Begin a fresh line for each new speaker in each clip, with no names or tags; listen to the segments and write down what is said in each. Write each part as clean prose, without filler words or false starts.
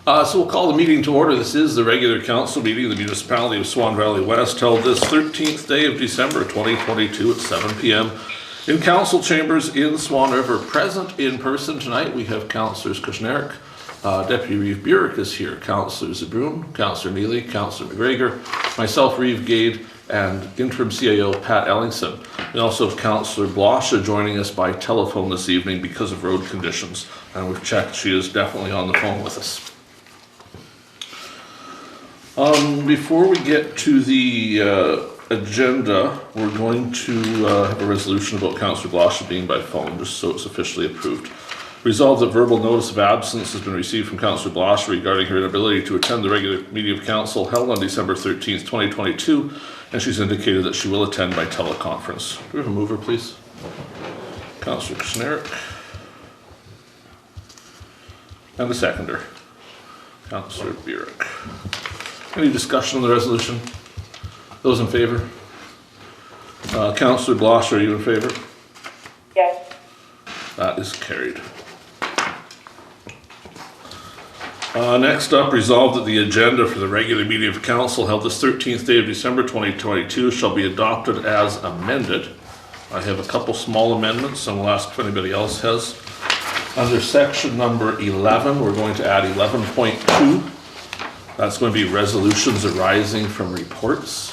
So we'll call the meeting to order. This is the regular council meeting of the Municipality of Swan Valley West, held this 13th day of December 2022 at 7 p.m. in council chambers in Swan River. Present in person tonight we have Councillors Kushniryk, Deputy Reeve Burick is here, Councillor Zbirun, Councillor Neely, Councillor McGregor, myself Reeve, Gade, and Interim CAO Pat Ellingson. We also have Councillor Blosha joining us by telephone this evening because of road conditions, and we've checked, she is definitely on the phone with us. Before we get to the agenda, we're going to have a resolution about Councillor Blosha being by phone, just so it's officially approved. Resolved that verbal notice of absence has been received from Councillor Blosha regarding her inability to attend the regular meeting of council held on December 13th, 2022, and she's indicated that she will attend by teleconference. Do we have a mover, please? Councillor Kushniryk. And the seconder, Councillor Burick. Any discussion on the resolution? Those in favor? Councillor Blosha, are you in favor?
Yes.
That is carried. Next up, resolved that the agenda for the regular meeting of council held this 13th day of December 2022 shall be adopted as amended. I have a couple small amendments and we'll ask if anybody else has. Under section number 11, we're going to add 11.2. That's going to be resolutions arising from reports.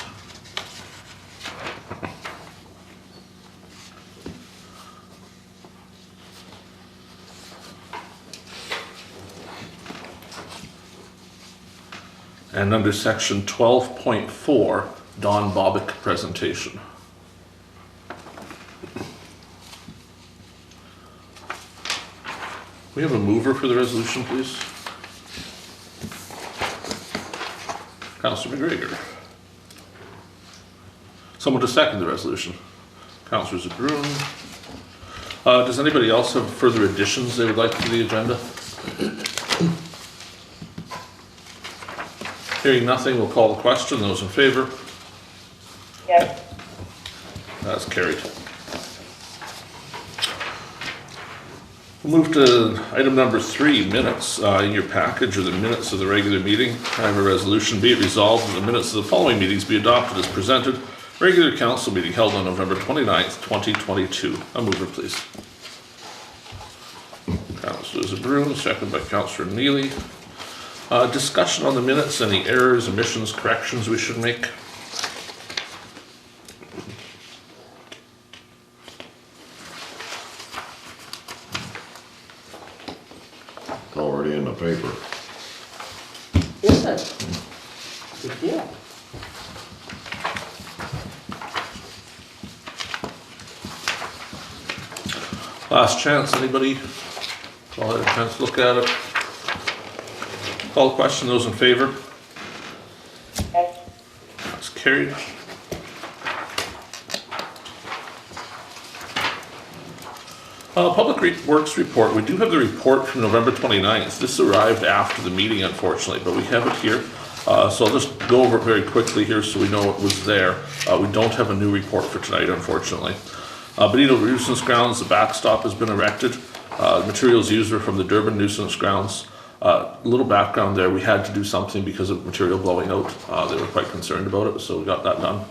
And under section 12.4, Don Bobick presentation. We have a mover for the resolution, please. Councillor McGregor. Someone to second the resolution. Councillor Zbirun. Does anybody else have further additions they would like to the agenda? Hearing nothing, we'll call the question. Those in favor?
Yes.
That's carried. We'll move to item number 3, minutes. In your package are the minutes of the regular meeting. I have a resolution, be it resolved that the minutes of the following meetings be adopted as presented. Regular council meeting held on November 29th, 2022. A mover, please. Councillor Zbirun, second by Councillor Neely. Discussion on the minutes, any errors, omissions, corrections we should make?
It's already in the paper.
Is it? Good deal.
Last chance, anybody? I'll have a chance to look at it. Call the question, those in favor?
Yes.
That's carried. Public Works report. We do have the report from November 29th. This arrived after the meeting, unfortunately, but we have it here. So I'll just go over it very quickly here so we know it was there. We don't have a new report for tonight, unfortunately. Bonito nuisance grounds, the backstop has been erected. Materials used were from the Durban nuisance grounds. A little background there, we had to do something because of material blowing out. They were quite concerned about it, so we got that done.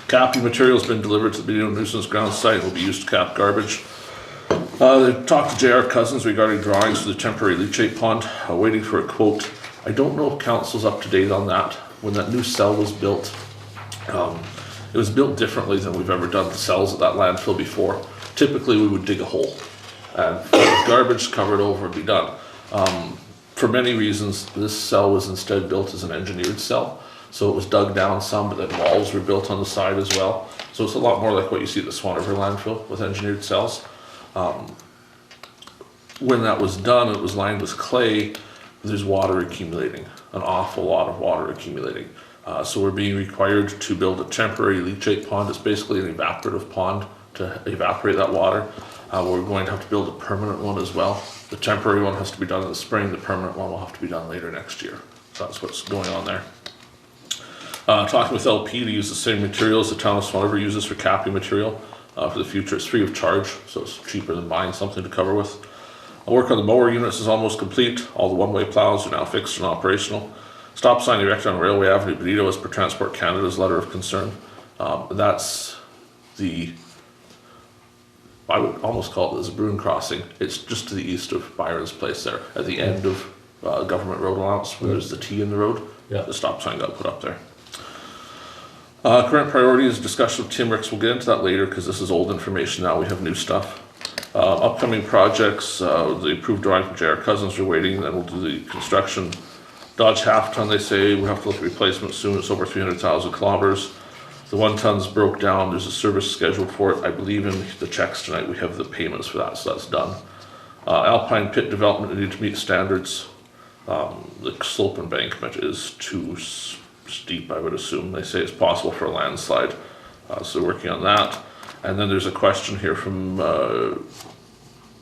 Capping material has been delivered to the Bonito nuisance grounds site and will be used to cap garbage. They talked to J.R. Cousins regarding drawings for the temporary leachate pond, waiting for a quote. I don't know if council's up to date on that. When that new cell was built, it was built differently than we've ever done the cells at that landfill before. Typically we would dig a hole and garbage covered over and be done. For many reasons, this cell was instead built as an engineered cell. So it was dug down some, but then walls were built on the side as well. So it's a lot more like what you see at the Swan River landfill with engineered cells. When that was done, it was lined with clay. There's water accumulating, an awful lot of water accumulating. So we're being required to build a temporary leachate pond. It's basically an evaporative pond to evaporate that water. We're going to have to build a permanent one as well. The temporary one has to be done in the spring. The permanent one will have to be done later next year. So that's what's going on there. Talking with LP to use the same materials the town of Swan River uses for capping material for the future. It's free of charge, so it's cheaper than buying something to cover with. Work on the mower units is almost complete. All the one-way plows are now fixed and operational. Stop sign erected on Railway Avenue, Benito, as per Transport Canada's letter of concern. That's I would almost call it the Zbirun crossing. It's just to the east of Byron's place there, at the end of Government Road Allowance, where there's the T in the road.
Yeah.
The stop sign got put up there. Current priority is discussion of Timricks. We'll get into that later because this is old information now. We have new stuff. Upcoming projects, the approved drawing from J.R. Cousins are waiting, then we'll do the construction. Dodge half ton, they say, we have to look at replacement soon. It's over 300,000 kilometers. The 1 tons broke down. There's a service scheduled for it. I believe in the checks tonight we have the payments for that, so that's done. Alpine pit development needed to meet standards. The slope embankment is too steep, I would assume. They say it's possible for a landslide, so they're working on that. And then there's a question here from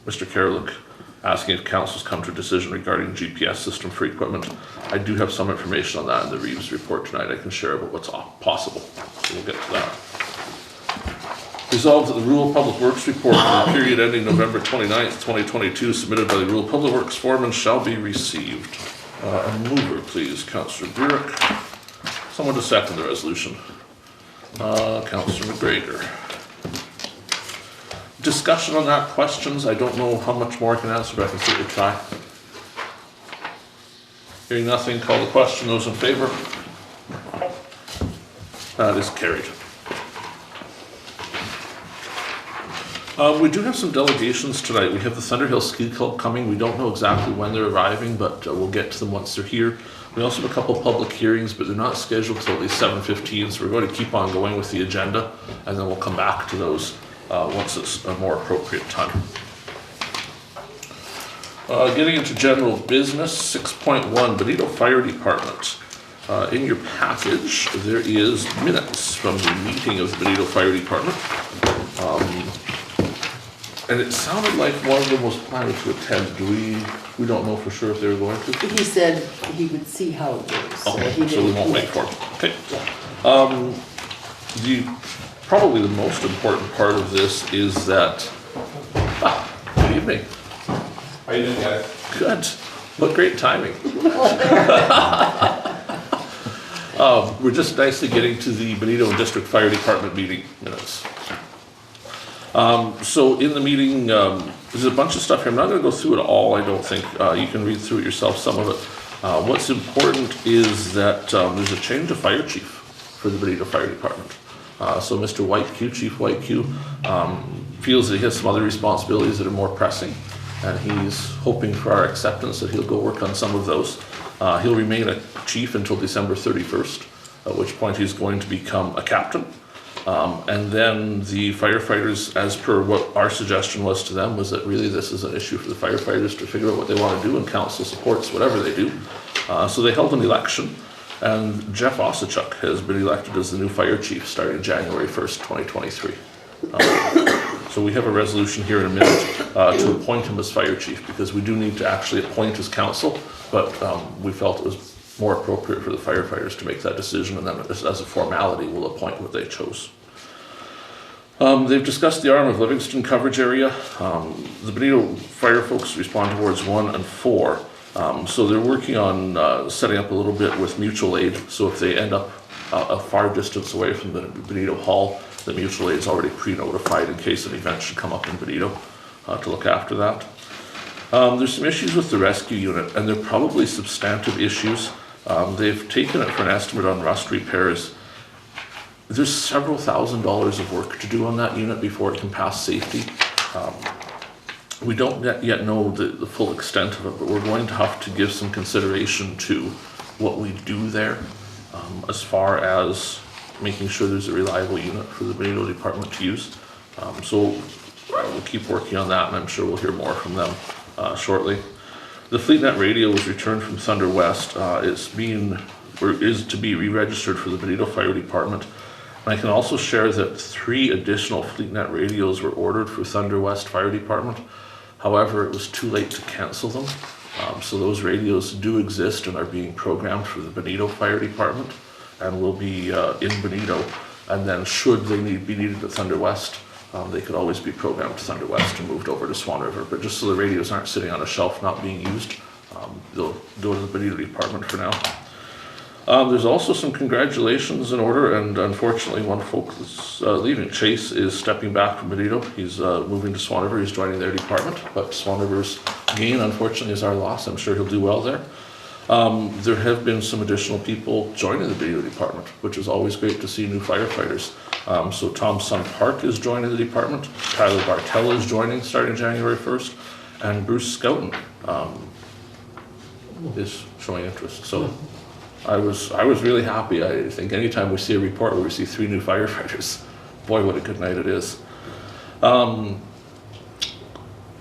Mr. Carrick asking if council's come to a decision regarding GPS system for equipment. I do have some information on that in the Reeves report tonight. I can share about what's possible, so we'll get to that. Resolved that the Rural Public Works report for the period ending November 29th, 2022, submitted by the Rural Public Works foreman shall be received. A mover, please, Councillor Burick. Someone to second the resolution. Councillor McGregor. Discussion on that, questions? I don't know how much more I can answer, but I can certainly try. Hearing nothing, call the question. Those in favor? That is carried. We do have some delegations tonight. We have the Thunderhill Ski Club coming. We don't know exactly when they're arriving, but we'll get to them once they're here. We also have a couple public hearings, but they're not scheduled till at least 7:15, so we're going to keep on going with the agenda, and then we'll come back to those once it's a more appropriate time. Getting into general business, 6.1, Benito Fire Department. In your package, there is minutes from the meeting of the Benito Fire Department. And it sounded like one of them was planning to attend. We don't know for sure if they were going to?
He said he would see how it goes.
Okay,
he
so we
didn't
won't wait
commit.
for him. Okay. Probably the most important part of this is that, good evening.
How you doing, guys?
Good. What great timing. We're just nicely getting to the Benito District Fire Department meeting minutes. So in the meeting, there's a bunch of stuff here. I'm not going to go through it all, I don't think. You can read through it yourself, some of it. What's important is that there's a change of fire chief for the Benito Fire Department. So Mr. Whiteque, Chief Whiteque, feels that he has some other responsibilities that are more pressing, and he's hoping for our acceptance that he'll go work on some of those. He'll remain a chief until December 31st, at which point he's going to become a captain. And then the firefighters, as per what our suggestion was to them, was that really this is an issue for the firefighters to figure out what they want to do, and council supports whatever they do. So they held an election, and Jeff Osachuk has been elected as the new fire chief starting January 1st, 2023. So we have a resolution here in a minute to appoint him as fire chief, because we do need to actually appoint as council, but we felt it was more appropriate for the firefighters to make that decision, and then as a formality we'll appoint what they chose. They've discussed the arm of Livingston coverage area. The Benito fire folks respond to wards 1 and 4. So they're working on setting up a little bit with mutual aid, so if they end up a far distance away from the Benito Hall, the mutual aid is already pre-notified in case an event should come up in Benito to look after that. There's some issues with the rescue unit, and they're probably substantive issues. They've taken it for an estimate on rust repairs. There's several $1,000s of work to do on that unit before it can pass safety. We don't yet know the full extent of it, but we're going to have to give some consideration to what we do there as far as making sure there's a reliable unit for the Benito department to use. So we'll keep working on that, and I'm sure we'll hear more from them shortly. The FleetNet radio was returned from Thunder West. Is to be re-registered for the Benito Fire Department. And I can also share that 3 additional FleetNet radios were ordered for Thunder West Fire Department. However, it was too late to cancel them. So those radios do exist and are being programmed for the Benito Fire Department, and will be in Benito. And then should they be needed at Thunder West, they could always be programmed to Thunder West and moved over to Swan River. But just so the radios aren't sitting on a shelf not being used, they'll go to the Bonito department for now. There's also some congratulations in order, and unfortunately one folk that's leaving. Chase is stepping back from Bonito. He's moving to Swan River. He's joining their department, but Swan River's gain, unfortunately, is our loss. I'm sure he'll do well there. There have been some additional people joining the Bonito department, which is always great to see new firefighters. So Tom Sun Park is joining the department. Tyler Bartell is joining starting January 1st, and Bruce Scouten is showing interest. So I was really happy. I think anytime we see a report where we see 3 new firefighters, boy, what a good night it is.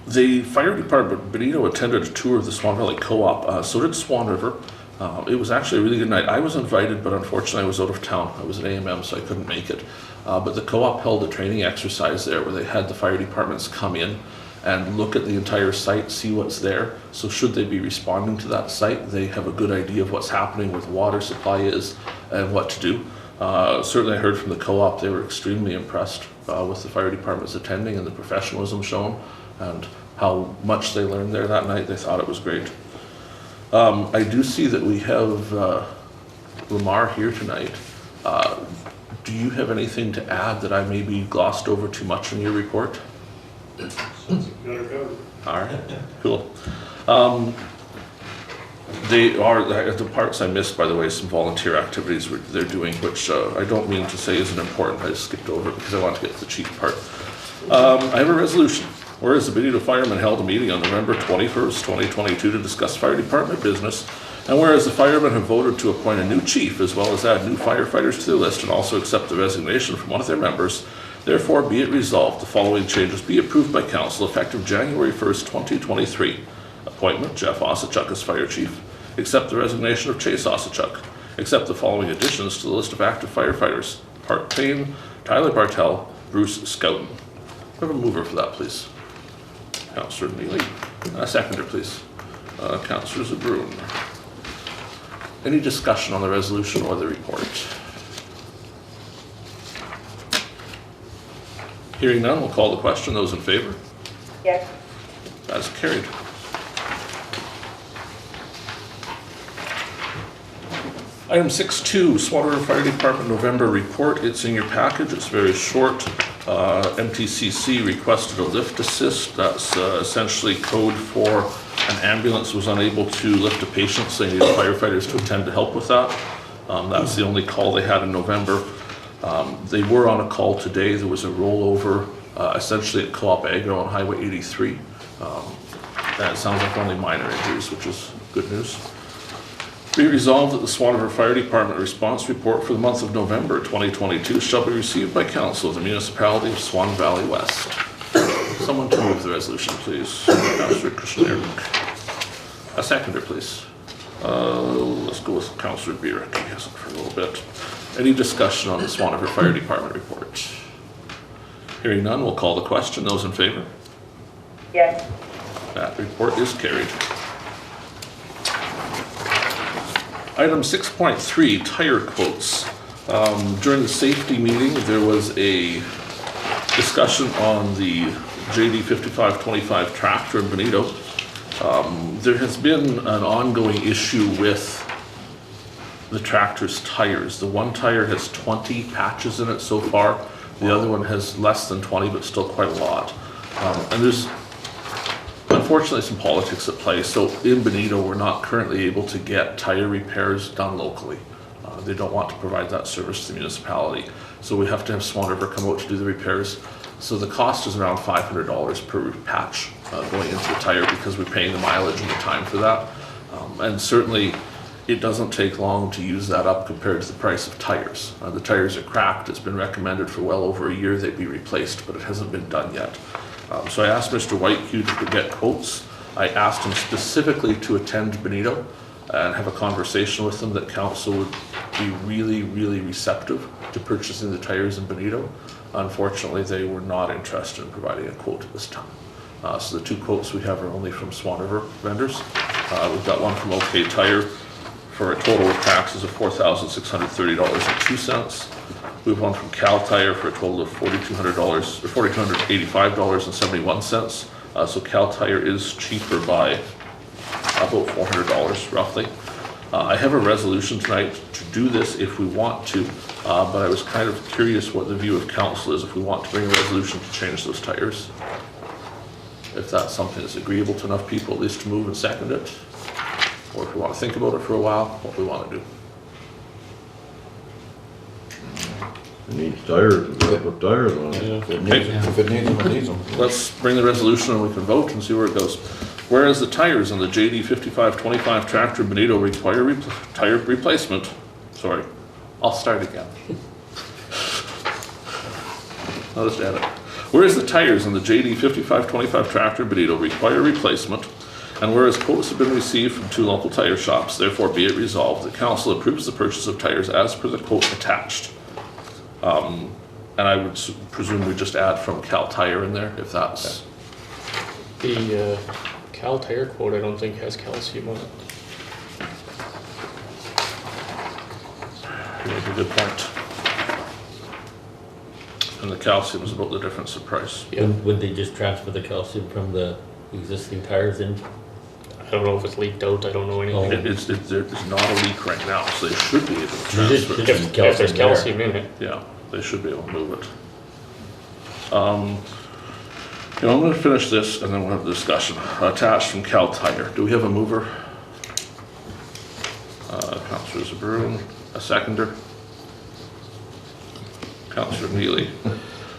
The fire department, Bonito, attended a tour of the Swan Valley Co-op. So did Swan River. It was actually a really good night. I was invited, but unfortunately I was out of town. I was at AMM, so I couldn't make it. But the co-op held a training exercise there where they had the fire departments come in and look at the entire site, see what's there. So should they be responding to that site, they have a good idea of what's happening, where the water supply is, and what to do. Certainly I heard from the co-op, they were extremely impressed with the fire departments attending and the professionalism shown and how much they learned there that night. They thought it was great. I do see that we have Lamar here tonight. Do you have anything to add that I maybe glossed over too much in your report? All right, cool. They are, the parts I missed, by the way, some volunteer activities they're doing, which I don't mean to say isn't important. I just skipped over it because I want to get to the chief part. I have a resolution. Whereas the Bonito firemen held a meeting on November 21st, 2022 to discuss fire department business, and whereas the firemen have voted to appoint a new chief as well as add new firefighters to their list and also accept the resignation from one of their members, therefore be it resolved the following changes be approved by council effective January 1st, 2023. Appointment, Jeff Osachuk as fire chief. Accept the resignation of Chase Osachuk. Accept the following additions to the list of active firefighters. Park Payne, Tyler Bartell, Bruce Scouten. We have a mover for that, please. Councillor Neely. A seconder, please. Councillor Zbirun. Any discussion on the resolution or the report? Hearing none, we'll call the question. Those in favor?
Yes.
That is carried. Item 6.2, Swan River Fire Department November report. It's in your package. It's very short. MTCC requested a lift assist. That's essentially code for an ambulance was unable to lift a patient, so they needed firefighters to attend to help with that. That's the only call they had in November. They were on a call today. There was a rollover essentially at Co-op Agro on Highway 83. That sounds like only minor injuries, which is good news. Be resolved that the Swan River Fire Department response report for the month of November 2022 shall be received by council of the Municipality of Swan Valley West. Someone to move the resolution, please. Councillor Kushniryk. A seconder, please. Let's go with Councillor Burick, I guess, for a little bit. Any discussion on the Swan River Fire Department report? Hearing none, we'll call the question. Those in favor?
Yes.
That report is carried. Item 6.3, tire quotes. During the safety meeting, there was a discussion on the JD 5525 tractor in Bonito. There has been an ongoing issue with the tractor's tires. The one tire has 20 patches in it so far. The other one has less than 20, but still quite a lot. And there's unfortunately some politics at play. So in Bonito, we're not currently able to get tire repairs done locally. They don't want to provide that service to the municipality. So we have to have Swan River come out to do the repairs. So the cost is around $500 per patch going into the tire because we're paying the mileage and the time for that. And certainly it doesn't take long to use that up compared to the price of tires. The tires are cracked. It's been recommended for well over a year they'd be replaced, but it hasn't been done yet. So I asked Mr. Whitehue to get quotes. I asked him specifically to attend Bonito and have a conversation with them that council would be really, really receptive to purchasing the tires in Bonito. Unfortunately, they were not interested in providing a quote at this time. So the 2 quotes we have are only from Swan River vendors. We've got one from OK Tire for a total of taxes of $4,630.02. We have one from Cal Tire for a total of $4,200, or $4,285.71. So Cal Tire is cheaper by about $400 roughly. I have a resolution tonight to do this if we want to, but I was kind of curious what the view of council is if we want to bring a resolution to change those tires. If that's something that's agreeable to enough people, at least to move and second it, or if we want to think about it for a while, what we want to do.
It needs tires, we gotta put tires on it.
If it needs them, it needs them.
Let's bring the resolution and we can vote and see where it goes. Whereas the tires on the JD 5525 tractor Bonito require tire replacement, sorry, I'll start again. I'll just add it. Whereas the tires on the JD 5525 tractor Bonito require replacement, and whereas quotes have been received from 2 local tire shops, therefore be it resolved, the council approves the purchase of tires as per the quote attached. And I would presume we just add from Cal Tire in there, if that's...
The Cal Tire quote, I don't think has calcium on it.
You make a good point. And the calcium is about the difference in price.
Yeah,
Would they just transfer the calcium from the existing tires in?
I don't know if it's leaked out, I don't know anything.
There's not a leak right now, so they should be able to
There is-
transfer it.
there is
If there's
there.
calcium in it.
Yeah, they should be able to move it. You know, I'm gonna finish this and then we'll have the discussion. Attached from Cal Tire. Do we have a mover? Councillor Zbirun, a seconder? Councillor Neely.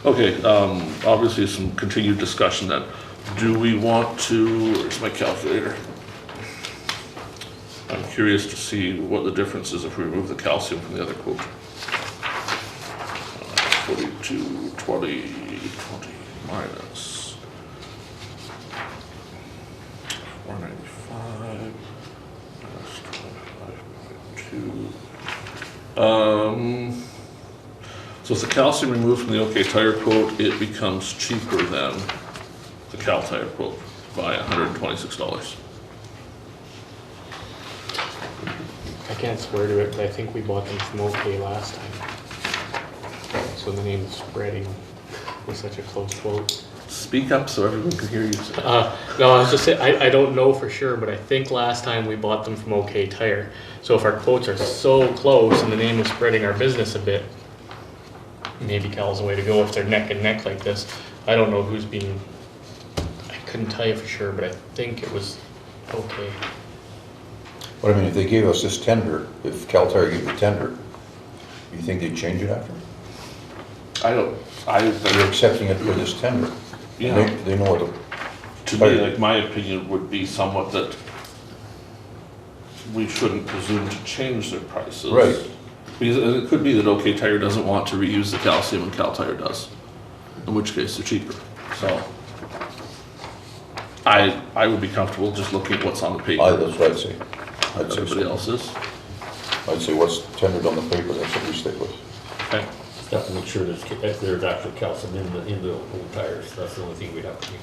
Okay, obviously some continued discussion then. Do we want to, where's my calculator? I'm curious to see what the difference is if we remove the calcium from the other quote. 42, 20 minus 495 minus 25.2. So with the calcium removed from the OK Tire quote, it becomes cheaper than the Cal Tire quote by $126.
I can't swear to it, but I think we bought them from OK last time. So the name is spreading with such a close quote.
Speak up so everyone can hear you.
No, I was just saying, I don't know for sure, but I think last time we bought them from OK Tire. So if our quotes are so close and the name is spreading our business a bit, maybe Cal's the way to go if they're neck and neck like this. I don't know who's being, I couldn't tell you for sure, but I think it was OK.
But I mean, if they gave us this tender, if Cal Tire gave the tender, you think they'd change it after?
They're
They're accepting it for this tender.
Yeah.
They know what the,
To me, like, my opinion would be somewhat that we shouldn't presume to change their prices.
Right.
Because it could be that OK Tire doesn't want to reuse the calcium and Cal Tire does, in which case they're cheaper. So I would be comfortable just looking at what's on the paper.
that's what I'd say. I'd say
Everybody
so.
else is.
I'd say what's tendered on the paper, that's what we stick with.
Okay.
Just have to make sure there's actual calcium in the old tires. That's the only thing we'd have to make.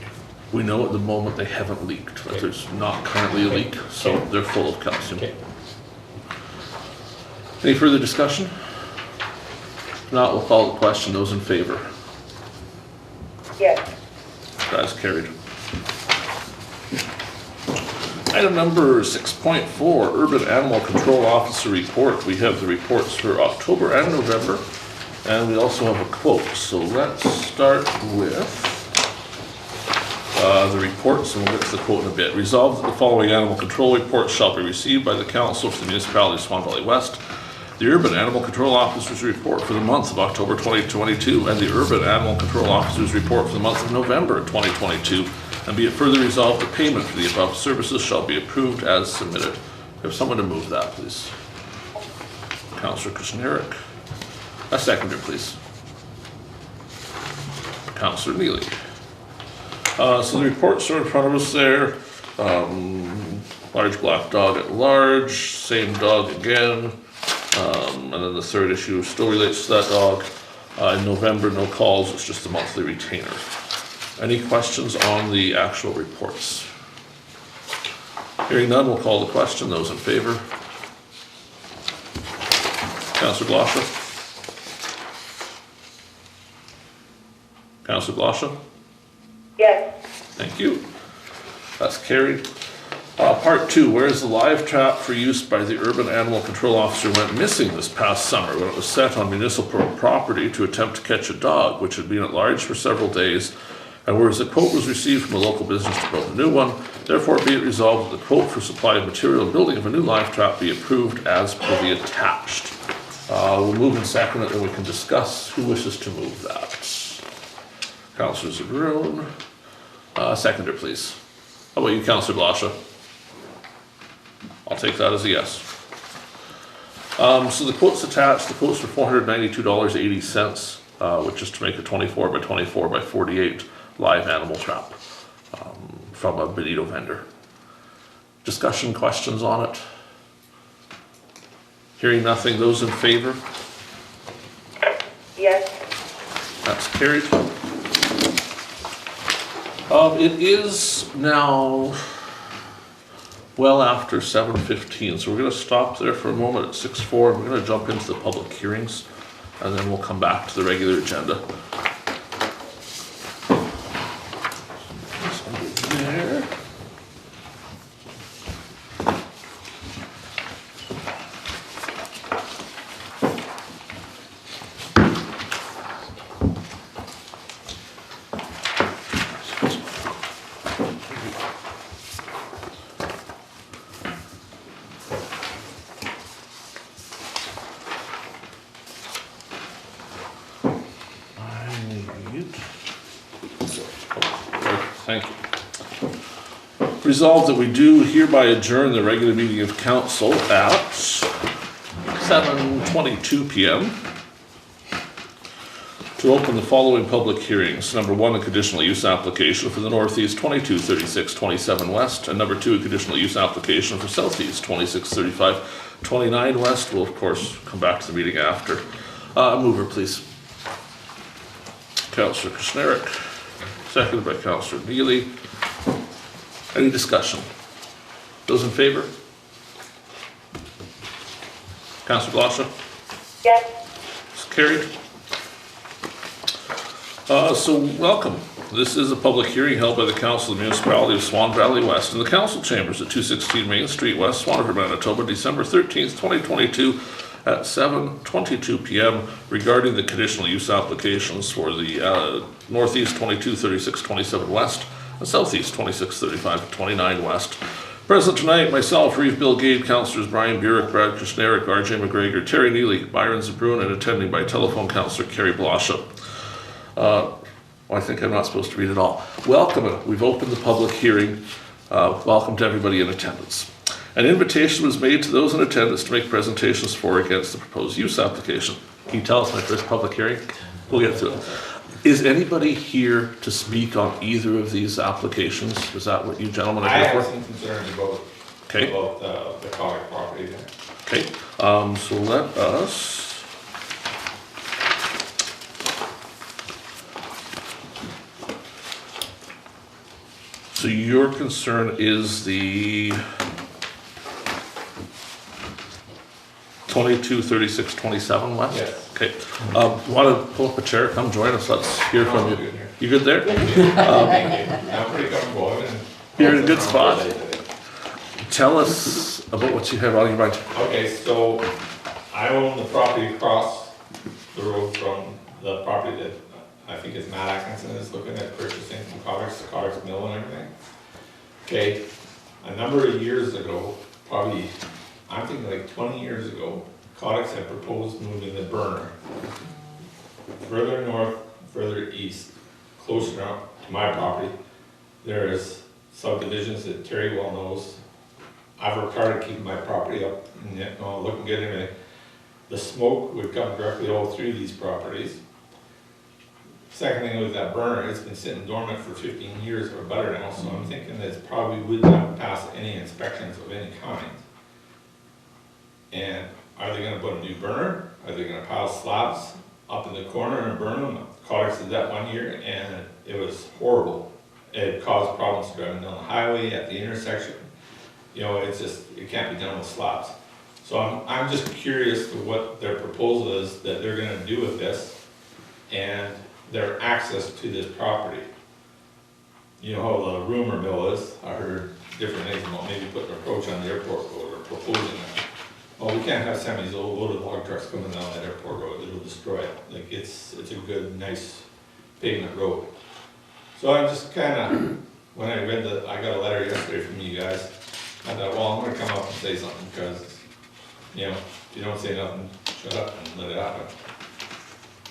We know at the moment they haven't leaked, that there's not currently a leak, so they're full of calcium.
Okay.
Any further discussion? If not, we'll call the question. Those in favor?
Yes.
That is carried. Item number 6.4, Urban Animal Control Officer Report. We have the reports for October and November, and we also have a quote. So let's start with the reports, and we'll get to the quote in a bit. Resolved that the following animal control reports shall be received by the Council for the Municipality of Swan Valley West. The Urban Animal Control Officer's Report for the month of October 2022, and the Urban Animal Control Officer's Report for the month of November 2022. And be it further resolved, the payment for the above services shall be approved as submitted. Have someone to move that, please. Councillor Kushniryk. A seconder, please. Councillor Neely. So the reports are in front of us there. Large black dog at large, same dog again. And then the third issue still relates to that dog. In November, no calls, it's just the monthly retainer. Any questions on the actual reports? Hearing none, we'll call the question. Those in favor? Councillor Blosha? Councillor Blosha?
Yes.
Thank you. That's carried. Part 2, whereas the live trap for use by the urban animal control officer went missing this past summer when it was set on municipal property to attempt to catch a dog, which had been at large for several days, and whereas a quote was received from a local business to build a new one, therefore be it resolved that the quote for supply of material and building of a new live trap be approved as per the attached. We'll move and second it, and we can discuss who wishes to move that. Councillor Zbirun. Seconder, please. How about you, Councillor Blosha? I'll take that as a yes. So the quote's attached. The quote's for $492.80, which is to make a 24 by 24 by 48 live animal trap from a bonito vendor. Discussion, questions on it? Hearing nothing, those in favor?
Yes.
That's carried. It is now well after 7:15, so we're going to stop there for a moment at 6:04. We're going to jump into the public hearings, and then we'll come back to the regular agenda. There. Thank you. Resolved that we do hereby adjourn the regular meeting of council at 7:22 p.m. to open the following public hearings. Number 1, a conditional use application for the Northeast 223627 West, and number 2, a conditional use application for Southeast 263529 West. We'll of course come back to the meeting after. Mover, please. Councillor Kushniryk, seconded by Councillor Neely. Any discussion? Those in favor? Councillor Blosha?
Yes.
It's carried. So welcome. This is a public hearing held by the Council of the Municipality of Swan Valley West in the Council Chambers at 216 Main Street West, Swanford, Manitoba, December 13th, 2022 at 7:22 p.m. regarding the conditional use applications for the Northeast 223627 West and Southeast 263529 West. Present tonight, myself, Reeve, Gade, Councillors Brian, Burick, Brad Kushniryk, RJ McGregor, Terry Neely, Byron, Zbirun, and attending by telephone Councillor Carrie Blosha. I think I'm not supposed to read it all. Welcome. We've opened the public hearing. Welcome to everybody in attendance. An invitation was made to those in attendance to make presentations for or against the proposed use application. Can you tell us my first public hearing? We'll get to it. Is anybody here to speak on either of these applications? Is that what you gentlemen are
I
here
have
for?
some concerns about,
Okay.
about the Kushniryk property there.
Okay. So let us. So your concern is the 223627 West?
Yes.
Okay. Want to pull up a chair? Come join us. Let's hear
No,
from
I'm
you.
good here.
You good there?
Thank you. I'm pretty comfortable. I've been-
You're in a good spot. Tell us about what you have on your mind.
Okay, so I own the property across the road from the property that I think it's Matt Atkinson is looking at purchasing from Kushniryk Mill and everything. Okay, a number of years ago, probably, I'm thinking like 20 years ago, Kushniryk had proposed moving the burner further north, further east, closer to my property. There is subdivisions that Terry well knows. I've worked hard to keep my property up and looking good and everything. The smoke would come directly all through these properties. Second thing with that burner, it's been sitting dormant for 15 years or better now, so I'm thinking that it probably would not pass any inspections of any kind. And are they gonna put a new burner? Are they gonna pile slabs up in the corner and burn them? Kushniryk did that one year and it was horrible. It caused problems driving down the highway at the intersection. You know, it's just, it can't be done with slabs. So I'm just curious to what their proposal is that they're gonna do with this. And their access to this property. You know how the rumor mill is, I heard different things about maybe putting an approach on the airport road or proposing that. Well, we can't have semis, loaded log trucks coming down that airport road, it'll destroy it. Like, it's a good, nice pavement road. So I'm just kinda, when I read I got a letter yesterday from you guys, I thought, well, I'm gonna come up and say something, because, you know, if you don't say nothing, shut up and let it happen.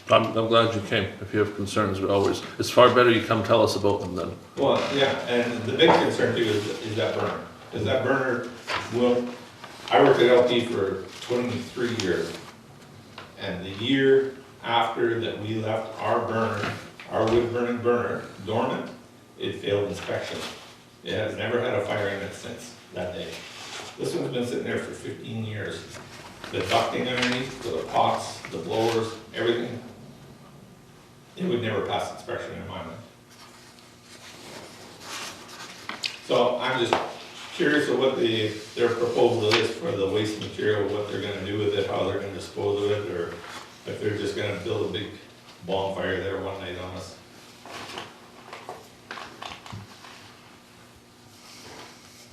I'm glad you came. If you have concerns, it's far better you come tell us about them then.
Well, yeah, and the big concern too is that burner. Because that burner I worked at LP for 23 years. And the year after that we left our wood burning burner dormant, it failed inspection. It has never had a fire in it since that day. This one's been sitting there for 15 years. The ducting underneath, the pots, the blowers, everything, it would never pass inspection in my mind. So I'm just curious of what their proposal is for the waste material, what they're gonna do with it, how they're gonna dispose of it, or if they're just gonna build a big bonfire there one night on us.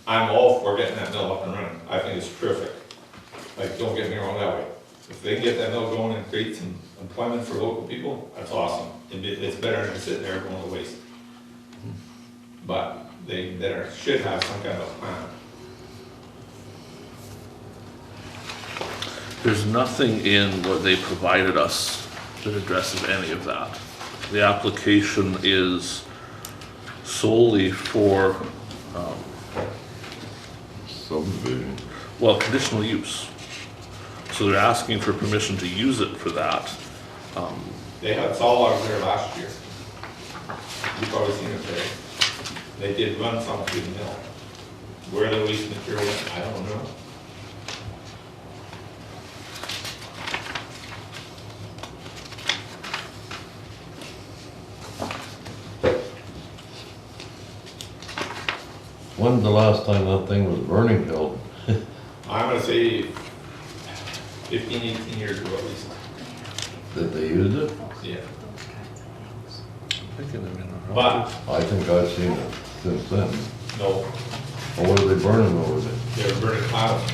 I'm all for getting that mill up and running. I think it's terrific. Like, don't get me wrong that way. If they can get that mill going and create some employment for local people, that's awesome. It's better than sitting there going to waste. But they should have some kind of a plan.
There's nothing in what they provided us that addresses any of that. The application is solely for,
Subdivision.
well, conditional use. So they're asking for permission to use it for that.
They had saw logs there last year. You've probably seen it there. They did run some through the mill. Where the waste material went, I don't know.
When's the last time that thing was burning held?
I'm gonna say 15, 18 years ago at least.
That they used it?
Yeah.
Thinking they're gonna-
But,
I think I've seen it since then.
no,
Or what are they burning over there?
they were burning clouds.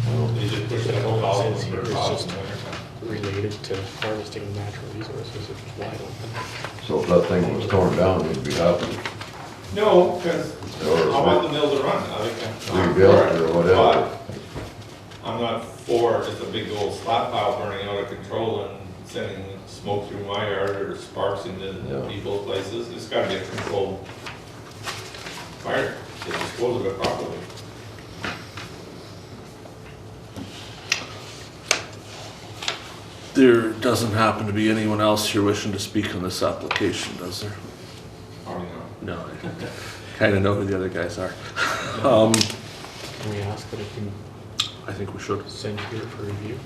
Well,
They just pushed that whole out
Says
and
here
burn
it's
clouds
just
in the wintertime.
related to harvesting natural resources, which is wide open.
So if that thing was torn down, you'd be happy.
No, because
Or
I want the mill to run. I think I'm
rebuilt
for it,
or whatever.
but I'm not for just a big old slap pile burning out of control and sending smoke through my yard or sparks into
Yeah.
people's places. It's gotta be a controlled fire to dispose of it properly.
There doesn't happen to be anyone else here wishing to speak on this application, does there?
Probably not.
No, I kind of know who the other guys are.
Can we ask that it can
I think we should.
send here for review?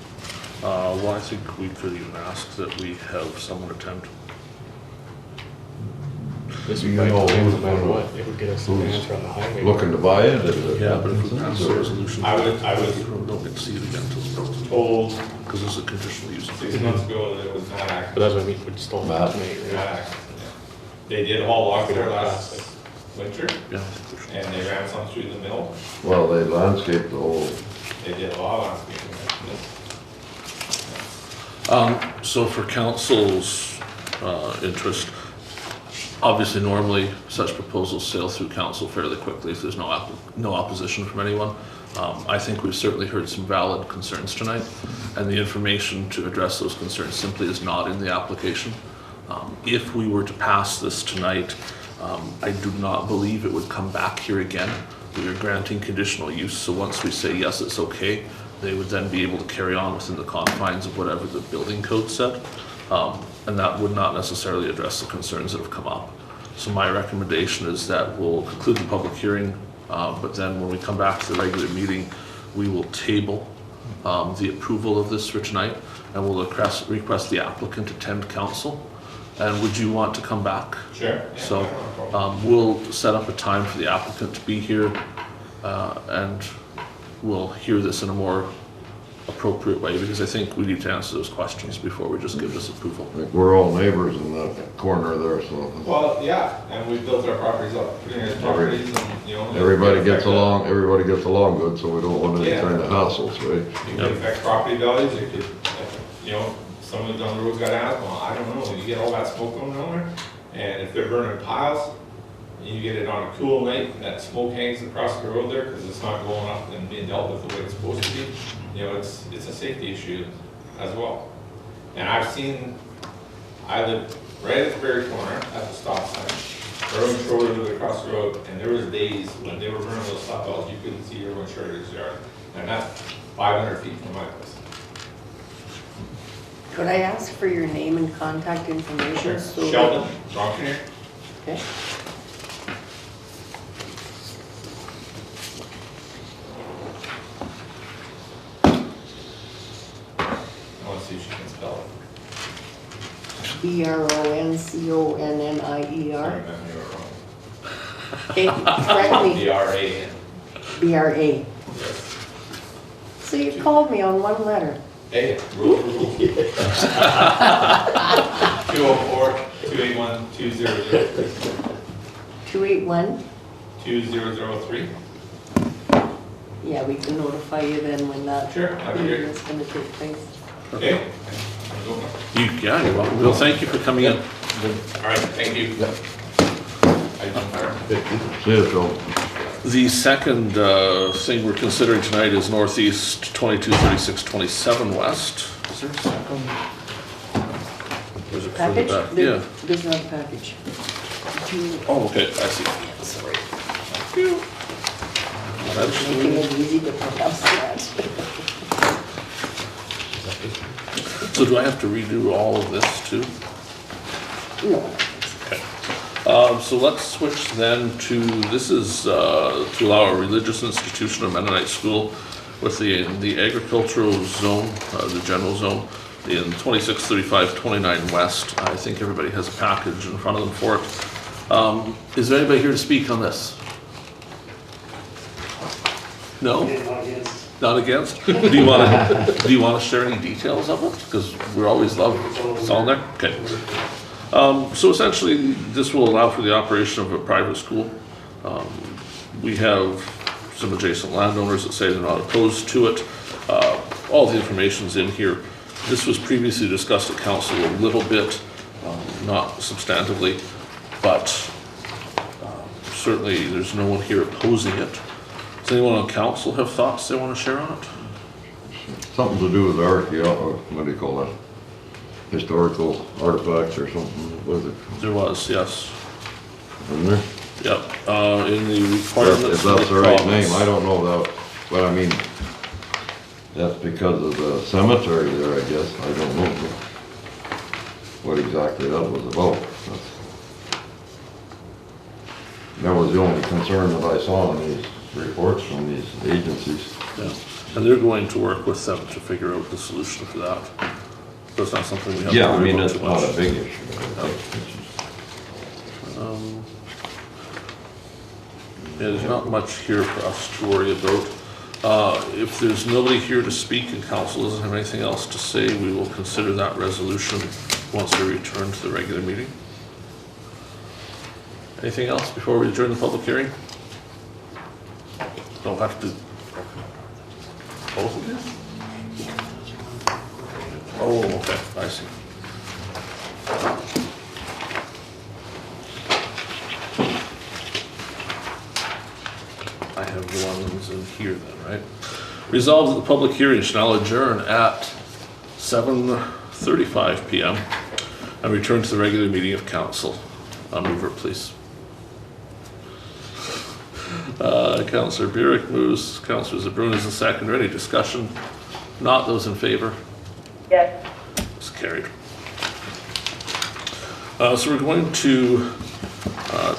Well, I think we could even ask that we have someone attend.
This
Do
would
you
bite
know
the
who's
no matter
gonna-
what, it would get us an
who's
answer on the highway.
Looking to buy it? Is it
Yeah, but if we pass
Ellingson
the
or-
resolution.
I was
We don't get to see it again until,
told
because it's a conditional use.
6 months ago that it was not
But
active.
that's what I mean, we'd still
Matt.
have to make,
Not
right?
active. They did haul logs there last winter
Yeah, I think we should.
and they ran some through the mill.
Well, they landscaped the whole,
They did a lot of landscaping.
So for council's interest, obviously normally such proposals sail through council fairly quickly if there's no opposition from anyone. I think we've certainly heard some valid concerns tonight, and the information to address those concerns simply is not in the application. If we were to pass this tonight, I do not believe it would come back here again. We are granting conditional use, so once we say yes, it's okay, they would then be able to carry on within the confines of whatever the building code said. And that would not necessarily address the concerns that have come up. So my recommendation is that we'll conclude the public hearing, but then when we come back to the regular meeting, we will table the approval of this for tonight, and we'll request the applicant attend council. And would you want to come back?
Sure. Yeah,
So
no problem.
we'll set up a time for the applicant to be here, and we'll hear this in a more appropriate way, because I think we need to answer those questions before we just give this approval.
Like, we're all neighbors in that corner there, so
Well, yeah, and we built our properties up, putting in properties and, you know.
everybody gets along good, so we don't want any
Yeah.
kind of hassles, right?
It could affect property values, it could, you know, someone down the road's got asthma, I don't know, you get all that smoke going on there. And if they're burning piles, and you get it on a cool night, and that smoke hangs across the road there, because it's not going up and being dealt with the way it's supposed to be, you know, it's a safety issue as well. And I've seen, I live right at the very corner, at the stop sign, Erwin Schroeder lived across the road, and there was days when they were burning those stop bells, you couldn't see Erwin Schroeder's yard, and that's 500 feet from my place.
Could I ask for your name and contact information? so that-
Sheldon, Ronkiner.
Okay.
I want to see if she can spell it.
Bronconnonier.
Sorry,
Okay,
man, you were wrong.
correct me.
D-R-A-N.
BRA.
Yes.
So you called me on one letter.
Hey, rule for rule. 204-281-2003.
281?
2003.
Yeah, we can notify you then when that
Sure, that'd be
meeting
great.
is gonna take place.
Okay.
Yeah, you're welcome. Bill, thank you for coming in.
All right, thank you. I don't care.
See you, Phil.
The second thing we're considering tonight is Northeast 223627 West. Is there a second? Or is it further
Package?
back?
There-
Yeah.
There's not a package.
Oh, okay, I see.
Sorry.
That's-
Making it easy to pronounce that.
So do I have to redo all of this too?
No.
Okay. So let's switch then to, this is to allow a religious institution or Mennonite school with the agricultural zone, the general zone, in 263529 West. I think everybody has a package in front of them for it. Is there anybody here to speak on this? No? Not against? Do you want to share any details of it? Because we always love, it's all in there? Okay. So essentially, this will allow for the operation of a private school. We have some adjacent landowners that say they're not opposed to it. All the information's in here. This was previously discussed at council a little bit, not substantively, but certainly there's no one here opposing it. Does anyone on council have thoughts they want to share on it?
Something to do with archaeology, what do you call that? Historical artifacts or something, was it?
There was, yes.
Isn't there?
Yep, in the requirements.
If
of
that's
the
the right
province.
name, I don't know that, but I mean, that's because of the cemetery there, I guess, I don't know what exactly that was about. That was the only concern that I saw in these reports from these agencies.
Yeah. And they're going to work with them to figure out the solution for that. So it's not something we have to
Yeah, I
worry
mean,
about
that's
too
not
much.
a big issue. I think.
Yeah, there's not much here for us to worry about. If there's nobody here to speak and council doesn't have anything else to say, we will consider that resolution once we return to the regular meeting. Anything else before we adjourn the public hearing? Don't have to. Both of these? Oh, okay, I see. I have the ones in here then, right? Resolved that the public hearing shall now adjourn at 7:35 PM and return to the regular meeting of council. Mover, please. Councillor Burick moves, Councillor Zbirun is the second. Any discussion? Not those in favor?
yes,
It's carried. So we're going to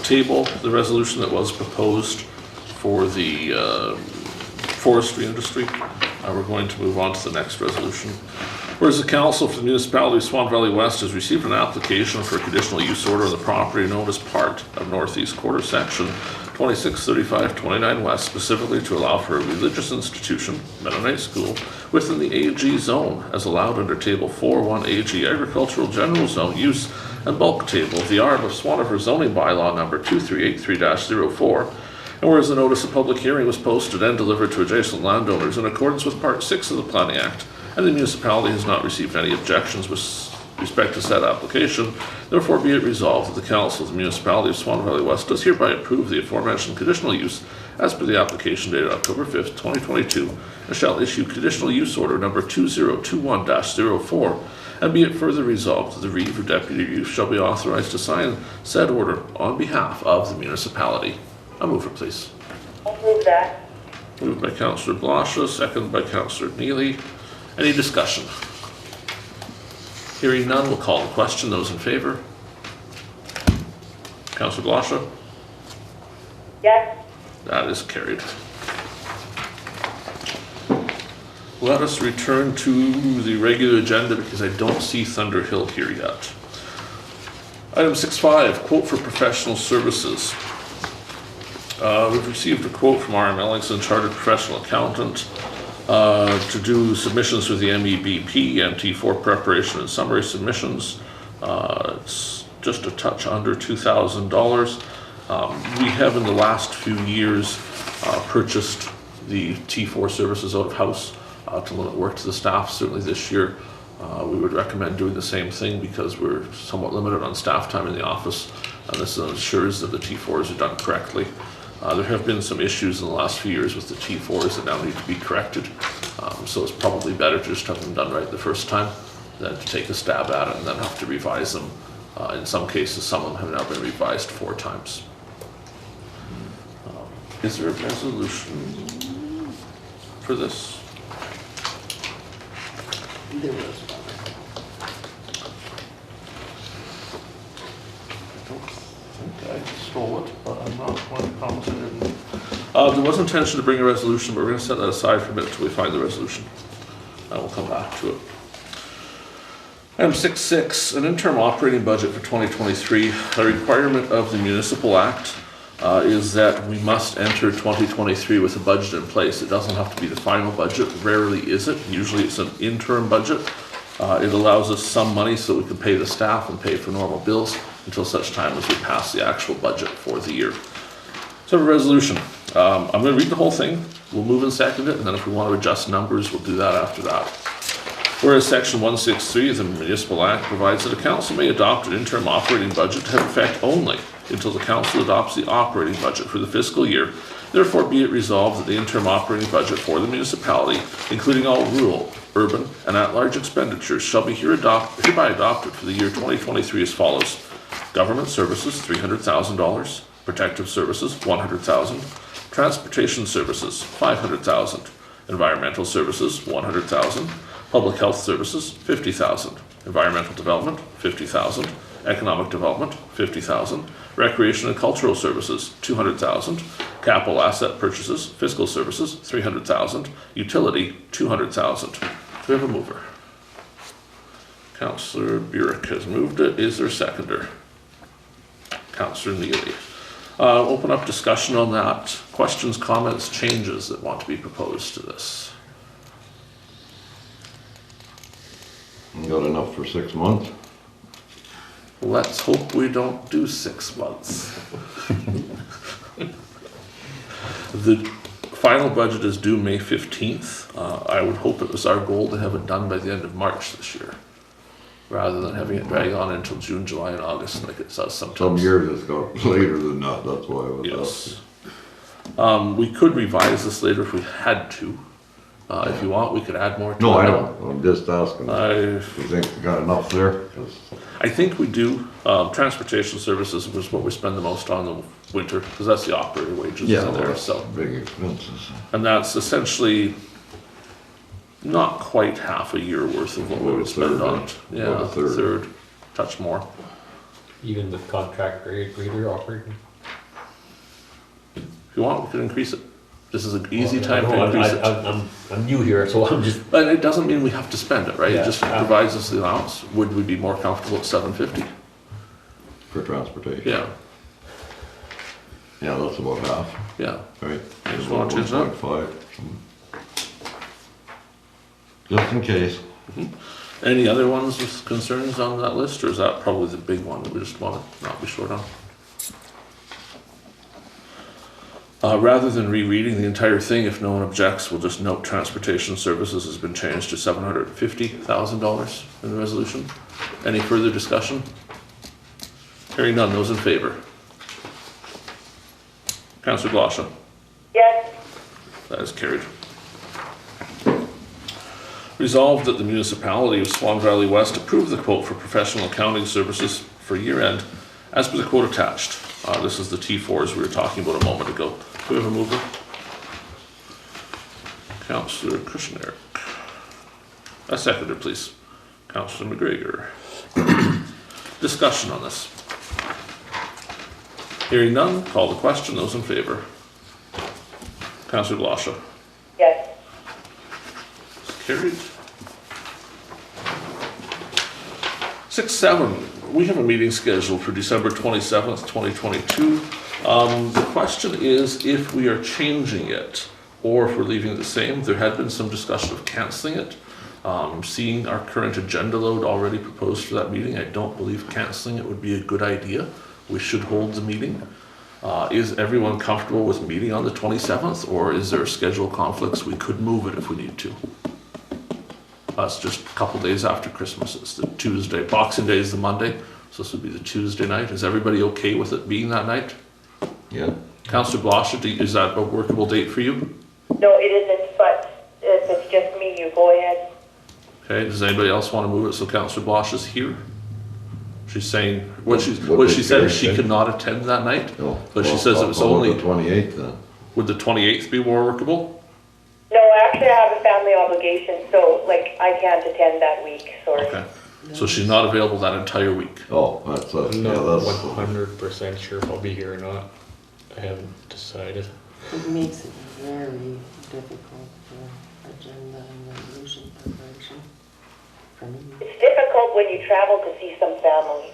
table the resolution that was proposed for the forestry industry. We're going to move on to the next resolution. Whereas the Council for the Municipality of Swan Valley West has received an application for a conditional use order on the property known as part of Northeast Quarter Section 263529 West, specifically to allow for a religious institution, Mennonite school, within the AG zone as allowed under Table 4.1 AG Agricultural General Zone Use and Bulk Table of the Arm of Swan River Zoning Bylaw number 2383-04. And whereas the notice of public hearing was posted and delivered to adjacent landowners in accordance with Part 6 of the Planning Act, and the municipality has not received any objections with respect to said application, therefore be it resolved that the Council of the Municipality of Swan Valley West does hereby approve the aforementioned conditional use as per the application dated October 5th, 2022, and shall issue conditional use order number 2021-04, and be it further resolved that the Reeve or Deputy Reeve shall be authorized to sign said order on behalf of the municipality. A mover, please.
I'll move that.
Moved by Councillor Blosha, seconded by Councillor Neely. Any discussion? Hearing none, we'll call the question. Those in favor? Councillor Blosha?
Yes.
That is carried. Let us return to the regular agenda because I don't see Thunder Hill here yet. Item 6.5, quote for professional services. We've received a quote from R.M. Ellingson, Chartered Professional Accountant, to do submissions for the MEBP and T4 preparation and summary submissions. It's just a touch under $2,000. We have in the last few years purchased the T4 services out of house to limit work to the staff. Certainly this year we would recommend doing the same thing because we're somewhat limited on staff time in the office, and this ensures that the T4s are done correctly. There have been some issues in the last few years with the T4s that now need to be corrected, so it's probably better to just have them done right the first time than to take a stab at it and then have to revise them. In some cases, some of them have now been revised 4 times. Is there a resolution for this?
There was one.
I stole it, but I'm not one of the comments I didn't. There was intention to bring a resolution, but we're going to set that aside for a minute until we find the resolution. And we'll come back to it. Item 6.6, an interim operating budget for 2023. A requirement of the Municipal Act is that we must enter 2023 with a budget in place. It doesn't have to be the final budget. Rarely is it. Usually it's an interim budget. It allows us some money so we can pay the staff and pay for normal bills until such time as we pass the actual budget for the year. So a resolution. I'm going to read the whole thing. We'll move and second it, and then if we want to adjust numbers, we'll do that after that. Whereas Section 163 of the Municipal Act provides that a council may adopt an interim operating budget to have effect only until the council adopts the operating budget for the fiscal year. Therefore, be it resolved that the interim operating budget for the municipality, including all rural, urban, and at-large expenditures, shall be hereby adopted for the year 2023 as follows. Government services, $300,000. Protective services, $100,000. Transportation services, $500,000. Environmental services, $100,000. Public health services, $50,000. Environmental development, $50,000. Economic development, $50,000. Recreation and cultural services, $200,000. Capital asset purchases, fiscal services, $300,000. Utility, $200,000. Do we have a mover? Councillor Burick has moved it. Is there a seconder? Councillor Neely. Open up discussion on that. Questions, comments, changes that want to be proposed to this.
You got enough for 6 months?
Let's hope we don't do 6 months. The final budget is due May 15th. I would hope it was our goal to have it done by the end of March this year, rather than having it drag on until June, July, and August like it does sometimes.
Some years it's got later than that, that's why I was
Yes.
asking.
We could revise this later if we had to. If you want, we could add more to it.
No, I don't, I'm just asking.
I
You think you got enough there? 'Cause
think we do. Transportation services was what we spend the most on in the winter, because that's the operating wages
yeah,
in there,
that's
so.
big expenses.
And that's essentially not quite half a year worth of what we
About
would
a
spend
third,
on
right?
it. Yeah,
About a third.
third, touch more.
Even the contract grader operating?
If you want, we could increase it. This is an easy
Well,
time
I
to
know,
increase it.
I'm new here, so I'm just,
But it doesn't mean we have to spend it, right? It
Yeah.
just provides us the allowance. Would we be more comfortable at $750?
For transportation.
Yeah.
Yeah, that's about half,
Yeah.
right?
Just wanna change that?
1.5. Just in case.
Any other ones with concerns on that list, or is that probably the big one that we just want to not be short on? Rather than rereading the entire thing, if no one objects, we'll just note transportation services has been changed to $750,000 in the resolution. Any further discussion? Hearing none, those in favor? Councillor Blosha?
Yes.
That is carried. Resolved that the Municipality of Swan Valley West approve the quote for professional accounting services for year end as per the quote attached. This is the T4s we were talking about a moment ago. Do we have a mover? Councillor Kushniryk. A seconder, please. Councillor McGregor. Discussion on this. Hearing none, call the question. Those in favor? Councillor Blosha.
Yes.
Carried. 6.7, we have a meeting scheduled for December 27th, 2022. The question is if we are changing it or if we're leaving it the same. There had been some discussion of canceling it. Seeing our current agenda load already proposed for that meeting, I don't believe canceling it would be a good idea. We should hold the meeting. Is everyone comfortable with meeting on the 27th, or is there schedule conflicts? We could move it if we need to. It's just a couple days after Christmas. It's the Tuesday. Boxing Day is the Monday, so this would be the Tuesday night. Is everybody okay with it being that night?
Yeah.
Councillor Blosha, is that a workable date for you?
No, it isn't, but if it's just me, you go ahead.
Okay, does anybody else want to move it so Councillor Blosha's here? She's saying, what she
did
said is
Carrie
she
say?
could not attend that night,
Oh,
but she
well,
says it was
how about
only,
the 28th then.
would the 28th be more workable?
No, actually, I have a family obligation, so, like, I can't attend that week, sorry.
Okay, so she's not available that entire week.
Oh, that's,
I'm
yeah,
not
that's,
100% sure if I'll be here or not. I haven't decided.
It makes it very difficult for agenda and resolution preparation for me.
It's difficult when you travel to see some family.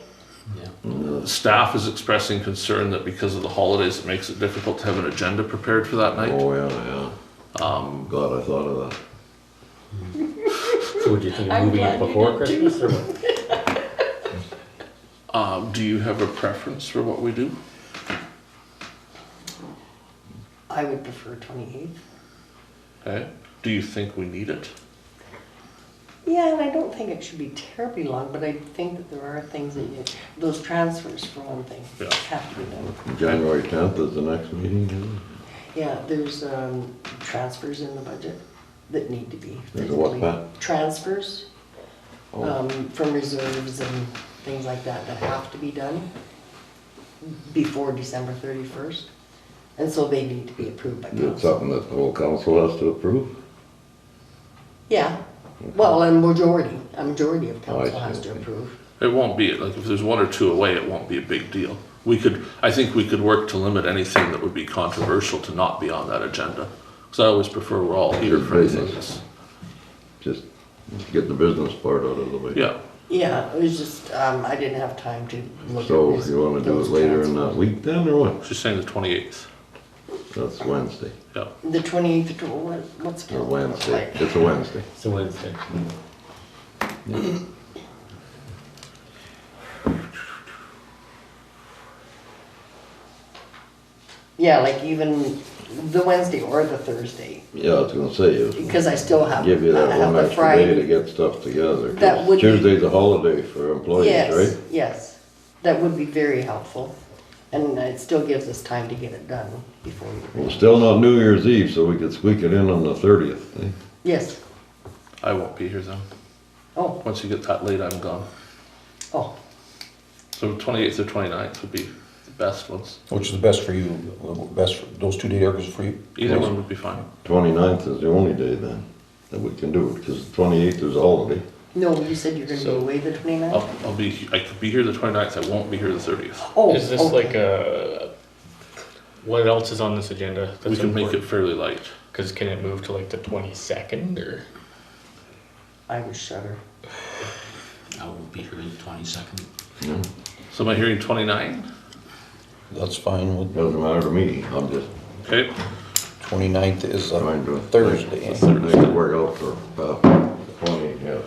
Staff is expressing concern that because of the holidays, it makes it difficult to have an agenda prepared for that night.
oh, yeah. God, I thought of that.
So would you think of
I'm
moving it
glad you
before
did too.
Christmas or what?
Do you have a preference for what we do?
I would prefer 28th.
Okay, do you think we need it?
Yeah, and I don't think it should be terribly long, but I think that there are things that you, those transfers for one thing,
Yeah.
have to be done.
January 10th is the next meeting, isn't it?
Yeah, there's transfers in the budget that need to be.
There's a what,
physically-
Pat?
Transfers
Oh.
from reserves and things like that that have to be done before December 31st. And so they need to be approved by
Is it
council.
something that the whole council has to approve?
Yeah, well, a majority of
I
council
see,
has to
okay.
approve.
It won't be, like, if there's one or two away, it won't be a big deal. I think we could work to limit anything that would be controversial to not be on that agenda. Because I always prefer we're all here for anything that's,
Just get the business part out of the way.
yeah.
Yeah, it was just, I didn't have time to look at
So
this-
you wanna do it
those
later in that
transfers.
week then, or what?
She's saying the 28th,
That's Wednesday,
yeah.
The 28th, what's the
or
calendar look
Wednesday,
like?
it's a Wednesday.
It's a Wednesday.
Yeah, like even the Wednesday or the Thursday,
Yeah, I was gonna say, it
because I still have,
give you
I
that
have
one
the
extra day to
Friday.
get stuff together.
That would be-
Tuesday's a holiday for employees,
Yes,
right?
yes, that would be very helpful. And it still gives us time to get it done before you.
Well, still not New Year's Eve, so we could squeak it in on the 30th, eh?
Yes,
I won't be here then.
oh,
Once you get that late, I'm gone.
oh,
So 28th or 29th would be the best ones.
Which is the best for you, best, for those 2 day areas for you?
Either one would be fine.
29th is the only day then that we can do it, because the 28th is a holiday.
no, you said you're gonna be
So-
away the 29th?
I could be here the 29th, I won't be here the 30th.
Oh,
Is this
okay.
like what else is on this agenda?
We can make it fairly light.
Because can it move to like the 22nd or?
I would shudder.
I won't be here the 22nd.
No?
So am I hearing 29?
That's fine with
Doesn't matter to me, I'm just
Okay,
29th is a
trying to.
Thursday.
Make it work out for,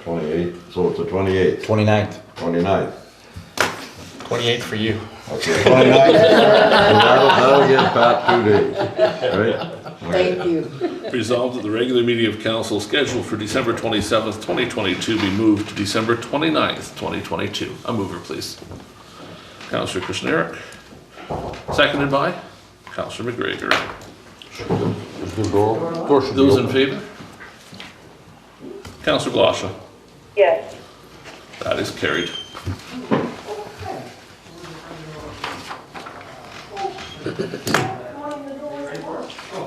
28th, so it's the 28th,
29th.
29th.
28 for you.
Okay, 29th. That'll get Pat 2 days, right?
Thank you.
resolved that the regular meeting of council scheduled for December 27th, 2022 be moved to December 29th, 2022. A mover, please. Councillor Kushniryk, seconded by Councillor McGregor.
Is the door should be
Those in
open.
favor? Councillor Blosha,
Yes.
that is carried.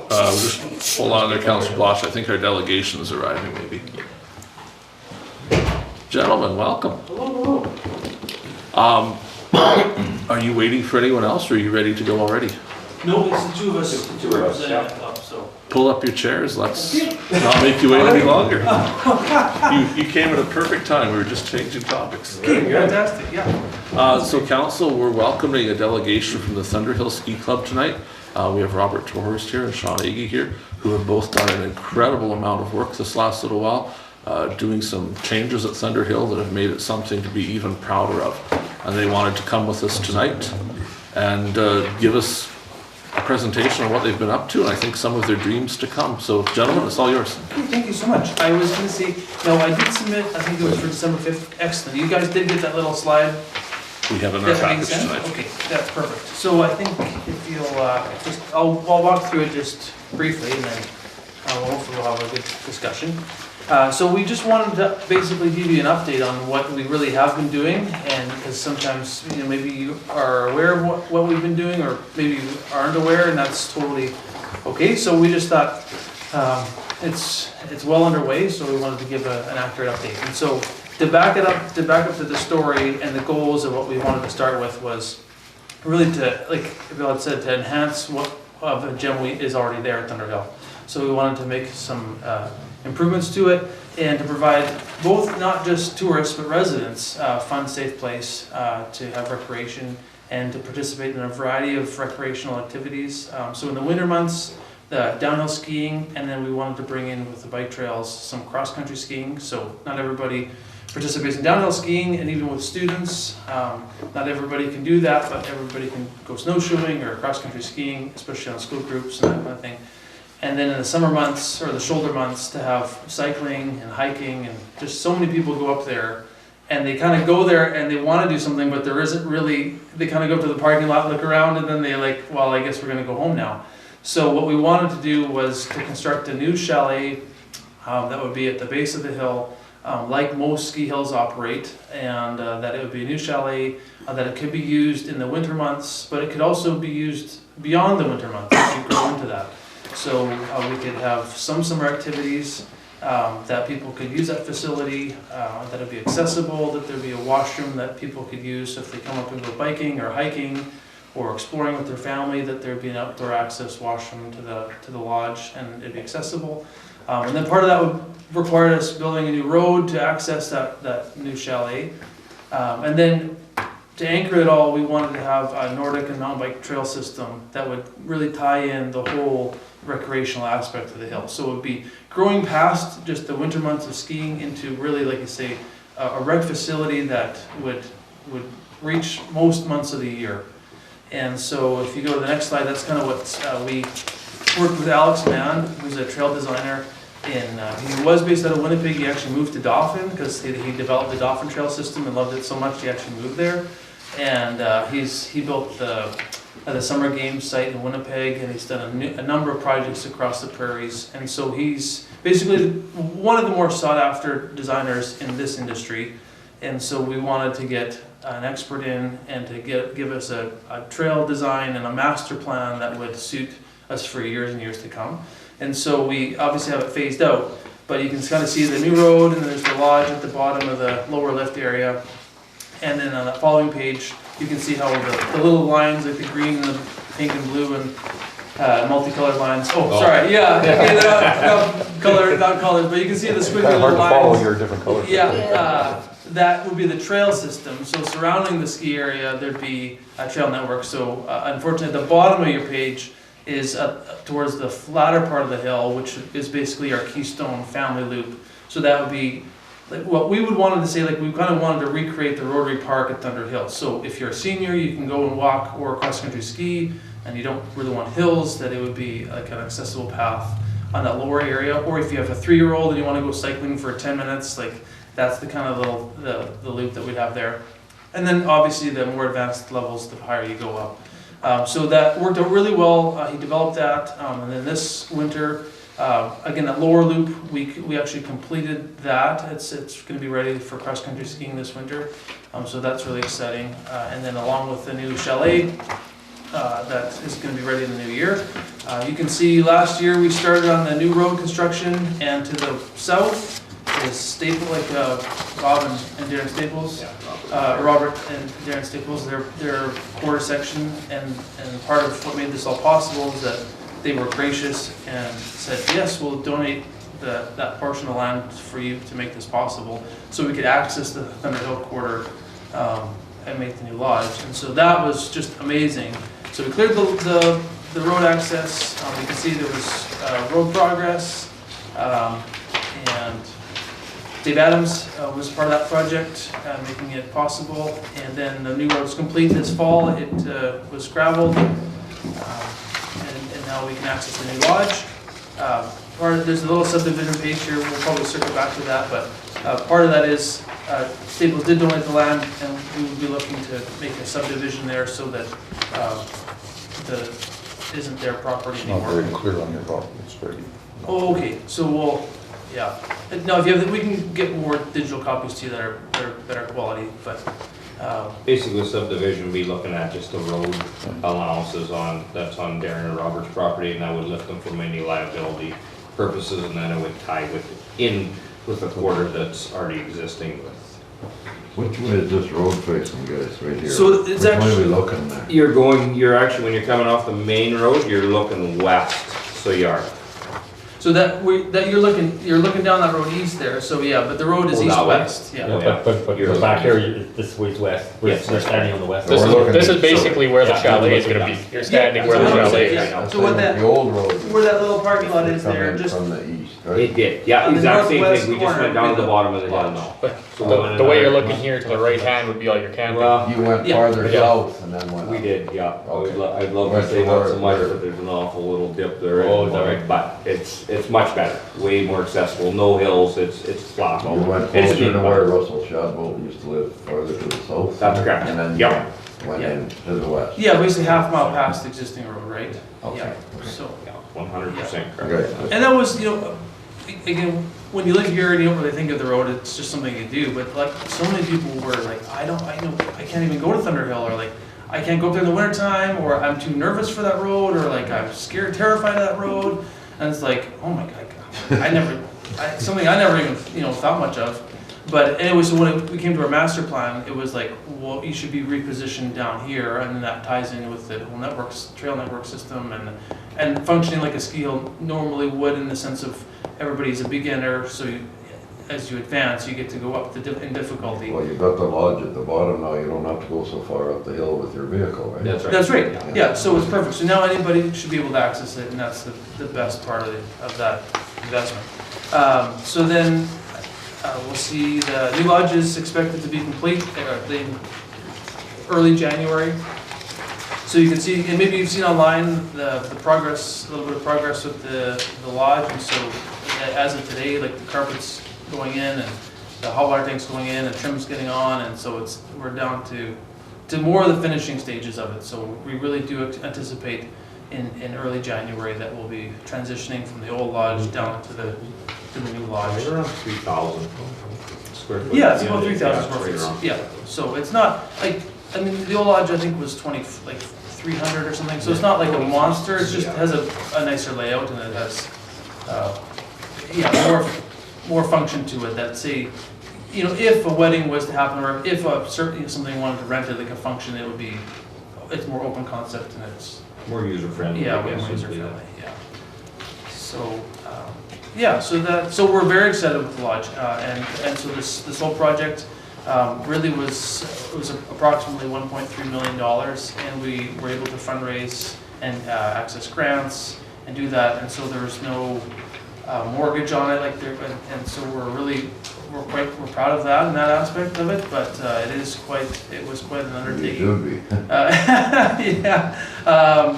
Just hold on there, Councillor Blosha. I think our delegation is arriving, maybe. Gentlemen, welcome. Are you waiting for anyone else, or are you ready to go already?
No, it's the two of us to represent the club, so.
Pull up your chairs, let's not make you wait any longer. You came at a perfect time, we were just changing topics.
Okay, fantastic, yeah.
So council, we're welcoming a delegation from the Thunderhill Ski Club tonight. We have Robert Torhorst here and Sean Agee here, who have both done an incredible amount of work this last little while, doing some changes at Thunderhill that have made it something to be even prouder of. And they wanted to come with us tonight and give us a presentation on what they've been up to, and I think some of their dreams to come. So gentlemen, it's all yours.
Okay, thank you so much. I was gonna say, no, I did submit, I think it was for December 5th, excellent. You guys did get that little slide?
We have in our
That
package
makes sense?
tonight.
Okay, that's perfect. So I think if you'll, just, I'll walk through it just briefly, and then hopefully we'll have a good discussion. So we just wanted to basically give you an update on what we really have been doing, and because sometimes, you know, maybe you are aware of what we've been doing, or maybe you aren't aware, and that's totally okay. So we just thought, it's well underway, so we wanted to give an accurate update. And so to back up to the story and the goals of what we wanted to start with was really to, like Bill had said, to enhance what of a gem is already there at Thunderhill. So we wanted to make some improvements to it, and to provide both not just tourists but residents a fun, safe place to have recreation and to participate in a variety of recreational activities. So in the winter months, the downhill skiing, and then we wanted to bring in with the bike trails some cross-country skiing. So not everybody participates in downhill skiing, and even with students, not everybody can do that, but everybody can go snowshoeing or cross-country skiing, especially on school groups and that kind of thing. And then in the summer months, or the shoulder months, to have cycling and hiking, and just so many people go up there, and they kind of go there and they want to do something, but there isn't really, they kind of go to the parking lot, look around, and then they like, well, I guess we're going to go home now. So what we wanted to do was to construct a new chalet that would be at the base of the hill, like most ski hills operate, and that it would be a new chalet, that it could be used in the winter months, but it could also be used beyond the winter months, as you grow into that. So we could have some summer activities that people could use that facility, that would be accessible, that there'd be a washroom that people could use so if they come up and go biking or hiking or exploring with their family, that there'd be an outdoor access washroom to the lodge, and it'd be accessible. And then part of that would require us building a new road to access that new chalet. And then to anchor it all, we wanted to have a Nordic and mountain bike trail system that would really tie in the whole recreational aspect of the hill. So it would be growing past just the winter months of skiing into really, like you say, a rec facility that would reach most months of the year. And so if you go to the next slide, that's kind of what we worked with Alex Mann, who's a trail designer. He was based out of Winnipeg. He actually moved to Dauphin because he developed the Dauphin trail system and loved it so much he actually moved there. And he built the Summer Games site in Winnipeg, and he's done a number of projects across the prairies. And so he's basically one of the more sought after designers in this industry. And so we wanted to get an expert in and to give us a trail design and a master plan that would suit us for years and years to come. And so we obviously have it phased out, but you can kind of see the new road, and then there's the lodge at the bottom of the lower lift area. And then on that following page, you can see how the little lines, like the green and the pink and blue and multicolored lines. Oh, sorry, yeah, okay, they're not colors, but you can see the
Kind
squiggly
of hard
little
to follow
lines.
your different colors.
Yeah, that would be the trail system. So surrounding the ski area, there'd be a trail network. So unfortunately, at the bottom of your page is towards the flatter part of the hill, which is basically our Keystone family loop. So that would be like what we would wanted to say, like we kind of wanted to recreate the Rotary Park at Thunder Hill. So if you're a senior, you can go and walk or cross-country ski, and you don't really want hills, that it would be like an accessible path on that lower area. Or if you have a 3-year-old and you want to go cycling for 10 minutes, like that's the kind of the loop that we'd have there. And then obviously the more advanced levels, the higher you go up. So that worked out really well. He developed that, and then this winter, again, that lower loop, we actually completed that. It's going to be ready for cross-country skiing this winter, so that's really exciting. And then along with the new chalet, that is going to be ready in the new year. You can see last year we started on the new road construction, and to the south is Staple, like Bob and Darren Staples, Robert and Darren Staples, their quarter section, and part of what made this all possible is that they were gracious and said, yes, we'll donate that portion of land for you to make this possible, so we could access the Thunder Hill quarter and make the new lodge. And so that was just amazing. So we cleared the road access. You can see there was road progress, and Dave Adams was part of that project, making it possible. And then the new road's complete this fall. It was gravelled, and now we can access the new lodge. There's a little subdivision page here. We'll probably circle back to that, but part of that is Staples did donate the land, and we would be looking to make a subdivision there so that isn't their property
Not
anymore.
very clear on your property, it's very.
Oh, okay, so we'll, yeah. No, if you have, we can get more digital copies to you that are better quality, but,
Basically, subdivision, we'd be looking at just the road allowances that's on Darren and Robert's property, and that would lift them from any liability purposes, and then it would tie with the quarter that's already existing with.
Which way is this road facing, guys, right here?
So it's
Which way are we
actually-
looking there?
You're actually, when you're coming off the main road, you're looking west, so you are.
so that you're looking down that road east there, so yeah, but the road is
Oh, that way?
east-west, yeah.
Yeah.
But
You're
back here, this way's west, we're
Yes.
standing on the west.
This is-
This is basically where the
Yeah.
chalet is gonna be. You're standing where the
Yeah.
chalet is.
Yeah. So what that-
The old road.
Where that little parking lot is
Come
there,
in
just,
from the east, right?
It did, yeah,
On the
exact same
northwest
thing, we just
corner
went down to
would be
the
the
bottom of the hill
lodge.
now.
But
So we went
the way you're
another-
looking here to the right hand would be all your camping.
Well,
You went
Yeah.
farther
Yeah.
south and then went up.
we did, yeah.
Okay.
I'd love to
Went
say
to
not
where-
so much,
where-
but there's an awful little dip there.
Oh, is that right?
But it's much better, way more accessible, no hills, it's flat.
You went
It's
closer
neat,
to
but-
where Russell Shadbolt used to live, farther to the south.
That's correct.
And then
Yep.
you went in to the west.
yeah, basically half mile past the existing road, right?
Okay,
Yeah,
okay.
so.
Yeah, 100% correct.
Okay.
And that was, again, when you live here and you don't really think of the road, it's just something you do, but like, so many people were like, I can't even go to Thunder Hill, or like, I can't go up there in the wintertime, or I'm too nervous for that road, or like, I'm scared, terrified of that road, and it's like, oh my God, something I never even, thought much of. But anyway, so when we came to our master plan, it was like, well, you should be repositioned down here, and then that ties in with the whole trail network system, and functioning like a ski hill normally would, in the sense of everybody's a beginner, so as you advance, you get to go up in difficulty.
Well, you've got the lodge at the bottom now, you don't have to go so far up the hill with your vehicle, right?
That's right.
That's right, yeah, so it's perfect. So now anybody should be able to access it, and that's the best part of that investment. So then, we'll see the new lodge is expected to be complete in early January. So you can see, and maybe you've seen online the progress, a little bit of progress with the lodge. And so as of today, like the carpet's going in and the hot water tank's going in and trim's getting on, and so we're down to more of the finishing stages of it. So we really do anticipate in early January that we'll be transitioning from the old lodge down to the new lodge.
Right around 3,000 square foot.
Yeah, it's about 3,000
Yeah,
square
right around.
feet. Yeah, so it's not like, I mean, the old lodge I think was 300 or something, so it's not like a monster, it just has a nicer layout, and it has, more function to it that, say, if a wedding was to happen, or if something wanted to rent it, like a function, it's more open concept, and
More user friendly,
Yeah,
I
way
guess.
more
would
user
be the-
friendly, yeah. So, yeah, so we're very excited with the lodge, and so this whole project, really it was approximately $1.3 million, and we were able to fundraise and, access grants and do that, and so there was no, mortgage on it, like there, and so we're proud of that and that aspect of it, but, it was quite an
You
undertaking.
should be.
Yeah,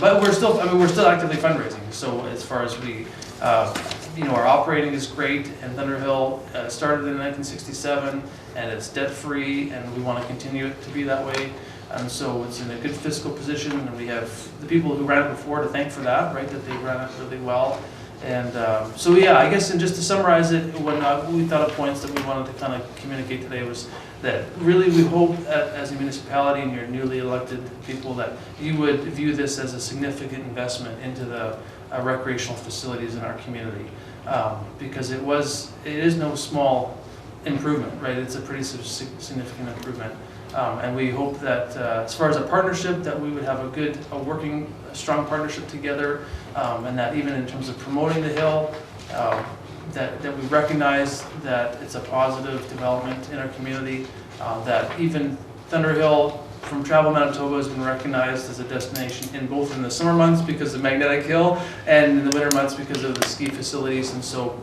but we're still actively fundraising, so as far as we, our operating is great, and Thunderhill started in 1967, and it's debt-free, and we want to continue it to be that way, and so it's in a good fiscal position, and we have the people who ran it before to thank for that, right, that they ran it really well, and so yeah, I guess, and just to summarize it, when we thought of points that we wanted to kind of communicate today was that really we hope as a municipality and your newly elected people that you would view this as a significant investment into the recreational facilities in our community. Because it is no small improvement, right? It's a pretty significant improvement. And we hope that as far as a partnership, that we would have a strong partnership together, and that even in terms of promoting the hill, that we recognize that it's a positive development in our community, that even Thunderhill from Travel Manitoba has been recognized as a destination in both in the summer months because of Magnetic Hill and in the winter months because of the ski facilities. And so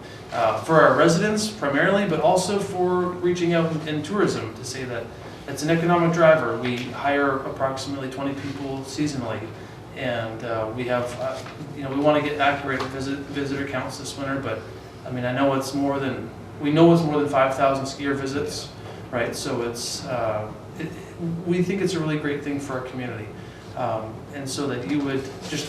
for our residents primarily, but also for reaching out in tourism to say that it's an economic driver. We hire approximately 20 people seasonally, and we have, we want to get accurate visitor counts this winter, but I mean, we know it's more than 5,000 skier visits, right? So we think it's a really great thing for our community. And so that you would just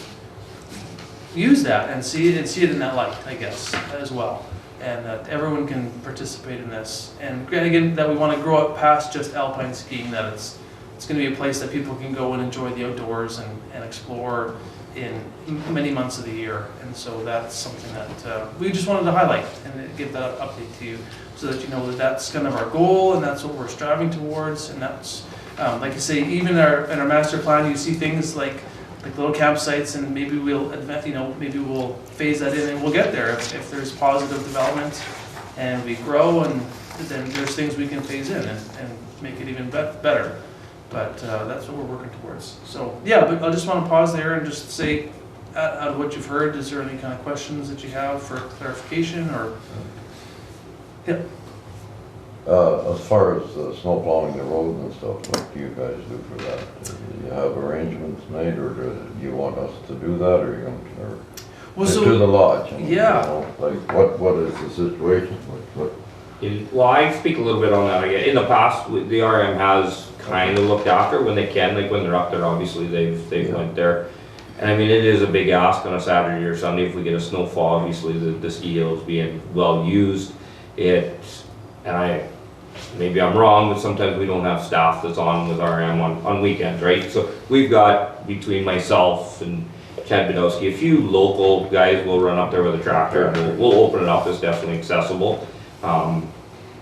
use that and see it in that light, I guess, as well. And that everyone can participate in this. And again, that we want to grow up past just alpine skiing, that it's going to be a place that people can go and enjoy the outdoors and explore in many months of the year. And so that's something that we just wanted to highlight and give that update to you so that you know that that's kind of our goal and that's what we're striving towards. And that's, like I say, even in our master plan, you see things like little campsites, and maybe we'll maybe we'll phase that in, and we'll get there if there's positive development and we grow, and then there's things we can phase in and make it even better. But that's what we're working towards. So yeah, but I just want to pause there and just say, out of what you've heard, is there any kind of questions that you have for clarification or? Yeah.
As far as snow plowing the road and stuff, what do you guys do for that? Do you have arrangements made, or do you want us to do that, or are you going to, to the lodge?
Yeah.
What is the situation?
Well, I speak a little bit on that again. In the past, the RM has kind of looked after when they can, like when they're up there, obviously they've went there. And I mean, it is a big ask on a Saturday or Sunday if we get a snowfall. Obviously, the ski hill is being well used. Maybe I'm wrong, but sometimes we don't have staff that's on with RM on weekends, right? So we've got, between myself and Chad Badowski, a few local guys will run up there with a tractor. We'll open it up. It's definitely accessible.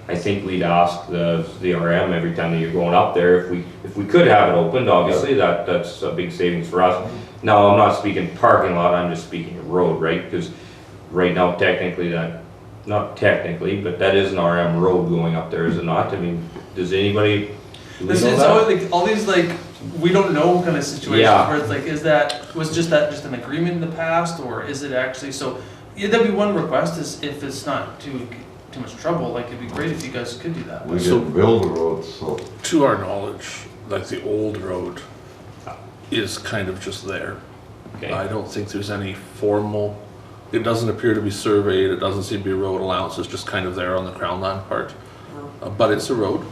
I think we'd ask the RM every time that you're going up there if we could have it opened. Obviously, that's a big savings for us. Now, I'm not speaking parking lot. I'm just speaking road, right? Because right now, not technically, but that is an RM road going up there, is it not? I mean, does anybody?
It's always like all these we don't know kind of situations where it's like, was just an agreement in the past, or is it actually so? Yeah, that'd be one request, is if it's not too much trouble, it'd be great if you guys could do that.
We didn't build the road, so.
To our knowledge, the old road is kind of just there.
Okay.
I don't think there's any formal, it doesn't appear to be surveyed, it doesn't seem to be a road allowance, it's just kind of there on the Crown Land part. But it's a road,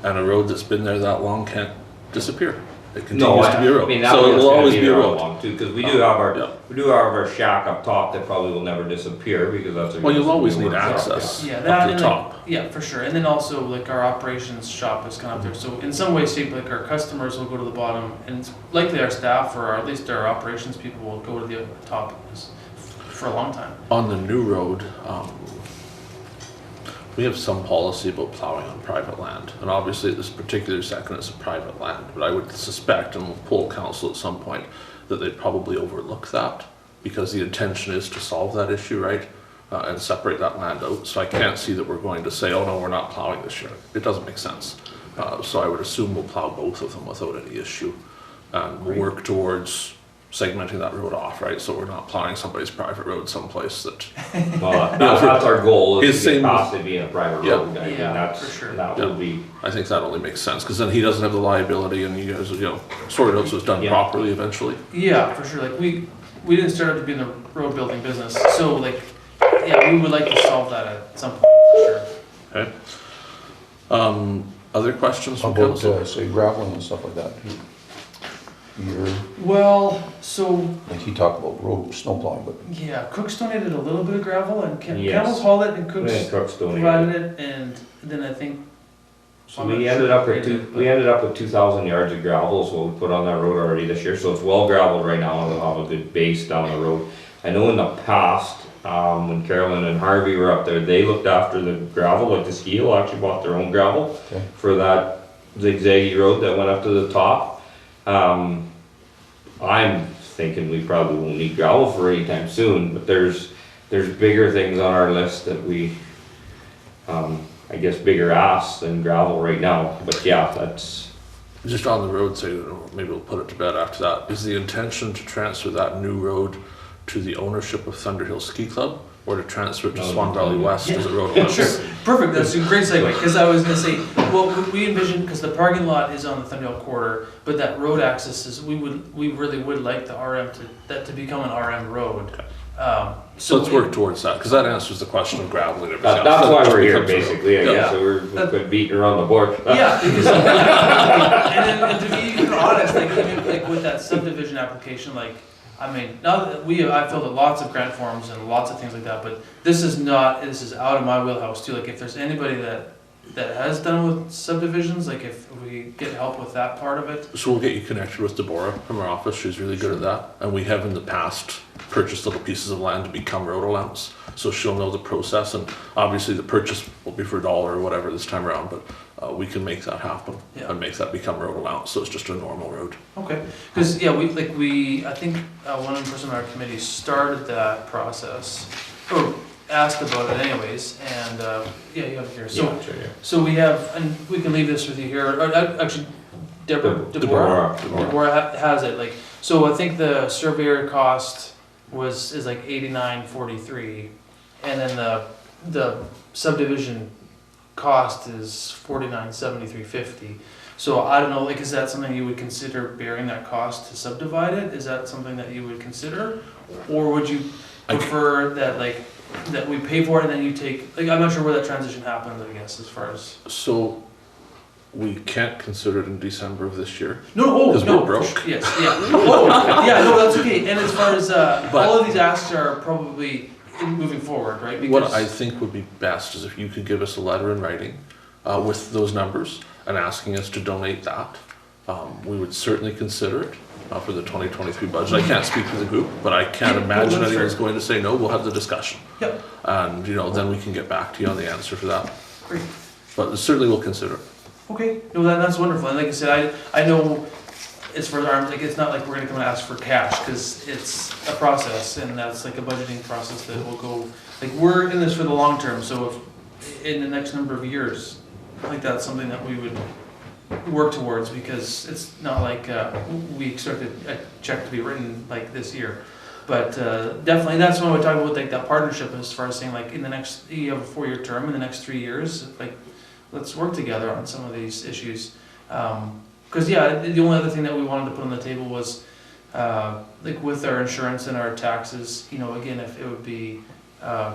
and a road that's been there that long can't disappear. It continues to be a road.
I mean,
So it will always be a road.
Long too, because we do have our shack up top that probably will never disappear, because that's.
Well, you'll always need access up to the top.
Yeah, for sure. And then also our operations shop is kind of up there. So in some ways, shape, our customers will go to the bottom, and likely our staff, or at least our operations people, will go to the top for a long time.
On the new road, we have some policy about plowing on private land, and obviously at this particular second it's a private land, but I would suspect, and we'll poll council at some point, that they'd probably overlook that, because the intention is to solve that issue, right? And separate that land out. So I can't see that we're going to say, oh no, we're not plowing this year. It doesn't make sense. So I would assume we'll plow both of them without any issue. And we'll work towards segmenting that road off, right? So we're not plowing somebody's private road someplace that.
Well, that's our goal, is
His
to get
same-
past it being a private
Yeah.
road. I mean,
Yeah,
that's,
for sure.
that would be,
I think that only makes sense, because then he doesn't have the liability and you guys, sort it out so it's done
Yeah.
properly eventually.
Yeah, for sure, like, we didn't start out to be in the road building business, so like, yeah, we would like to solve that at some point, for sure.
Okay. Other questions
How
from
about,
council?
say, graveling and stuff like that? You're,
Well, so,
like he talked about road, snow plowing, but
yeah, Cook's donated a little bit of gravel, and
Yes.
Campbell's hauled it, and
yeah,
Cook's
Cook's donated.
provided it, and then I think.
So we ended up with 2,000 yards of gravel, is what we put on that road already this year, so it's well gravelled right now, and we'll have a good base down the road. I know in the past, when Carolyn and Harvey were up there, they looked after the gravel, like the skill actually bought their own gravel
Okay.
for that zigzaggy road that went up to the top. I'm thinking we probably won't need gravel for any time soon, but there's bigger things on our list that we, I guess bigger asks than gravel right now, but yeah, that's,
Just on the road, say, maybe we'll put it to bed after that. Is the intention to transfer that new road to the ownership of Thunder Hill Ski Club, or to transfer it to Swan Valley West as a road?
Yeah, sure, perfect, that's a great segue, because I was gonna say, well, we envision, because the parking lot is on the Thunderdale quarter, but that road access is, we really would like the RM to become an RM road.
So let's work towards that, because that answers the question of gravel and everything else.
that's why
That
we're here
becomes a road.
basically, I guess, so we've been beating around the board.
Yeah, because, and to be honest, like, even like with that subdivision application, like, I mean, now that I filled out lots of grant forms and lots of things like that, but this is out of my wheelhouse too. Like, if there's anybody that has done with subdivisions, like if we get help with that part of it.
So we'll get you connected with Deborah from our office, she's really good at that. And we have in the past purchased little pieces of land to become road allowance. So she'll know the process, and obviously the purchase will be for $1 or whatever this time around, but we can make that happen and make that become road allowance, so it's just a normal road.
Okay, because, yeah, I think one person on our committee started that process, or asked about it anyways, and, yeah, you have it here. So we have, and we can leave this with you here, or actually, Deborah has it, like, so I think the surveyor cost is like $89.43, and then the subdivision cost is $49.73.50. So I don't know, like, is that something you would consider bearing that cost to subdivide it? Is that something that you would consider? Or would you prefer that, like, that we pay for it and then you take, like, I'm not sure where that transition happens, I guess, as far as.
So we can't consider it in December of this year.
No,
Because we're broke.
Yes, yeah. Oh, yeah, no, that's okay. And as far as, all of these asks are probably moving forward, right?
What I think would be best is if you could give us a letter in writing with those numbers and asking us to donate that. We would certainly consider it for the 2023 budget. I can't speak for the group, but I can't imagine
that's
anyone's
fair.
going to say no. We'll have the discussion.
Yep.
And, then we can get back to you on the answer for that.
Great.
But certainly we'll consider it.
Okay, no, that's wonderful, and like I said, I know as far as arms, like, it's not like we're gonna come and ask for cash, because it's a process, and that's like a budgeting process that will go, like, we're in this for the long term, so if, in the next number of years, I think that's something that we would work towards, because it's not like, we expect a check to be written like this year. But definitely, that's when we talk about like that partnership, as far as saying, like, in the next, you have a 4-year term, in the next 3 years, like, let's work together on some of these issues. Because, yeah, the only other thing that we wanted to put on the table was, like, with our insurance and our taxes, again, if it would be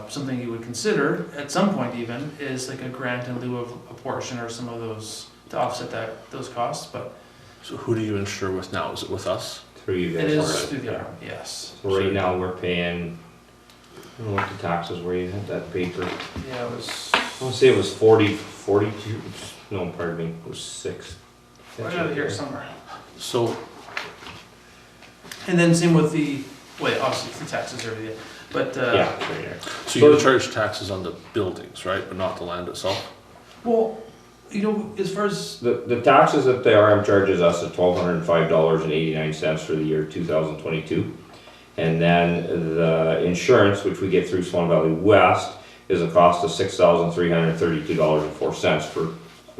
something you would consider at some point even, is like a grant in lieu of a portion or some of those to offset those costs, but.
So who do you insure with now? Is it with us?
Through you guys.
It is
alright.
through the arm, yes.
So right now, we're paying, I don't know what the taxes were, you had that paper.
Yeah, it was.
I want to say it was 42, no, pardon me, it was 6.
I got it here somewhere.
So
And then same with obviously the taxes or everything, but,
Yeah, right there.
you charge taxes on the buildings, right? But not the land itself?
well, you know, as far as,
The taxes that the RM charges us is $1,205.89 for the year 2022. And then the insurance, which we get through Swan Valley West, is a cost of $6,332.04 for,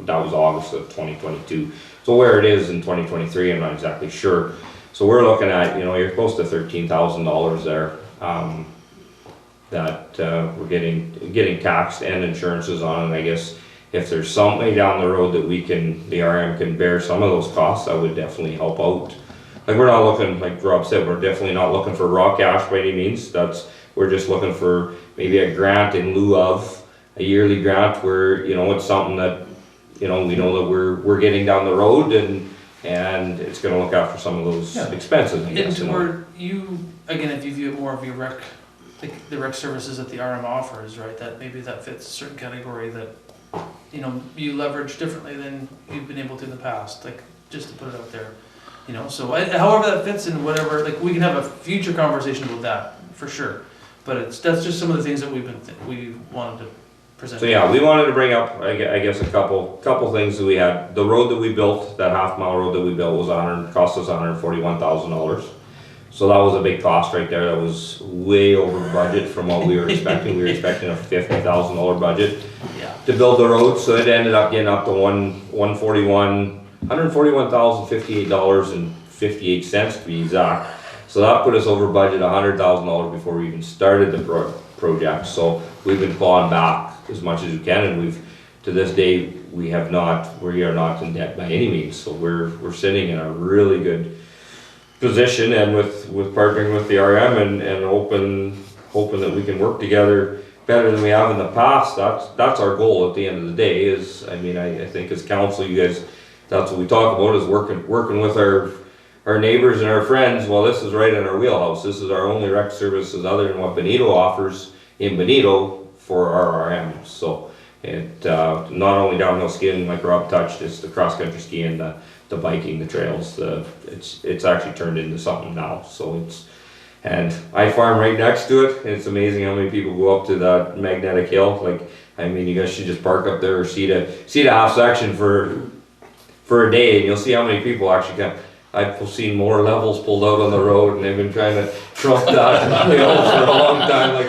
that was August of 2022. So where it is in 2023, I'm not exactly sure. So we're looking at, you know, you're close to $13,000 there, that we're getting taxed and insurances on, and I guess if there's some way down the road that the RM can bear some of those costs, that would definitely help out. Like, we're not looking, like Rob said, we're definitely not looking for raw cash by any means. We're just looking for maybe a grant in lieu of a yearly grant where, you know, it's something that, you know, we know that we're getting down the road and it's gonna look after some of those expenses, I guess.
and where you, again, if you view it more of your rec, like the rec services that the RM offers, right, that maybe that fits a certain category that, you know, you leverage differently than you've been able to in the past, like, just to put it out there. You know, so however that fits in, whatever, like, we can have a future conversation about that, for sure. But that's just some of the things that we wanted to present.
So yeah, we wanted to bring up, I guess, a couple things that we had. The road that we built, that half-mile road that we built cost us $141,000. So that was a big cost right there. That was way over budget from what we were expecting. We were expecting a $50,000 budget to build the road, so it ended up getting up to $141,058.58 to be exact. So that put us over budget $100,000 before we even started the project. So we've been clawing back as much as we can, and to this day, we are not in debt by any means. So we're sitting in a really good position, and with partnering with the RM and hoping that we can work together better than we have in the past. That's our goal at the end of the day. Is, I mean, I think as council, you guys, that's what we talk about, is working with our neighbors and our friends. Well, this is right in our wheelhouse. This is our only rec services other than what Benito offers in Benito for our RMs. So it not only downhill skiing like Rob touched, it's the cross country skiing, the biking, the trails. It's actually turned into something now. So and I farm right next to it. It's amazing how many people go up to that magnetic hill. Like, I mean, you guys should just park up there or see the half section for a day, and you'll see how many people actually come. I've seen more levels pulled out on the road, and they've been trying to trump that hill for a long time. Like,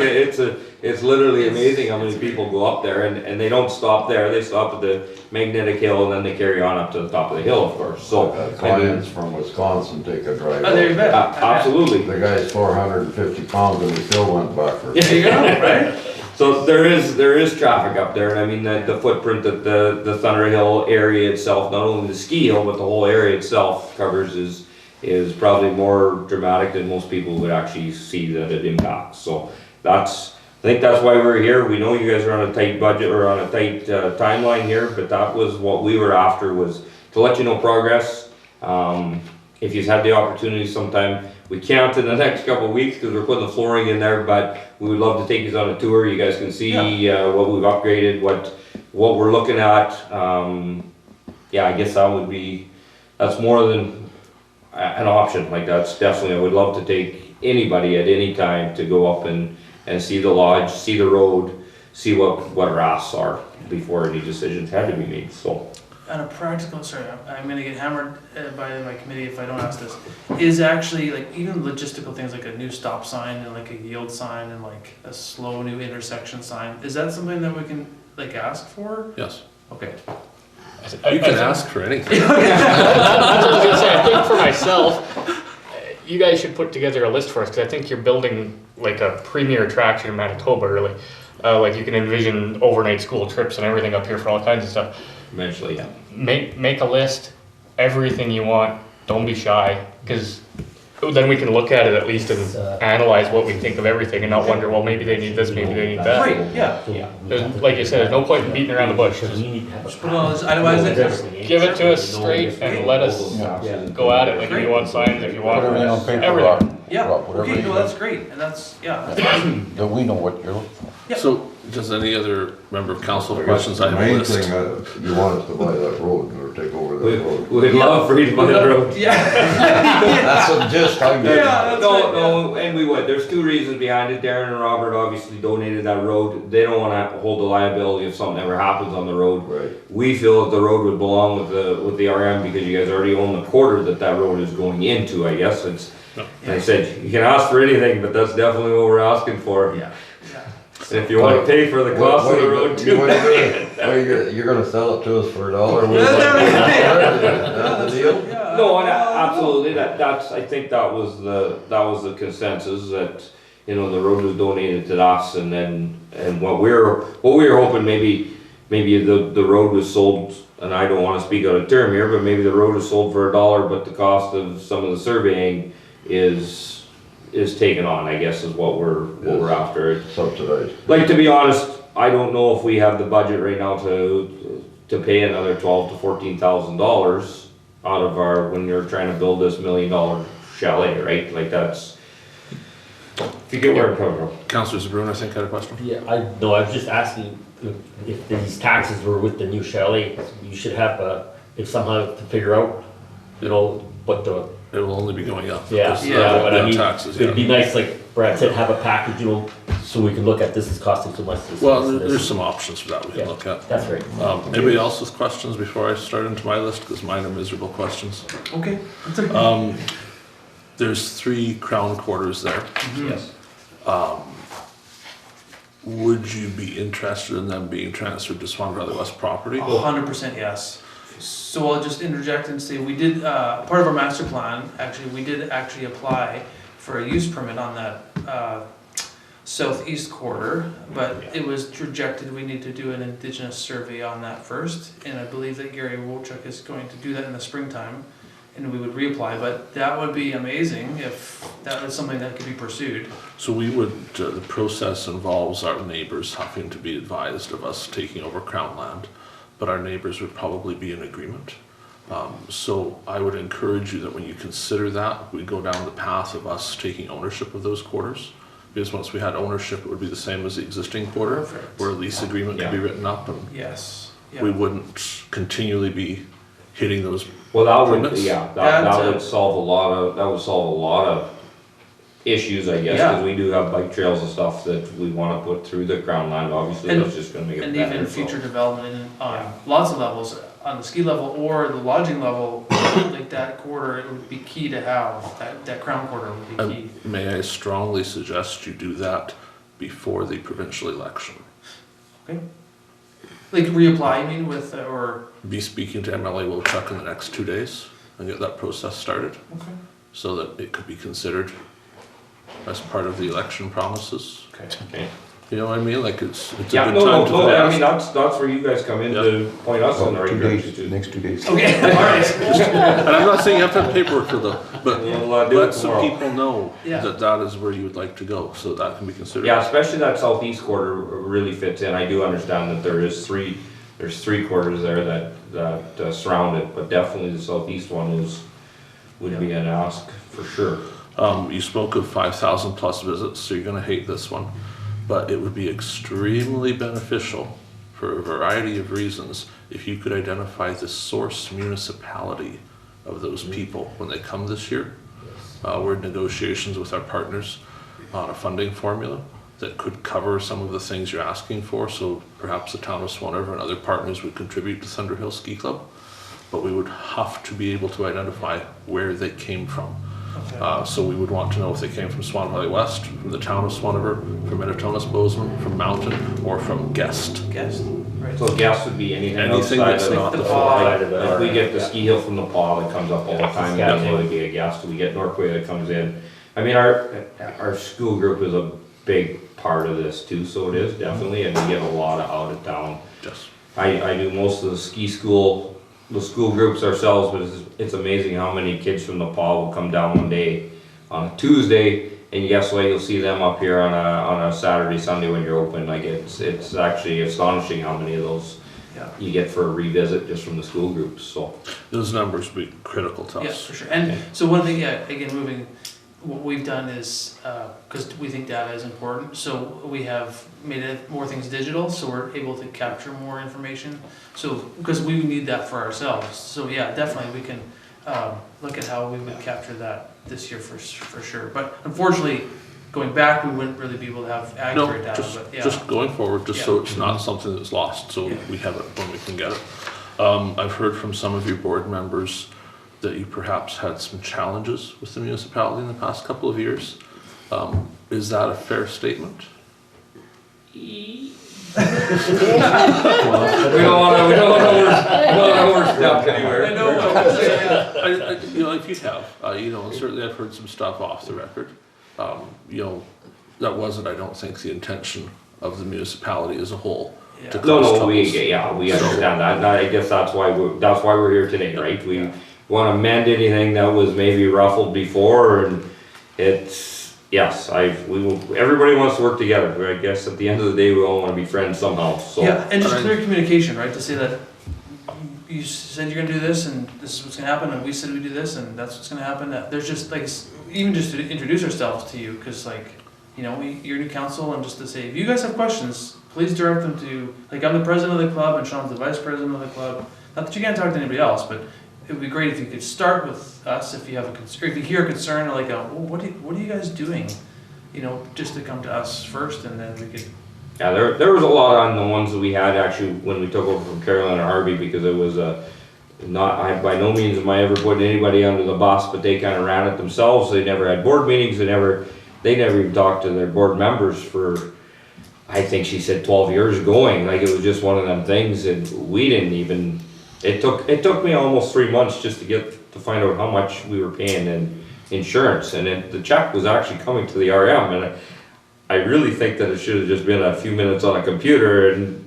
it's literally amazing how many people go up there, and they don't stop there. They stop at the magnetic hill, and then they carry on up to the top of the hill, of course. So
Clients from Wisconsin take a drive.
Oh, there you go.
Absolutely.
The guy's 450 pounds and he still went backwards.
There you go, right?
So there is traffic up there, and I mean the footprint that the Thunder Hill area itself, not only the ski hill but the whole area itself covers is probably more dramatic than most people would actually see that it impacts. So I think that's why we're here. We know you guys are on a tight budget or on a tight timeline here, but that was what we were after, was to let you know progress. If you've had the opportunity sometime, we can't in the next couple of weeks because we're putting the flooring in there, but we would love to take you on a tour. You guys can see what we've upgraded, what we're looking at. Yeah, I guess that's more than an option. Like, that's definitely, I would love to take anybody at any time to go up and see the lodge, see the road, see what our asks are before any decisions had to be made. So.
On a practical, sorry, I'm gonna get hammered by my committee if I don't ask this, is actually, like, even logistical things like a new stop sign and like a yield sign and like a slow new intersection sign, is that something that we can, like, ask for?
Yes.
Okay.
You can ask for anything.
That's what I was gonna say. I think for myself, you guys should put together a list for us, because I think you're building like a premier attraction in Manitoba, really. Like, you can envision overnight school trips and everything up here for all kinds of stuff.
Eventually, yeah.
Make a list, everything you want. Don't be shy, because then we can look at it at least and analyze what we think of everything, and not wonder, well, maybe they need this, maybe they need that.
Great, yeah.
Like you said, there's no point in beating around the bush. Just
Put it on, itemize it.
give it to us straight and let us go at it. Like, if you want signs, if you want
Put everything on paper,
everything.
Rob.
Yeah,
Rob, whatever
okay,
you
no,
got.
that's great, and that's, yeah, that's awesome.
That we know what you're looking for.
Yeah.
So Does any other member of council have questions? I
The
have a
main
list.
thing, you want us to buy that road or take over that road.
We'd love for you to buy that road.
Yeah.
That's the gist I'm getting at.
No, and we would. There's two reasons behind it. Darren and Robert obviously donated that road. They don't wanna hold the liability if something ever happens on the road.
Right.
We feel that the road would belong with the RM because you guys already own the quarter that road is going into, I guess. It's, and I said, you can ask for anything, but that's definitely what we're asking for.
Yeah.
And if you wanna pay for the cost of the road too.
You're gonna sell it to us for $1? That's the deal?
No, and absolutely, that's, I think that was the consensus, that, you know, the road was donated to us, and then, and what we were hoping, maybe the road was sold, and I don't wanna speak out of term here, but maybe the road is sold for $1, but the cost of some of the surveying is taken on, I guess, is what we're after.
Subsidized.
Like, to be honest, I don't know if we have the budget right now to pay another $12,000 to $14,000 out of our, when you're trying to build this $1 million chalet, right? Like, that's, if you get where I'm coming from.
Councillor Zbirun, I think, had a question.
Yeah, I was just asking if these taxes were with the new chalet, you should have if somehow to figure out, you know, what the,
It will only be going up.
yeah,
because,
but I mean,
taxes,
it'd be
yeah.
nice, like Brad said, have a package, you know, so we can look at this is costing so much.
Well, there's some options for that we can
Yeah.
look at.
That's right.
Anybody else with questions before I start into my list, because mine are miserable questions.
Okay. That's okay.
There's 3 crown quarters there.
Yes.
Would you be interested in them being transferred to Swan Valley West property?
100% yes. So I'll just interject and say, we did, part of our master plan, actually, we did actually apply for a use permit on that southeast quarter, but it was rejected. We need to do an indigenous survey on that first, and I believe that Gary Wolchuk is going to do that in the springtime, and we would reapply, but that would be amazing if that was something that could be pursued.
So we would, the process involves our neighbors having to be advised of us taking over crown land, but our neighbors would probably be in agreement. So I would encourage you that when you consider that, we go down the path of us taking ownership of those quarters. Because once we had ownership, it would be the same as the existing quarter,
Perfect.
where a lease agreement could be written up, and
Yes.
we wouldn't continually be hitting those.
Well, that would,
Permits?
yeah,
That's
that would solve a lot of issues, I guess,
Yeah.
because we do have bike trails and stuff that we wanna put through the crown land, obviously,
And-
that's just gonna make it
And
better.
even
so.
future development on lots of levels, on the ski level or the lodging level, like that quarter, it would be key to have, that crown quarter would be key.
May I strongly suggest you do that before the provincial election?
Okay. Like reapply, you mean, with, or,
Be speaking to MLA Wilczek in the next 2 days and get that process started,
okay.
so that it could be considered as part of the election promises.
Okay.
You know what I mean? Like, it's a good
Yeah,
time
no,
to
I mean,
ask.
that's where you guys come in to point us in the right
2
direction
days,
too.
next 2 days.
Okay, all right.
And I'm not saying you have to have paperwork for them, but
We'll, do it
let some
tomorrow.
people know
Yeah.
that that is where you would like to go, so that can be considered.
Yeah, especially that southeast quarter really fits in. I do understand that there's three quarters there that surround it, but definitely the southeast one would be an ask for sure.
You spoke of 5,000 plus visits, so you're gonna hate this one, but it would be extremely beneficial for a variety of reasons if you could identify the source municipality of those people when they come this year. We're in negotiations with our partners on a funding formula that could cover some of the things you're asking for, so perhaps the town of Swan River and other partners would contribute to Thunder Hill Ski Club, but we would have to be able to identify where they came from. So we would want to know if they came from Swan Valley West, from the town of Swan River, from Minnetonka's Bozeman, from Mountain, or from Guest.
Guest, right.
So gas would be anything
Anything
outside
that's
of
not
the
the
fall.
fall.
If we get the ski hill from the paw that comes up all the time,
Yeah.
that would be a gas. We get Norquay that comes in. I mean, our school group is a big part of this too, so it is definitely, and we get a lot of out of town.
Yes.
I do most of the school groups ourselves, but it's amazing how many kids from the paw will come down one day on a Tuesday, and guess what, you'll see them up here on a Saturday, Sunday when you're open. Like, it's actually astonishing how many of those
Yeah.
you get for a revisit just from the school groups, so.
Those numbers would be critical to us.
Yes, for sure. And so one thing, yeah, again, moving, what we've done is, because we think data is important, so we have made it more things digital, so we're able to capture more information. So, because we need that for ourselves. So yeah, definitely we can look at how we would capture that this year for sure. But unfortunately, going back, we wouldn't really be able to have accurate data, but yeah.
Just going forward, just so it's not something that's lost, so
Yeah.
we have it when we can get it. I've heard from some of your board members that you perhaps had some challenges with the municipality in the past couple of years. Is that a fair statement?
We don't wanna overstep anywhere.
I know what I'm saying,
You know, if you have, you know, and certainly I've heard some stuff off the record. You know, that wasn't, I don't think, the intention of the municipality as a whole.
Yeah.
to
No,
cause
no,
troubles.
we understand that, and I guess that's why we're here today, right? We wanna amend anything that was maybe ruffled before, and it's, yes, everybody wants to work together, but I guess at the end of the day, we all wanna be friends somehow, so.
Yeah, and just clear communication, right, to say that you said you're gonna do this, and this is what's gonna happen, and we said we do this, and that's what's gonna happen. There's just like, even just to introduce ourselves to you, cause like, you know, you're new council, and just to say, if you guys have questions, please direct them to, like, I'm the president of the club, and Sean's the vice president of the club. Not that you can't talk to anybody else, but it would be great if you could start with us if you have a concern, if you hear a concern, or like, what are you guys doing? You know, just to come to us first, and then we could.
Yeah, there was a lot on the ones that we had actually when we took over from Carolyn and Harvey, because it was by no means am I ever putting anybody under the bus, but they kinda ran it themselves. They never had board meetings, they never even talked to their board members for, I think she said 12 years going, like it was just one of them things, and we didn't even, it took me almost 3 months just to find out how much we were paying in insurance, and then the check was actually coming to the RM, and I really think that it should have just been a few minutes on a computer and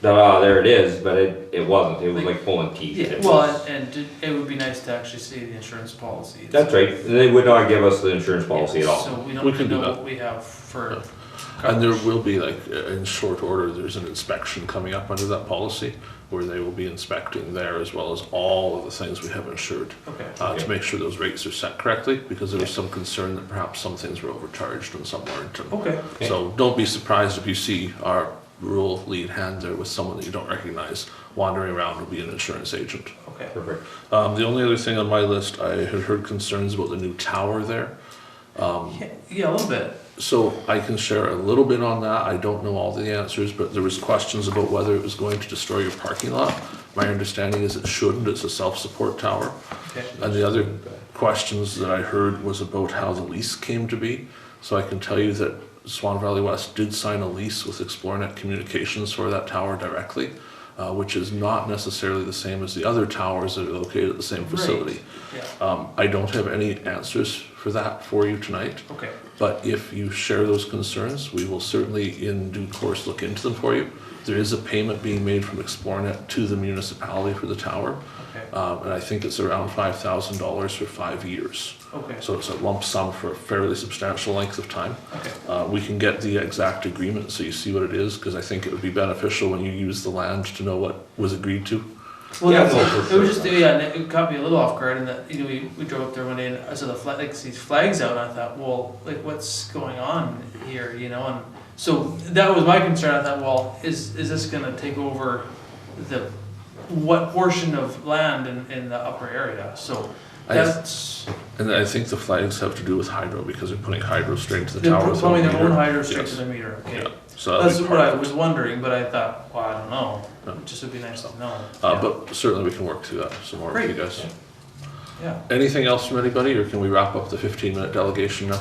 there it is, but it wasn't, it was like pulling teeth.
Yeah, well, and it would be nice to actually see the insurance policy.
That's right, they would not give us the insurance policy at all.
So we don't
We
really
can do
know
that.
what we have for.
And there will be, like, in short order, there's an inspection coming up under that policy where they will be inspecting there as well as all of the things we have insured.
Okay.
To make sure those rates are set correctly, because there was some concern that perhaps some things were overcharged and some weren't. And
Okay.
so don't be surprised if you see our rural lead hand there with someone that you don't recognize wandering around will be an insurance agent.
Okay.
Perfect.
The only other thing on my list, I had heard concerns about the new tower there.
Yeah, a little bit.
So I can share a little bit on that. I don't know all the answers, but there was questions about whether it was going to destroy your parking lot. My understanding is it shouldn't. It's a self-support tower.
Okay.
And the other questions that I heard was about how the lease came to be. So I can tell you that Swan Valley West did sign a lease with ExploreNet Communications for that tower directly, which is not necessarily the same as the other towers that are located at the same facility.
Yeah.
I don't have any answers for that for you tonight.
Okay.
But if you share those concerns, we will certainly in due course look into them for you. There is a payment being made from ExploreNet to the municipality for the tower.
Okay.
And I think it's around $5,000 for 5 years.
Okay.
So it's a lump sum for a fairly substantial length of time.
Okay.
We can get the exact agreement so you see what it is, because I think it would be beneficial when you use the land to know what was agreed to.
Well,
Yeah,
that's,
no, for
it
sure.
was just, yeah, and it caught me a little off guard, and that, you know, we drove up there one day, and I saw the flag, like, these flags out, and I thought, well, like, what's going on here, you know, and so that was my concern. I thought, well, is this gonna take over what portion of land in the upper area? So that's,
And I think the flags have to do with hydro, because they're putting hydro straight into the
they're
tower.
plumbing their
meter.
own hydro straight
Yes.
to the meter, okay?
Yeah. So that'll
That's
be
what
part
I
of it.
was wondering, but I thought, well, I don't know,
No.
it just would be nice to know. Yeah.
But certainly we can work through that some more with you
Great.
guys.
Yeah.
Anything else from anybody, or can we wrap up the 15-minute delegation now?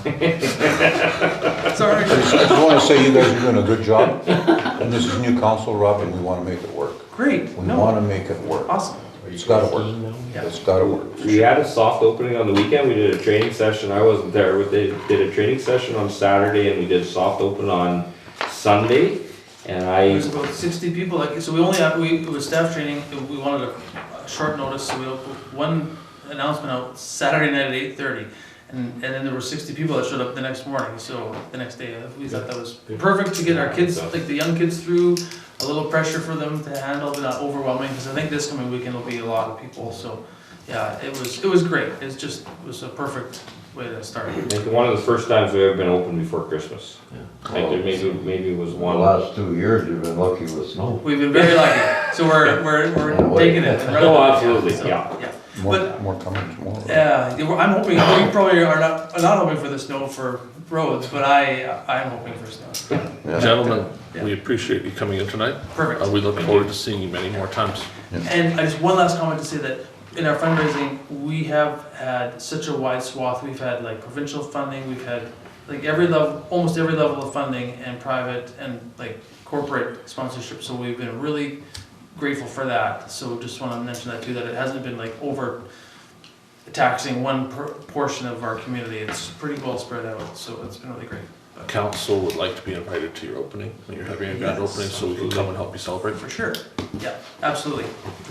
Sorry.
I just want to say you guys are doing a good job, and this is new council, Rob, and we want to make it work.
Great,
We
no,
want to make it work.
awesome.
It's got to work.
Yeah.
It's got to work.
We had a soft opening on the weekend, we did a training session, I wasn't there, but they did a training session on Saturday, and we did a soft open on Sunday, and
There's about 60 people, like, so we only have, it was staff training, we wanted a short notice, so we put one announcement out Saturday night at 8:30. And then there were 60 people that showed up the next morning, so the next day, we thought that was perfect to get our kids, like the young kids through, a little pressure for them to handle, but not overwhelming, because I think this coming weekend will be a lot of people, so, yeah, it was great, it was a perfect way to start.
I think one of the first times we've ever been open before Christmas. I think there maybe it was
The
one.
last 2 years, you've been lucky with snow.
We've been very lucky, so we're taking it. and running
Oh,
with it.
absolutely,
So,
yeah.
Yeah,
More,
But-
more coming tomorrow.
yeah, I'm hoping, we probably are not hoping for the snow for roads, but I'm hoping for snow.
Yeah.
Gentlemen,
Yeah.
we appreciate you coming in tonight.
Perfect.
We look forward to seeing you many more times.
And I just, one last comment to say that in our fundraising, we have had such a wide swath. We've had like provincial funding, we've had like every level, almost every level of funding, and private and like corporate sponsorship. So we've been really grateful for that. So just want to mention that too, that it hasn't been like over taxing one portion of our community. It's pretty well spread out, so it's been really great.
Council would like to be invited to your opening, when you're having a grand
Yes.
opening, so we can come and help you celebrate.
For sure, yeah, absolutely.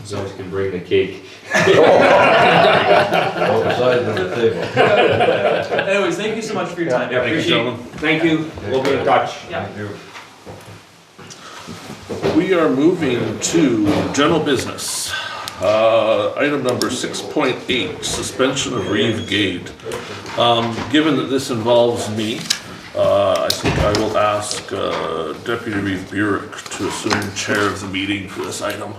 You guys can bring the cake.
Both sides of the table.
Anyways, thank you so much for your time. I
Yeah,
appreciate it.
Gentlemen,
Thank you, we'll be in touch.
Yeah.
Thank you.
we are moving to general business. Item number 6.8, suspension of Reeve Gade. Given that this involves me, I think I will ask Deputy Reeve Burick to assume chair of the meeting for this item.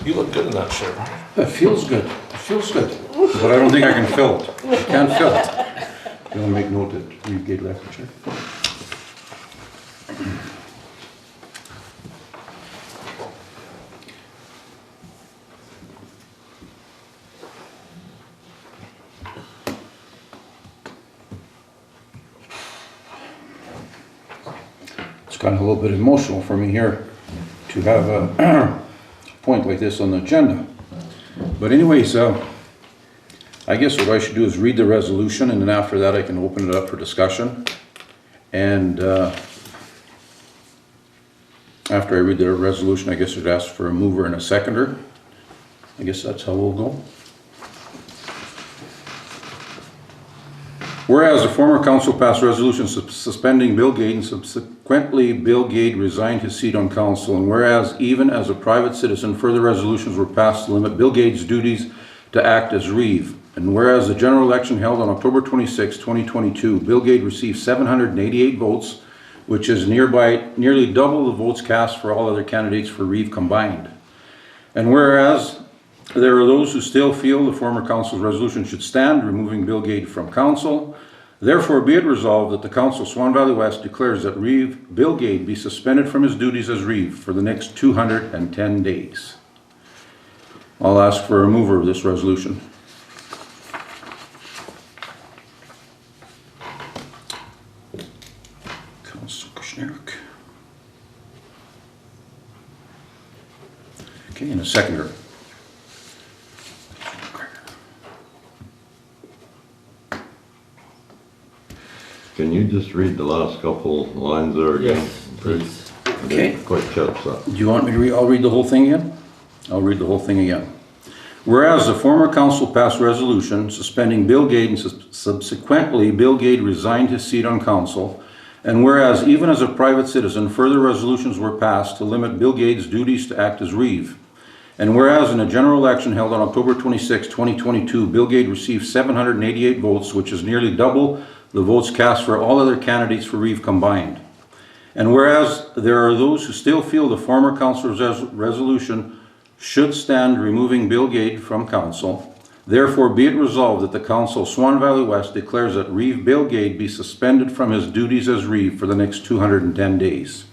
You look good in that shirt.
It feels good, it feels good, but I don't think I can fill it. I can't fill it. You want to make note that Reeve Gade left the chair? It's kind of a little bit emotional for me here to have a point like this on the agenda. But anyways, I guess what I should do is read the resolution, and then after that I can open it up for discussion. And after I read the resolution, I guess I'd ask for a mover and a seconder. I guess that's how we'll go. Whereas the former council passed resolution suspending Bill Gade, and subsequently Bill Gade resigned his seat on council, and whereas even as a private citizen, further resolutions were passed to limit Bill Gade's duties to act as Reeve, and whereas the general election held on October 26, 2022, Bill Gade received 788 votes, which is nearly double the votes cast for all other candidates for Reeve combined. And whereas there are those who still feel the former council's resolution should stand, removing Bill Gade from council. Therefore, be it resolved that the council of Swan Valley West declares that Bill Gade be suspended from his duties as Reeve for the next 210 days. I'll ask for a mover of this resolution. Councillor Kushniryk. Okay, and a seconder.
Can you just read the last couple lines there again?
Yes, please.
Okay.
Quick catch up.
Do you want me to read? I'll read the whole thing again? I'll read the whole thing again. Whereas the former council passed resolution suspending Bill Gade, and subsequently Bill Gade resigned his seat on council, and whereas even as a private citizen, further resolutions were passed to limit Bill Gade's duties to act as Reeve, and whereas in a general election held on October 26, 2022, Bill Gade received 788 votes, which is nearly double the votes cast for all other candidates for Reeve combined. And whereas there are those who still feel the former council's resolution should stand, removing Bill Gade from council, therefore be it resolved that the council of Swan Valley West declares that Reeve Bill Gade be suspended from his duties as Reeve for the next 210 days.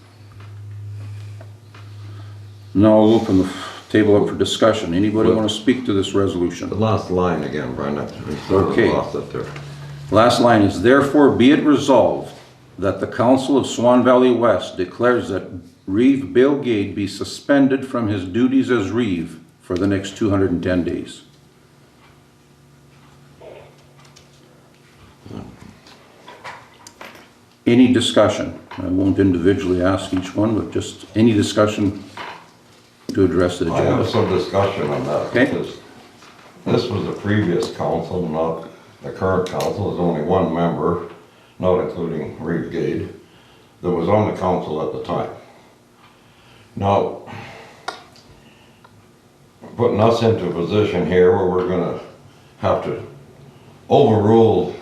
Now I'll open the table up for discussion. Anybody want to speak to this resolution?
The last line again, Brian, I sort of
Okay.
lost it there.
Last line is, therefore be it resolved that the Council of Swan Valley West declares that Reeve Bill Gade be suspended from his duties as Reeve for the next 210 days. Any discussion? I won't individually ask each one, but just any discussion to address the
I have
agenda.
some discussion on that.
Okay.
Because this was the previous council, not the current council. There's only one member. not including Reeve Gade, that was on the council at the time. Now, putting us into a position here where we're gonna have to overrule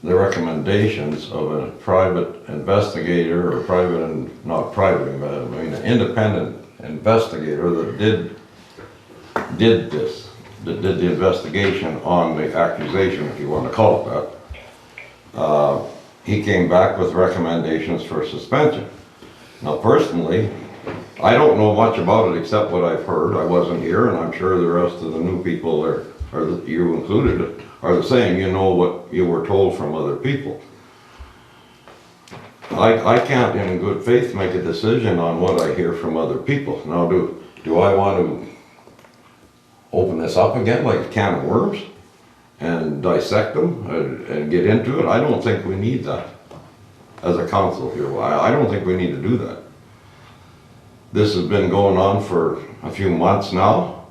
the recommendations of a private investigator or private, and not private, I mean, an independent investigator that did the investigation on the accusation, if you want to call it that. He came back with recommendations for suspension. Now, personally, I don't know much about it except what I've heard. I wasn't here, and I'm sure the rest of the new people are you included, are the same. You know what you were told from other people. I can't in good faith make a decision on what I hear from other people. Now, do I want to open this up again like a can of worms and dissect them and get into it? I don't think we need that as a council here. I don't think we need to do that. This has been going on for a few months now.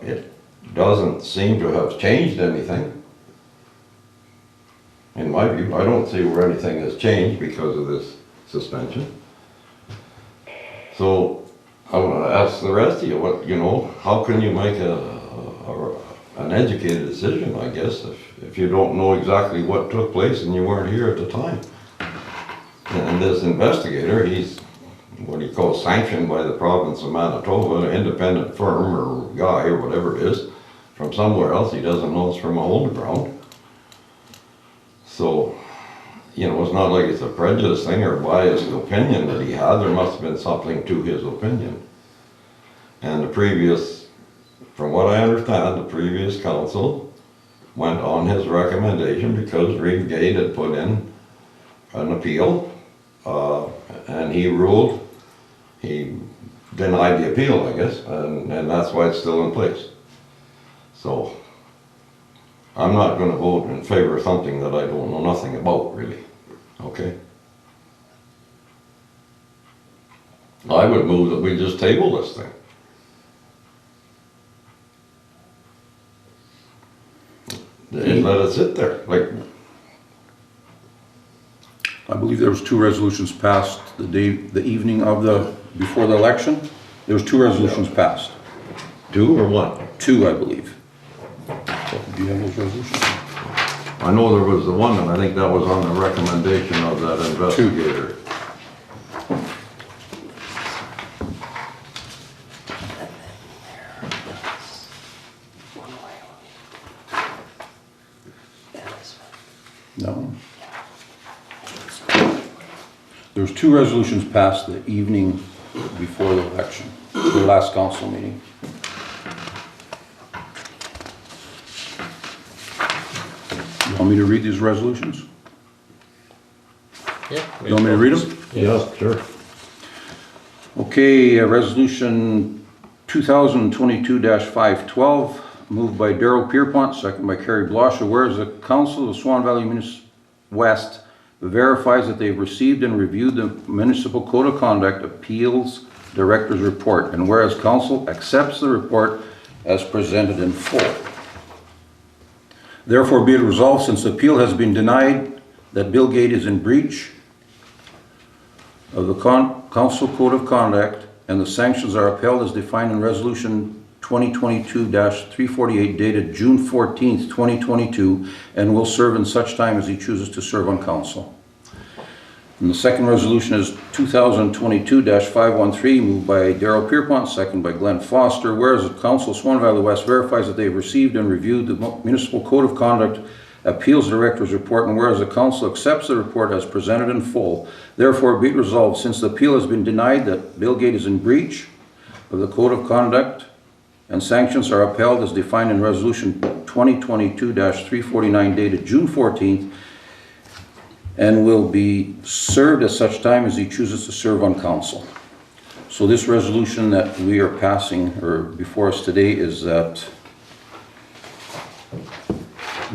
It doesn't seem to have changed anything. In my view, I don't see where anything has changed because of this suspension. So I want to ask the rest of you, how can you make an educated decision, I guess, if you don't know exactly what took place and you weren't here at the time? And this investigator, he's what he calls sanctioned by the province of Manitoba, an independent firm or guy or whatever it is, from somewhere else. He doesn't know it's from a hole in the ground. So, it's not like it's a prejudice thing or biased opinion that he had. There must have been something to his opinion. And from what I understand, the previous council went on his recommendation because Reeve Gade had put in an appeal, and he ruled, he denied the appeal, I guess, and that's why it's still in place. So, I'm not going to vote in favor of something that I don't know nothing about, really. Okay? I would move that we just table this thing. And let it sit there,
I believe there was 2 resolutions passed the evening before the election. There was 2 resolutions passed.
2 or 1?
2, I believe. Do you have those resolutions?
I know there was the one, and I think that was on the recommendation of that investigator.
No. There was 2 resolutions passed the evening before the election, the last council meeting. You want me to read these resolutions?
Yeah.
You want me to read them?
Yeah, sure.
Okay, resolution 2022-512, moved by Darrell Pierpont, second by Carrie Blosha. Whereas the Council of Swan Valley West verifies that they've received and reviewed the Municipal Code of Conduct Appeals Director's Report, and whereas Council accepts the report as presented in full. Therefore be it resolved, since the appeal has been denied, that Bill Gade is in breach of the Council Code of Conduct, and the sanctions are upheld as defined in Resolution 2022-348 dated June 14th, 2022, and will serve in such time as he chooses to serve on council. And the second resolution is 2022-513, moved by Darrell Pierpont, second by Glenn Foster. Whereas the Council of Swan Valley West verifies that they have received and reviewed the Municipal Code of Conduct Appeals Director's Report, and whereas the Council accepts the report as presented in full, therefore be it resolved, since the appeal has been denied, that Bill Gade is in breach of the Code of Conduct, and sanctions are upheld as defined in Resolution 2022-349 dated June 14th, and will be served at such time as he chooses to serve on council. So this resolution that we are passing, or before us today, is that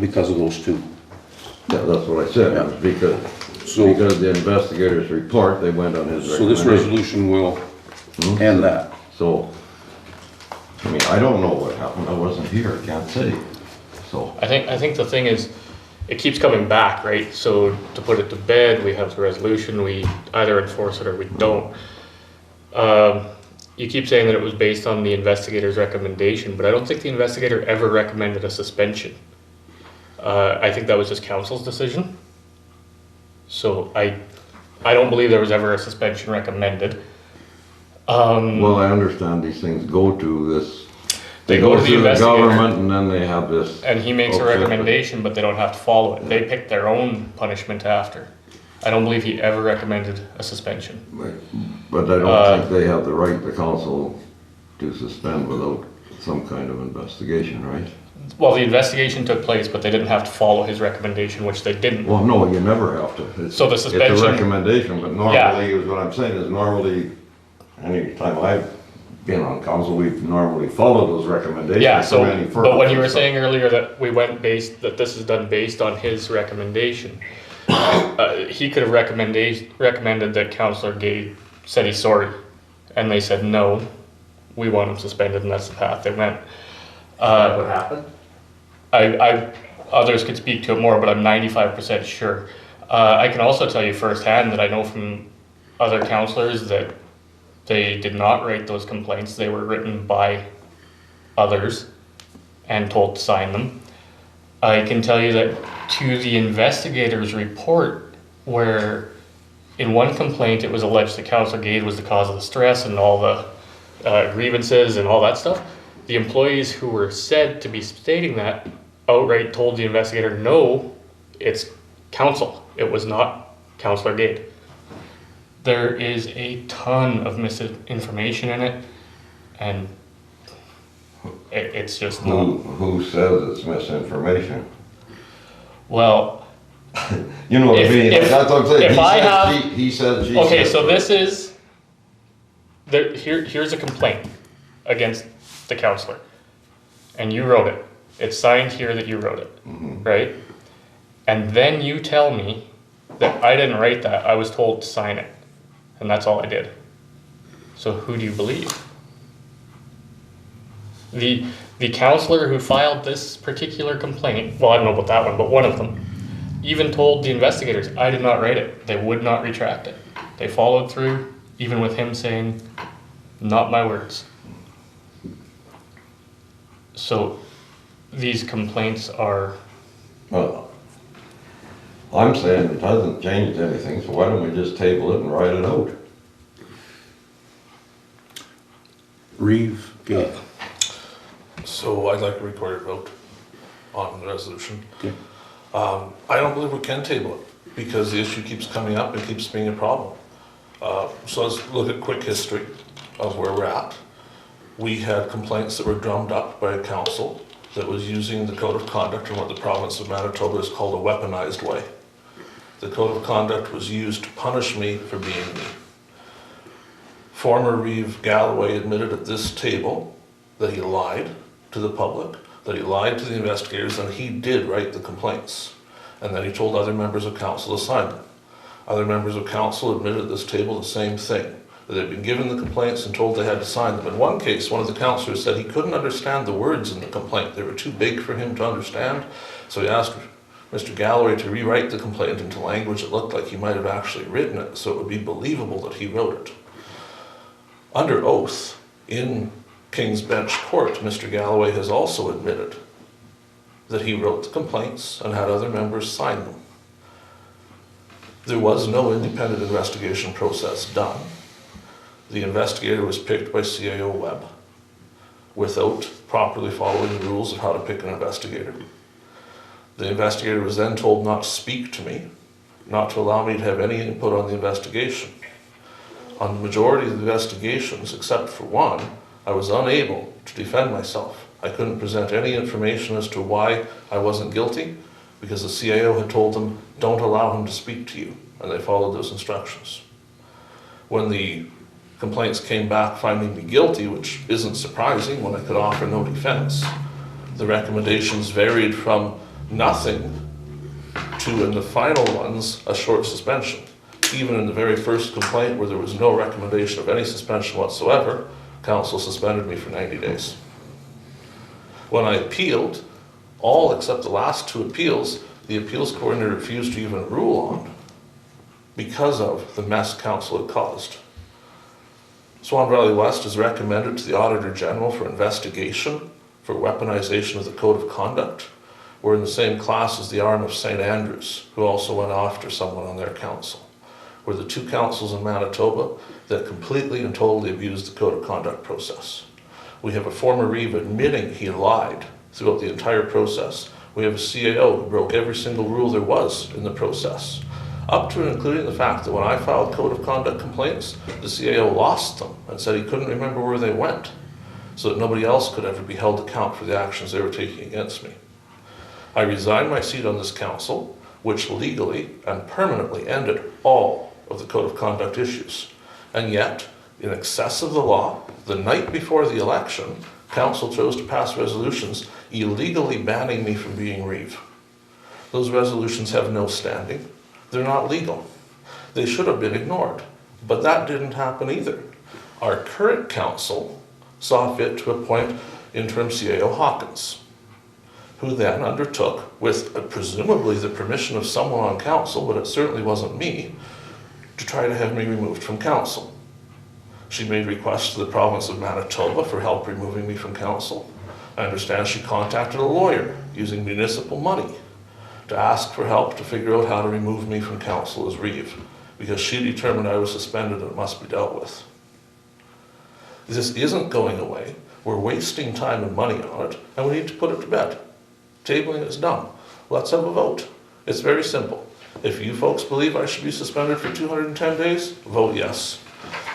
because of those 2.
Yeah, that's what I said,
Yeah.
because the investigator's report, they went on his recommendation.
So this resolution will end that.
So, I don't know what happened, I wasn't here, I can't say, so.
I think the thing is, it keeps coming back, right? So to put it to bed, we have the resolution, we either enforce it or we don't. You keep saying that it was based on the investigator's recommendation, but I don't think the investigator ever recommended a suspension. I think that was just council's decision. So I don't believe there was ever a suspension recommended.
Well, I understand these things go to this.
They go to the investigator.
Government and then they have this.
And he makes a
Okay.
recommendation, but they don't have to follow it. They pick their own punishment after. I don't believe he ever recommended a suspension.
But I don't think they have the right, the council, to suspend without some kind of investigation, right?
Well, the investigation took place, but they didn't have to follow his recommendation, which they didn't.
Well, no, you never have to.
So the suspension-
It's a recommendation, but
Yeah.
normally, is what I'm saying is normally, any time I've been on council, we've normally followed those recommendations.
Yeah, so,
from any further
but when you were
stuff.
saying earlier that that this is done based on his recommendation, he could have recommended that Councillor Gade said he's sorry, and they said, no, we want him suspended, and that's the path they went.
That what happened?
Others could speak to it more, but I'm 95% sure. I can also tell you firsthand that I know from other councillors that they did not write those complaints. They were written by others and told to sign them. I can tell you that to the investigator's report, where in one complaint it was alleged that Councillor Gade was the cause of the stress and all the grievances and all that stuff, the employees who were said to be stating that outright told the investigator, no, it's council. It was not Councillor Gade. There is a ton of misinformation in it, and it's just not.
Who says it's misinformation?
Well,
You know what I mean?
if-
That's what I'm saying.
if I have-
He said, she
okay,
said.
so this is, here's a complaint against the councillor, and you wrote it. It's signed here that you wrote it, right? And then you tell me that I didn't write that, I was told to sign it, and that's all I did. So who do you believe? The councillor who filed this particular complaint, well, I don't know about that one, but one of them, even told the investigators, I did not write it. They would not retract it. They followed through, even with him saying, not my words. So these complaints are,
Well, I'm saying it hasn't changed anything, so why don't we just table it and write it out?
Reeve, Gade.
So I'd like a recorded vote on the resolution.
Okay.
I don't believe we can table it because the issue keeps coming up and keeps being a problem. So let's look at quick history of where we're at. We had complaints that were drummed up by a council that was using the code of conduct in what the province of Manitoba is called a weaponized way. The code of conduct was used to punish me for being me. Former Reeve Galloway admitted at this table that he lied to the public, that he lied to the investigators, and he did write the complaints. And then he told other members of council to sign them. Other members of council admitted at this table the same thing, that they'd been given the complaints and told they had to sign them. In one case, one of the councillors said he couldn't understand the words in the complaint. They were too big for him to understand, so he asked Mr. Galloway to rewrite the complaint into language that looked like he might have actually written it, so it would be believable that he wrote it. Under oath, in King's Bench Court, Mr. Galloway has also admitted that he wrote the complaints and had other members sign them. There was no independent investigation process done. The investigator was picked by CAO Webb without properly following the rules of how to pick an investigator. The investigator was then told not to speak to me, not to allow me to have any input on the investigation. On the majority of the investigations, except for one, I was unable to defend myself. I couldn't present any information as to why I wasn't guilty because the CAO had told them, don't allow him to speak to you, and they followed those instructions. When the complaints came back finding me guilty, which isn't surprising when I could offer no defense, the recommendations varied from nothing to, in the final ones, a short suspension. Even in the very first complaint where there was no recommendation of any suspension whatsoever, council suspended me for 90 days. When I appealed, all except the last two appeals, the appeals coordinator refused to even rule on because of the mess council had caused. Swan Valley West is recommended to the Auditor General for investigation for weaponization of the Code of Conduct. We're in the same class as the arm of St. Andrews, who also went after someone on their council. We're the two councils in Manitoba that completely and totally abused the Code of Conduct process. We have a former Reeve admitting he lied throughout the entire process. We have a CAO who broke every single rule there was in the process, up to and including the fact that when I filed Code of Conduct complaints, the CAO lost them and said he couldn't remember where they went, so that nobody else could ever be held to account for the actions they were taking against me. I resigned my seat on this council, which legally and permanently ended all of the Code of Conduct issues. And yet, in excess of the law, the night before the election, council chose to pass resolutions illegally banning me from being Reeve. Those resolutions have no standing. They're not legal. They should have been ignored, but that didn't happen either. Our current council saw fit to appoint interim CAO Hawkins, who then undertook, with presumably the permission of someone on council, but it certainly wasn't me, to try to have me removed from council. She made requests to the province of Manitoba for help removing me from council. I understand she contacted a lawyer using municipal money to ask for help to figure out how to remove me from council as Reeve, because she determined I was suspended and it must be dealt with. This isn't going away. We're wasting time and money on it, and we need to put it to bed. Tabling is dumb. Let's have a vote. It's very simple. If you folks believe I should be suspended for 210 days, vote yes.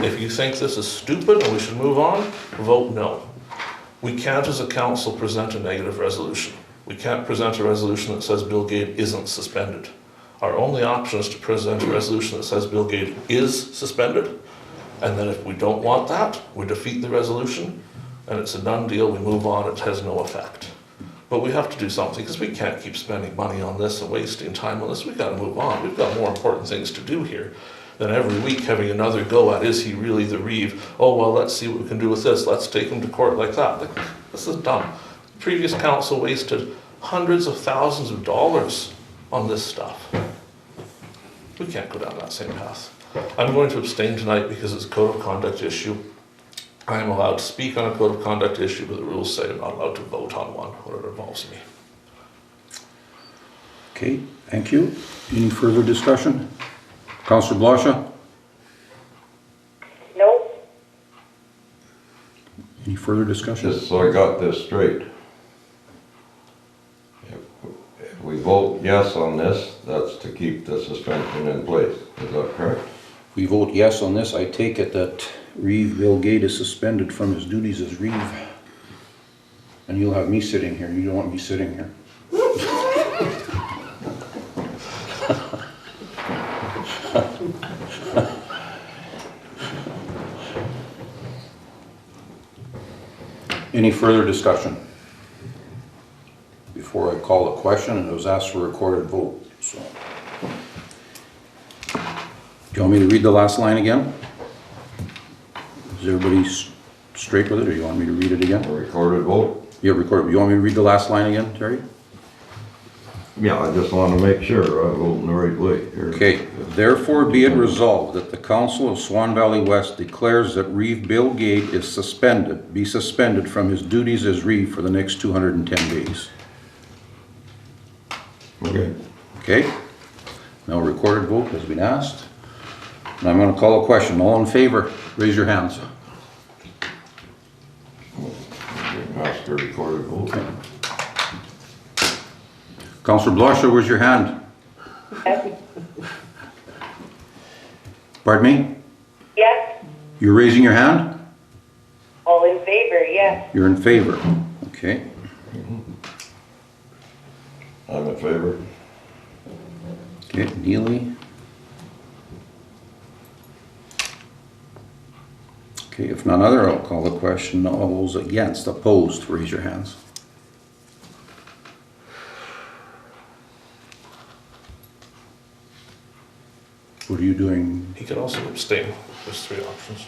If you think this is stupid and we should move on, vote no. We can't as a council present a negative resolution. We can't present a resolution that says Bill Gade isn't suspended. Our only option is to present a resolution that says Bill Gade is suspended, and then if we don't want that, we defeat the resolution, and it's a done deal, we move on, it has no effect. But we have to do something, because we can't keep spending money on this and wasting time on this. We've got to move on. We've got more important things to do here than every week having another go at, is he really the Reeve? Oh, well, let's see what we can do with this. Let's take him to court like that. Like, this is dumb. The previous council wasted hundreds of thousands of dollars on this stuff. We can't go down that same path. I'm going to abstain tonight because it's a code of conduct issue. I am allowed to speak on a code of conduct issue, but the rules say I'm not allowed to vote on one when it involves me.
Okay, thank you. Any further discussion? Councillor Blosha?
No.
Any further discussion?
Just so I got this straight. If we vote yes on this, that's to keep the suspension in place. Is that correct?
If we vote yes on this, I take it that Reeve Bill Gade is suspended from his duties as Reeve. And you'll have me sitting here. You don't want me sitting here. Any further discussion? Before I call the question, and it was asked for a recorded vote, so. Do you want me to read the last line again? Is everybody straight with it, or you want me to read it again?
A recorded vote?
You have recorded. You want me to read the last line again, Terry?
Yeah, I just want to make sure I vote in the right way here.
Okay. Therefore be it resolved that the Council of Swan Valley West declares that Reeve Bill Gade is be suspended from his duties as Reeve for the next 210 days.
Okay.
Okay? Now a recorded vote has been asked. And I'm going to call a question. All in favor, raise your hands.
Ask a recorded vote.
Okay. Councillor Blosha, where's your hand?
Yes.
Pardon me?
Yes.
You're raising your hand?
All in favor, yes.
You're in favor. Okay.
I'm in favor.
Okay, Neely. Okay, if none other, I'll call the question. All those against, opposed, raise your hands. What are you doing?
He could also abstain. There's three options.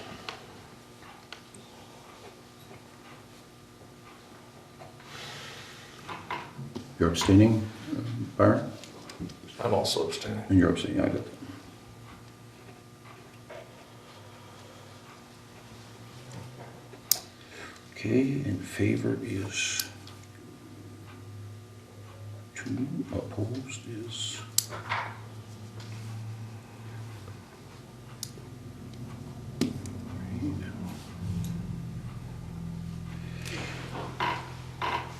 You're abstaining, Byron?
I'm also abstaining.
And you're abstaining, I got that. Okay, in favor is 2, opposed is...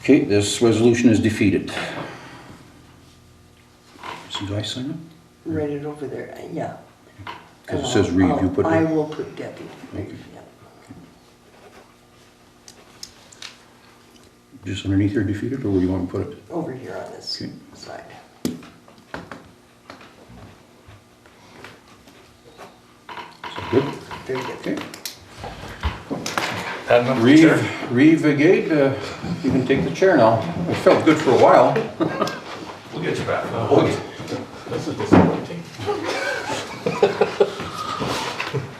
Okay, this resolution is defeated. So do I sign it?
Write it over there, yeah.
Because it says Reeve, you put
I
it.
will put deputy,
Okay.
yeah.
Just underneath here defeated, or where do you want to put it?
Over here on this
Okay.
side.
Is that good?
Very good.
Okay.
Had enough of the chair?
Reeve, Gade, you can take the chair now. It felt good for a while.
We'll get you back.
This is disappointing.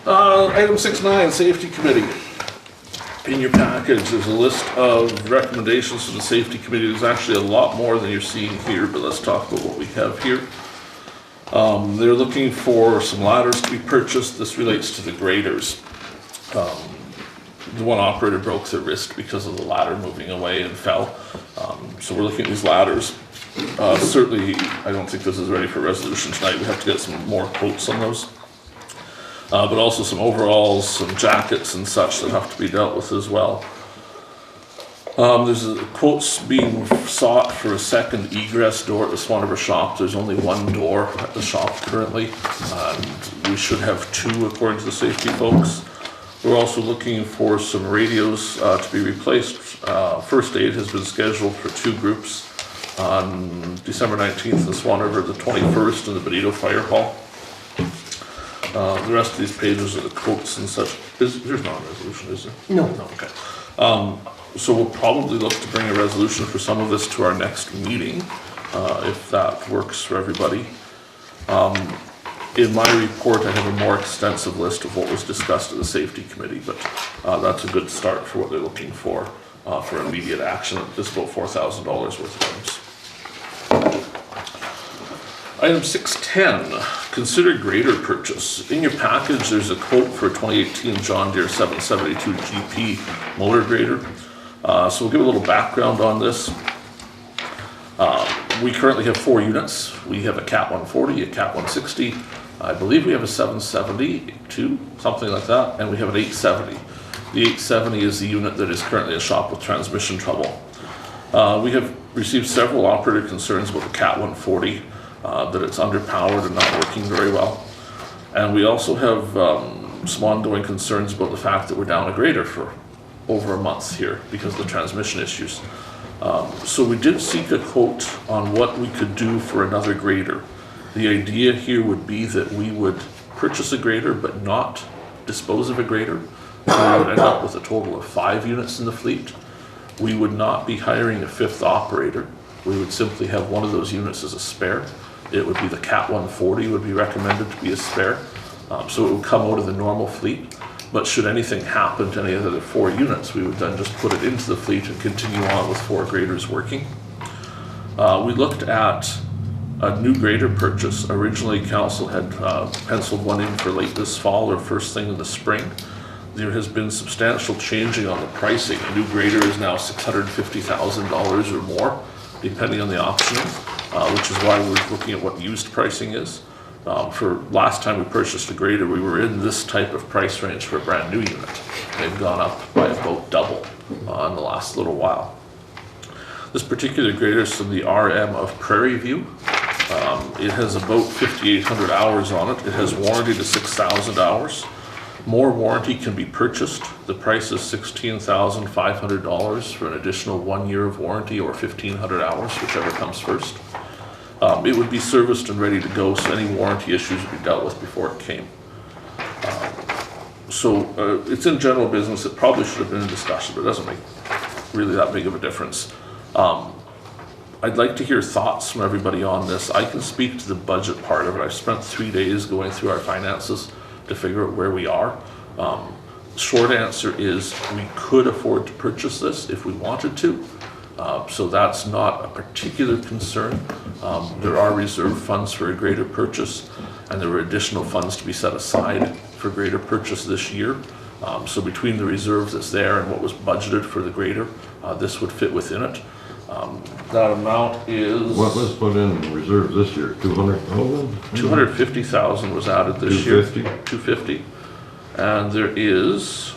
Item 6.9, Safety Committee. In your package, there's a list of recommendations from the Safety Committee. There's actually a lot more than you're seeing here, but let's talk about what we have here. They're looking for some ladders to be purchased. This relates to the graders. The one operator broke their wrist because of the ladder moving away and fell. So we're looking at these ladders. Certainly, I don't think this is ready for resolution tonight. We have to get some more quotes on those. But also some overalls, some jackets and such that have to be dealt with as well. There's quotes being sought for a second egress door at the Swan River shop. There's only one door at the shop currently, and we should have 2 according to the safety folks. We're also looking for some radios to be replaced. First aid has been scheduled for 2 groups on December 19th in the Swan River, the 21st in the Benito Fire Hall. The rest of these pages are the quotes and such. There's not a resolution, is there?
No.
No, okay. So we'll probably look to bring a resolution for some of this to our next meeting, if that works for everybody. In my report, I have a more extensive list of what was discussed at the Safety Committee, but that's a good start for what they're looking for immediate action. Just about $4,000 worth of items. Item 6.10, consider grader purchase. In your package, there's a quote for a 2018 John Deere 772 GP motor grader. So we'll give a little background on this. We currently have 4 units. We have a Cat 140, a Cat 160. I believe we have a 772, something like that, and we have an 870. The 870 is the unit that is currently a shop with transmission trouble. We have received several operator concerns about the Cat 140, that it's underpowered and not working very well. And we also have some ongoing concerns about the fact that we're down a grader for over a month here because of the transmission issues. So we did seek a quote on what we could do for another grader. The idea here would be that we would purchase a grader but not dispose of a grader. We would end up with a total of 5 units in the fleet. We would not be hiring a 5th operator. We would simply have one of those units as a spare. It would be the Cat 140 would be recommended to be a spare. So it would come out of the normal fleet. But should anything happen to any of the other 4 units, we would then just put it into the fleet and continue on with 4 graders working. We looked at a new grader purchase. Originally, council had penciled one in for late this fall or first thing in the spring. There has been substantial changing on the pricing. A new grader is now $650,000 or more, depending on the option, which is why we're looking at what used pricing is. For last time we purchased a grader, we were in this type of price range for a brand new unit. They've gone up by about double in the last little while. This particular grader is from the RM of Prairie View. It has about 5,800 hours on it. It has warranty to 6,000 hours. More warranty can be purchased. The price is $16,500 for an additional 1 year of warranty or 1,500 hours, whichever comes first. It would be serviced and ready to go, so any warranty issues would be dealt with before it came. It's in general business. It probably should have been in discussion, but it doesn't make really that big of a difference. I'd like to hear thoughts from everybody on this. I can speak to the budget part of it. I've spent 3 days going through our finances to figure out where we are. Short answer is we could afford to purchase this if we wanted to. So that's not a particular concern. There are reserve funds for a grader purchase, and there were additional funds to be set aside for grader purchase this year. So between the reserve that's there and what was budgeted for the grader, this would fit within it. That amount is...
What was put in reserve this year, 200,000?
250,000 was added this year.
250?
250. And there is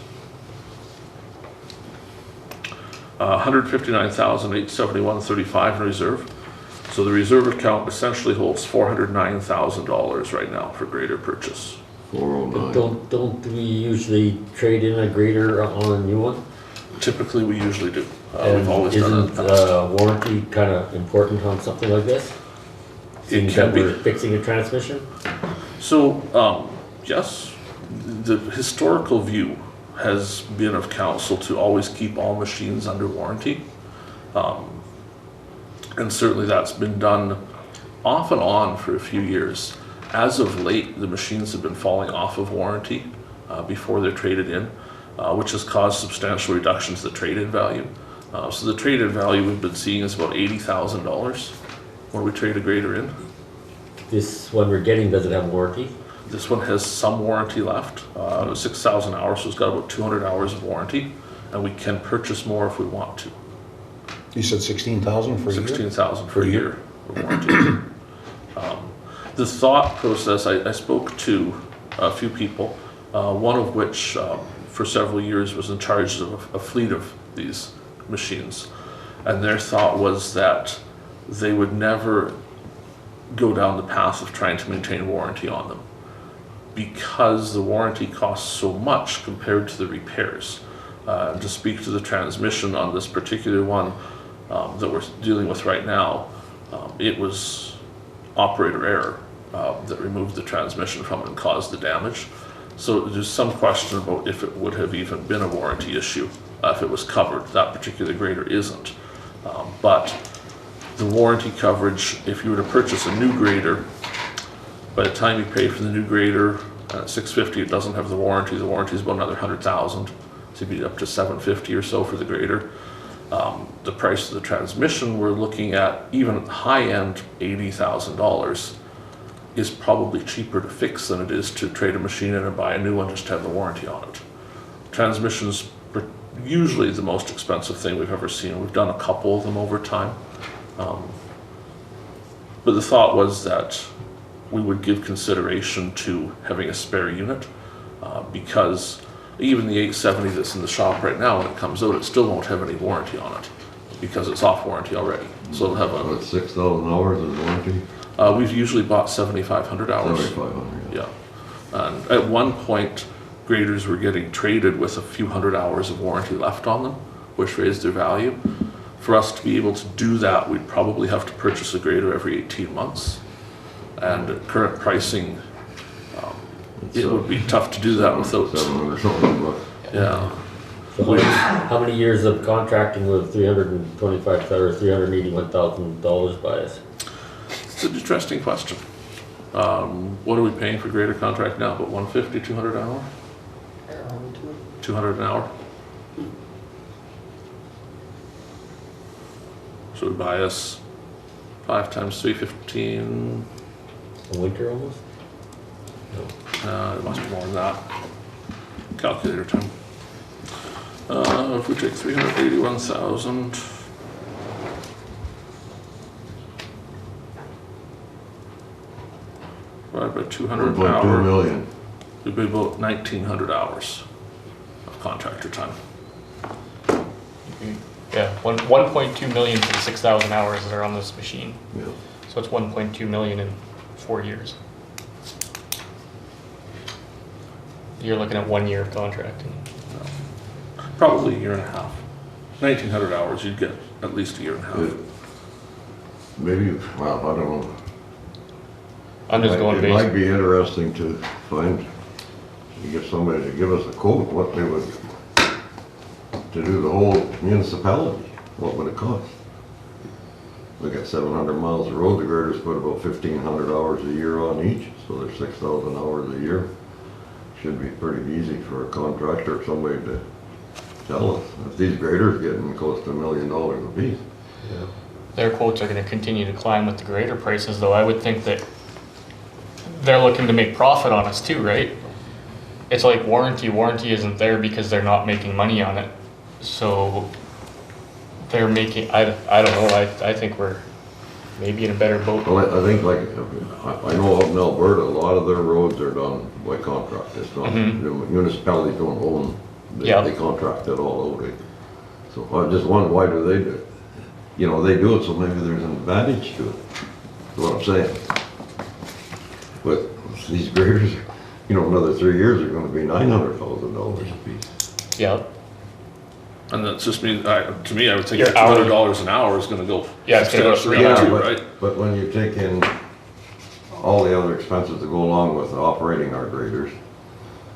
159,871.35 in reserve. So the reserve account essentially holds $409,000 right now for grader purchase.
409.
Don't we usually trade in a grader on a new one?
Typically, we usually do. We've
And
always done it in
isn't
the past.
warranty kind of important on something like this?
It
Seeing
can
that
be.
we're fixing a transmission?
So, yes, the historical view has been of council to always keep all machines under warranty. And certainly that's been done off and on for a few years. As of late, the machines have been falling off of warranty before they're traded in, which has caused substantial reductions to the trade-in value. So the trade-in value we've been seeing is about $80,000 when we trade a grader in.
This one we're getting, does it have warranty?
This one has some warranty left, 6,000 hours, so it's got about 200 hours of warranty, and we can purchase more if we want to.
You said 16,000 for a year?
16,000 for a year of warranty. The thought process, I spoke to a few people, one of which for several years was in charge of a fleet of these machines, and their thought was that they would never go down the path of trying to maintain warranty on them, because the warranty costs so much compared to the repairs. To speak to the transmission on this particular one that we're dealing with right now, it was operator error that removed the transmission from it and caused the damage. So there's some question about if it would have even been a warranty issue if it was covered. That particular grader isn't. But the warranty coverage, if you were to purchase a new grader, by the time you pay for the new grader at $650, it doesn't have the warranty. The warranty is about another $100,000, so you'd be up to $750 or so for the grader. The price of the transmission, we're looking at, even at the high end, $80,000 is probably cheaper to fix than it is to trade a machine in and buy a new one just to have the warranty on it. Transmissions are usually the most expensive thing we've ever seen. We've done a couple of them over time. But the thought was that we would give consideration to having a spare unit because even the 870 that's in the shop right now, when it comes out, it still won't have any warranty on it because it's off warranty already. So it'll have
About 6,000 hours of warranty?
we've usually bought 7,500 hours.
7,500.
Yeah. And at one point, graders were getting traded with a few hundred hours of warranty left on them, which raised their value. For us to be able to do that, we'd probably have to purchase a grader every 18 months. And at current pricing, it would be tough to do that without.
700 something bucks.
Yeah.
So how many years of contracting with $325,000 or $381,000 by us?
It's an interesting question. What are we paying for grader contract now? About 150, 200 an hour? 200 an hour? So we buy us 5 times 315.
A winter almost?
It must be more than that. Calculator time. If we take 381,000. Divided by 200 an
1.2
hour.
million.
It'd be about 1,900 hours of contractor time.
Yeah, 1.2 million for the 6,000 hours that are on this machine.
Yeah.
So it's 1.2 million in 4 years. You're looking at 1 year of contracting.
Probably a year and a half. 1,900 hours, you'd get at least a year and a half.
Maybe, well, I don't know.
I'm just going
It might
based.
be interesting to find, to get somebody to give us a quote, what they would, to do the whole municipality, what would it cost? We got 700 miles of road, the graders put about 1,500 hours a year on each, so there's 6,000 hours a year. Should be pretty easy for a contractor, somebody to tell us, if these graders getting close to $1 million a piece.
Their quotes are gonna continue to climb with the greater prices, though I would think that they're looking to make profit on us too, right? It's like warranty isn't there because they're not making money on it. So they're making, I don't know, I think we're maybe in a better boat.
Well, I think like, I know out in Alberta, a lot of their roads are done by contract. It's not,
Mhm.
the municipalities don't own,
Yeah.
they contract it all out. So I just wonder, why do they do it? You know, they do it so maybe there's an advantage to it, is what I'm saying. But these graders, you know, another 3 years are gonna be $900,000 a piece.
Yeah,
And that's just me, to me, I would think
Your
$200 an hour is gonna go.
Yeah, it's gonna go
substantially up too, right?
But when you take in all the other expenses that go along with operating our graders,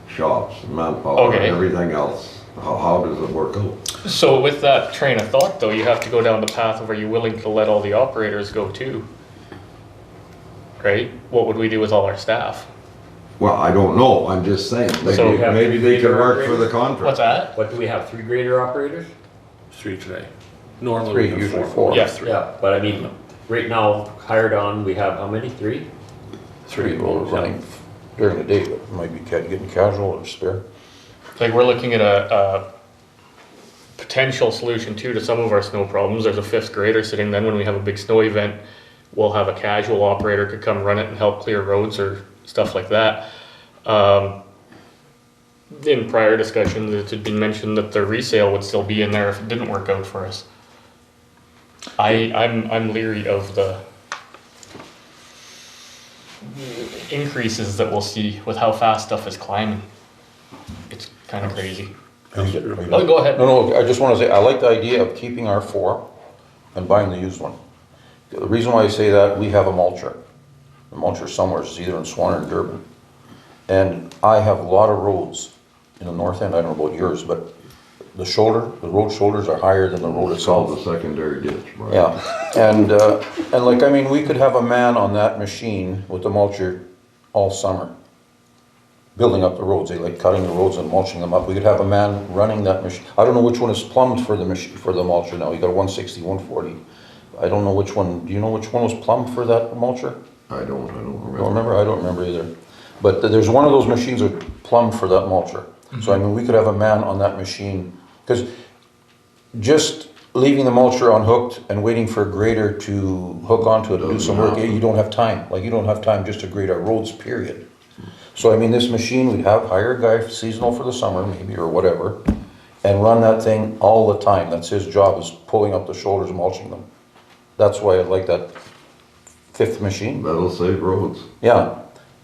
shops, manpower,
Okay.
and everything else, how does it work out?
so with that train of thought though, you have to go down the path of, are you willing to let all the operators go too? Right? What would we do with all our staff?
Well, I don't know, I'm just saying,
So-
maybe they could work for the contract.
What's that?
What do we have, 3 grader operators?
3 today. Normally
Three,
we have
usually
4.
four.
We have 3.
Yeah, but I mean, right now, hired on, we have how many, 3?
3 people running during the day, but might be getting casual or spare.
Like, we're looking at a potential solution too to some of our snow problems. There's a 5th grader sitting, then when we have a big snow event, we'll have a casual operator could come run it and help clear roads or stuff like that. In prior discussions, it had been mentioned that the resale would still be in there if it didn't work out for us. I'm leery of the increases that we'll see with how fast stuff is climbing. It's kind of crazy. Oh, go ahead.
No, I just wanna say, I like the idea of keeping our 4 and buying the used one. The reason why I say that, we have a mulcher. The mulcher somewhere, it's either in Swan or in Durban. And I have a lot of roads in the north end, I don't know about yours, but the road shoulders are higher than the road
It's called
itself.
the secondary ditch, right?
Yeah, and like, I mean, we could have a man on that machine with the mulcher all summer, building up the roads, they like cutting the roads and mulching them up. We could have a man running that machine. I don't know which one is plumbed for the machine, for the mulcher now. You got a 160, 140. I don't know which one, do you know which one was plumbed for that mulcher?
I don't remember.
Don't remember? I don't remember either. But there's one of those machines that are plumbed for that mulcher. So I mean, we could have a man on that machine, because just leaving the mulcher unhooked and waiting for a grader to hook onto it and do some work, you don't have time. Like, you don't have time just to grade our roads, period. So I mean, this machine, we'd hire a guy seasonal for the summer maybe, or whatever, and run that thing all the time. That's his job, is pulling up the shoulders and mulching them. That's why I like that 5th machine.
That'll save roads.
Yeah,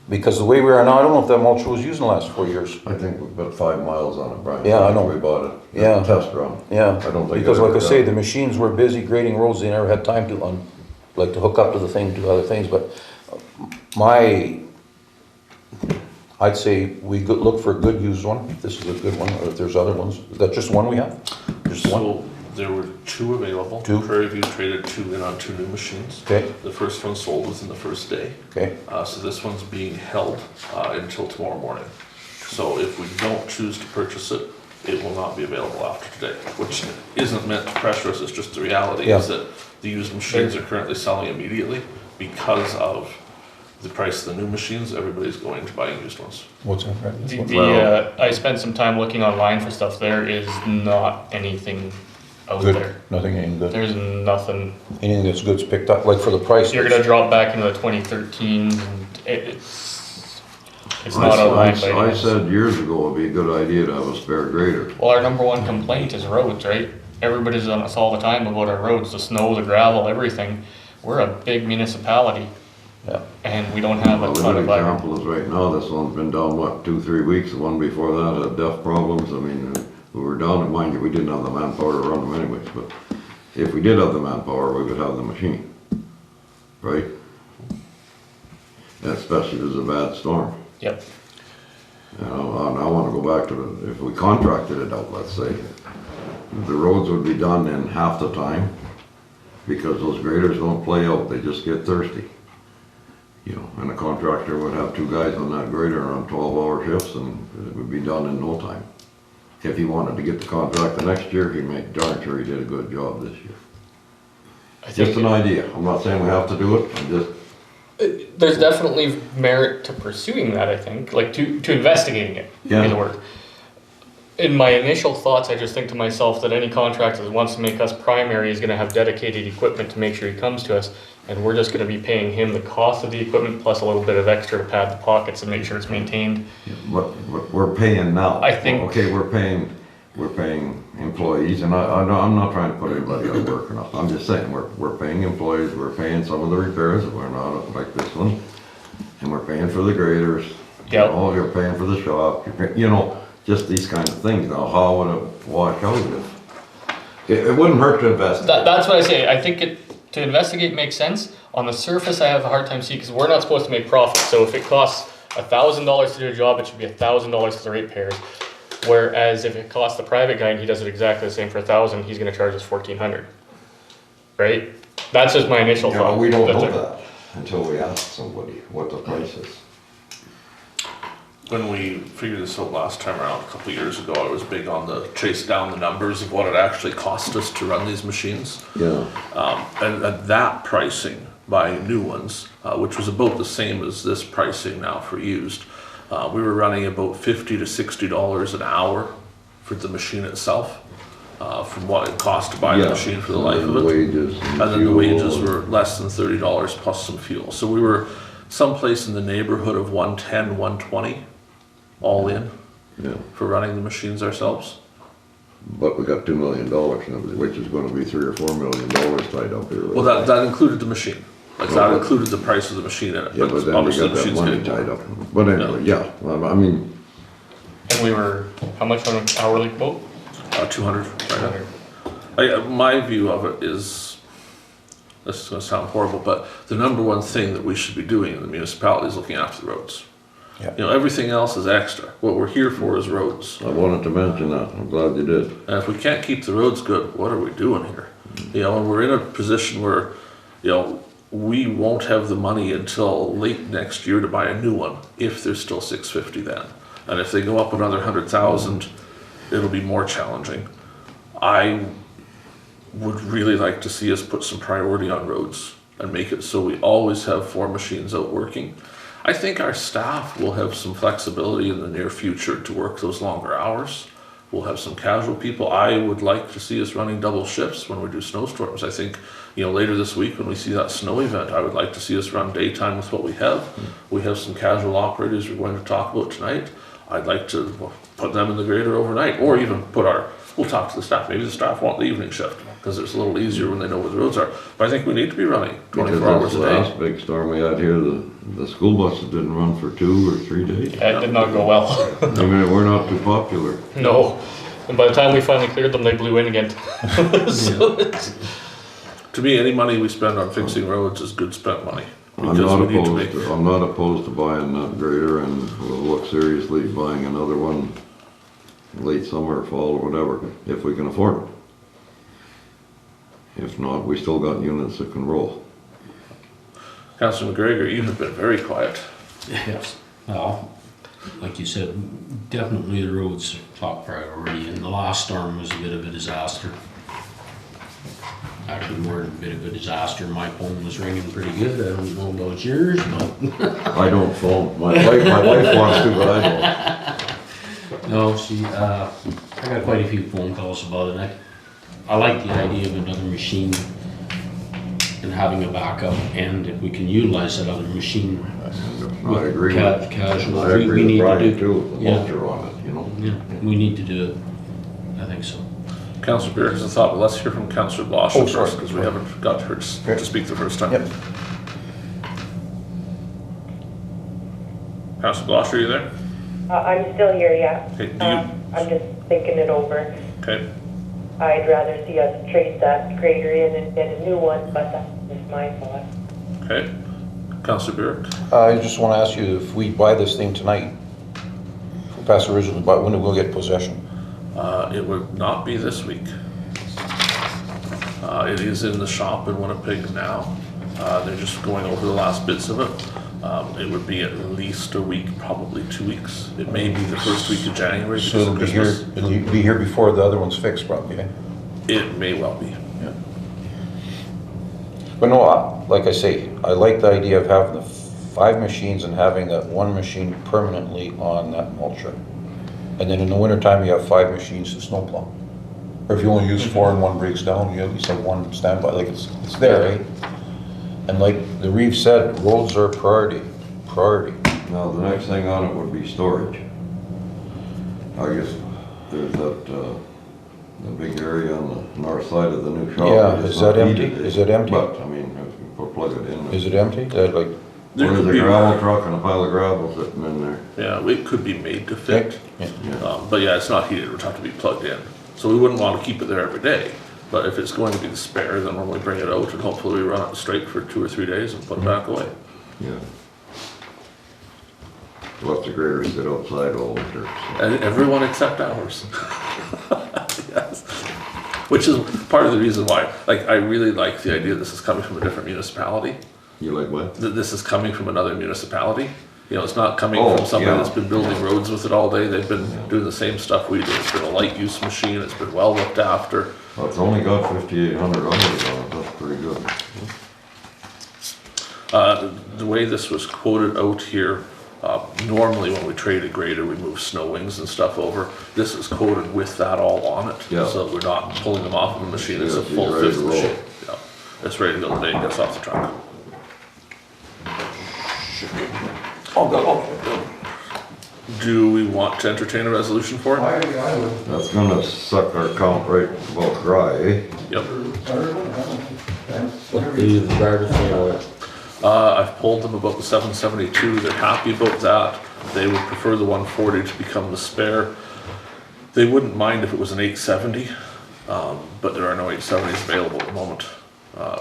because the way we are now, I don't know if that mulcher was used in the last 4 years.
I think we've got 5 miles on it, Brian.
Yeah, I know.
We bought it.
Yeah.
Test run.
Yeah,
I don't think
because
I've
like I
ever
say,
done
the
it.
machines were busy grading roads, they never had time to to hook up to the thing, do other things, but I'd say we look for a good used one, if this is a good one, or if there's other ones. Is that just one we have? Just one?
So there were 2 available.
2?
Prairie View traded 2 in on 2 new machines.
Okay,
The first one sold within the first day.
okay,
So this one's being held until tomorrow morning. So if we don't choose to purchase it, it will not be available after today, which isn't meant to pressure us, it's just the reality is that the used machines are currently selling immediately because of the price of the new machines, everybody's going to buying used ones.
what's that? Right?
I spent some time looking online for stuff. There is not anything out
Good,
there.
nothing ain't good.
There's nothing.
Anything that's good's picked up, like for the price.
You're gonna drop back into the 2013s, and it's not online by any
I
means.
said years ago it'd be a good idea to have a spare grader.
Well, our number one complaint is roads, right? Everybody's on us all the time about our roads, the snow, the gravel, everything. We're a big municipality.
Yeah.
And we don't have a
Well, a
ton
good
of iron.
example is right now, this one's been down, what, 2-3 weeks, the one before that had death problems, I mean, we were down, and mind you, we didn't have the manpower to run them anyways, but if we did have the manpower, we would have the machine, right? And especially if it's a bad storm.
Yep.
You know, I wanna go back to if we contracted it out, let's say, the roads would be done in half the time, because those graders don't play out, they just get thirsty. You know, and the contractor would have 2 guys on that grader on 12-hour shifts, and it would be done in no time. if he wanted to get the contract the next year, he made darn sure he did a good job this year.
I think
Just an idea. I'm not saying we have to do it, I'm just,
there's definitely merit to pursuing that, I think, like to investigating it,
Yeah.
in the word. In my initial thoughts, I just think to myself that any contractor that wants to make us primary is gonna have dedicated equipment to make sure he comes to us, and we're just gonna be paying him the cost of the equipment plus a little bit of extra to pad the pockets and make sure it's maintained.
what we're paying now.
I think-
Okay, we're paying employees, and I'm not trying to put anybody out of work or nothing. I'm just saying, we're paying employees, we're paying some of the repairs, that we're not like this one. And we're paying for the graders.
Yep.
You know, you're paying for the shop, you know, just these kind of things. Now, how would it wash out if? It wouldn't hurt to invest.
That's what I say, I think to investigate makes sense. On the surface, I have a hard time seeing, because we're not supposed to make profit, so if it costs $1,000 to do a job, it should be $1,000 to the ratepayers. Whereas if it costs the private guy and he does it exactly the same for $1,000, he's gonna charge us $1,400. Right? That's just my initial
Yeah,
thought.
we don't
That's
know
it.
that until we ask somebody what the price is.
When we figured this out last time around, a couple of years ago, I was big on the chase down the numbers of what it actually cost us to run these machines.
Yeah.
And at that pricing by new ones, which was about the same as this pricing now for used, we were running about $50 to $60 an hour for the machine itself, from what it cost to buy the machine for the life of it.
Wages.
And then the wages were less than $30 plus some fuel. So we were someplace in the neighborhood of 110, 120, all in,
Yeah,
for running the machines ourselves.
but we got $2 million, which is gonna be $3 or $4 million tied up here.
Well, that included the machine. Like, that included the price of the machine in it.
Yeah, but then you
obviously
got
the
that
machine's
money
getting
tied
more.
up. But anyway, yeah, well, I mean,
And we were, how much on an hourly quote?
200 right now. My view of it is, this is gonna sound horrible, but the number one thing that we should be doing in the municipality is looking after the roads.
Yeah.
You know, everything else is extra. What we're here for is roads.
I wanted to mention that, I'm glad you did.
And if we can't keep the roads good, what are we doing here? You know, and we're in a position where, you know, we won't have the money until late next year to buy a new one, if there's still 650 then. And if they go up another 100,000, it'll be more challenging. I would really like to see us put some priority on roads and make it so we always have 4 machines out working. I think our staff will have some flexibility in the near future to work those longer hours. We'll have some casual people. I would like to see us running double shifts when we do snowstorms. I think, you know, later this week when we see that snow event, I would like to see us run daytime with what we have. We have some casual operators we're going to talk about tonight. I'd like to put them in the grader overnight, or even we'll talk to the staff. Maybe the staff want the evening shift, because it's a little easier when they know where the roads are. But I think we need to be running 24 hours a
Because
day.
this last big storm we had here, the school buses didn't run for 2 or 3 days.
That did not go well.
I mean, we're not too popular.
No. And by the time we finally cleared them, they blew in again. So it's-
To me, any money we spend on fixing roads is good spent money.
I'm
Because
not
we need to
opposed
make,
to, I'm not opposed to buying that grader, and we'll look seriously at buying another one late summer, fall, or whatever, if we can afford it. If not, we still got units that can roll.
Councillor McGregor, you have been very quiet.
Yes, well, like you said, definitely the roads top priority, and the last storm was a bit of a disaster. Actually, more than a bit of a disaster, my phone was ringing pretty good, I don't know about yours, but.
I don't phone, my wife wants to, but I don't.
No, see, I got quite a few phone calls about it, and I like the idea of another machine and having a backup, and if we can utilize that other machine.
I agree with,
Casual,
I
we
agree
need
with
to
Brian
do.
too, the
Yeah.
vulture on it, you know?
Yeah, we need to do it, I think so.
Councillor Burick has a thought, but let's hear from Councillor Blosha
Oh, sorry.
first, because we haven't got her to speak the first time.
Yep.
Councillor Blosha, are you there?
I'm still here, yeah.
Okay, do you-
I'm just thinking it over.
Okay.
I'd rather see us trade that grader in and get a new one, but that's just my thought.
Okay. Councillor Burick?
I just want to ask you, if we buy this thing tonight, if we pass originally, but when do we get possession?
It would not be this week. It is in the shop in Winnipeg now. They're just going over the last bits of it. It would be at least a week, probably 2 weeks. It may be the first week of January
So
because of Christmas.
it'll be here before the other one's fixed probably, eh?
It may well be.
Yeah. But no, like I say, I like the idea of having the 5 machines and having that one machine permanently on that mulcher. And then in the wintertime, you have 5 machines to snowplow. Or if you only use 4 and one breaks down, you at least have one standby, like it's there, right? And like the Reeve said, roads are a priority.
Now, the next thing on it would be storage. I guess there's that, the big area on the north side of the new shop.
Yeah,
It's
is
not
that empty?
heated,
Is it empty?
But, I mean, if you plug it in.
Is it empty? That like,
There
There's
could
a
be-
gravel truck and a pile of gravel sitting in there.
Yeah, it could be made to fit.
yeah.
But yeah, it's not heated, it would have to be plugged in. So we wouldn't want to keep it there every day. But if it's going to be the spare, then when we bring it out and hopefully we run it straight for 2 or 3 days and put it back away.
Yeah. Let the grader sit outside all winter.
And everyone except ours. Yes. Which is part of the reason why, like, I really like the idea this is coming from a different municipality.
You like what?
That this is coming from another municipality. You know, it's not coming
Oh,
from somebody
yeah.
that's been building roads with it all day. They've been doing the same stuff we do. It's been a light use machine. It's been well looked after.
Well, it's only got 5,800 hours on it, that's pretty good.
The way this was quoted out here, normally when we trade a grader, we move snow wings and stuff over. This is quoted with that all on it.
Yeah.
So we're not pulling them off of the machine. It's a
Yeah,
full
you're ready
fifth
to roll.
machine. Yeah. It's ready to go the day it gets off the truck. Do we want to entertain a resolution for it?
That's gonna suck our count right about dry, eh?
Yep.
What the regardless, you know,
I've polled them about the 772. They're happy about that. They would prefer the 140 to become the spare. They wouldn't mind if it was an 870, but there are no 870s available at the moment.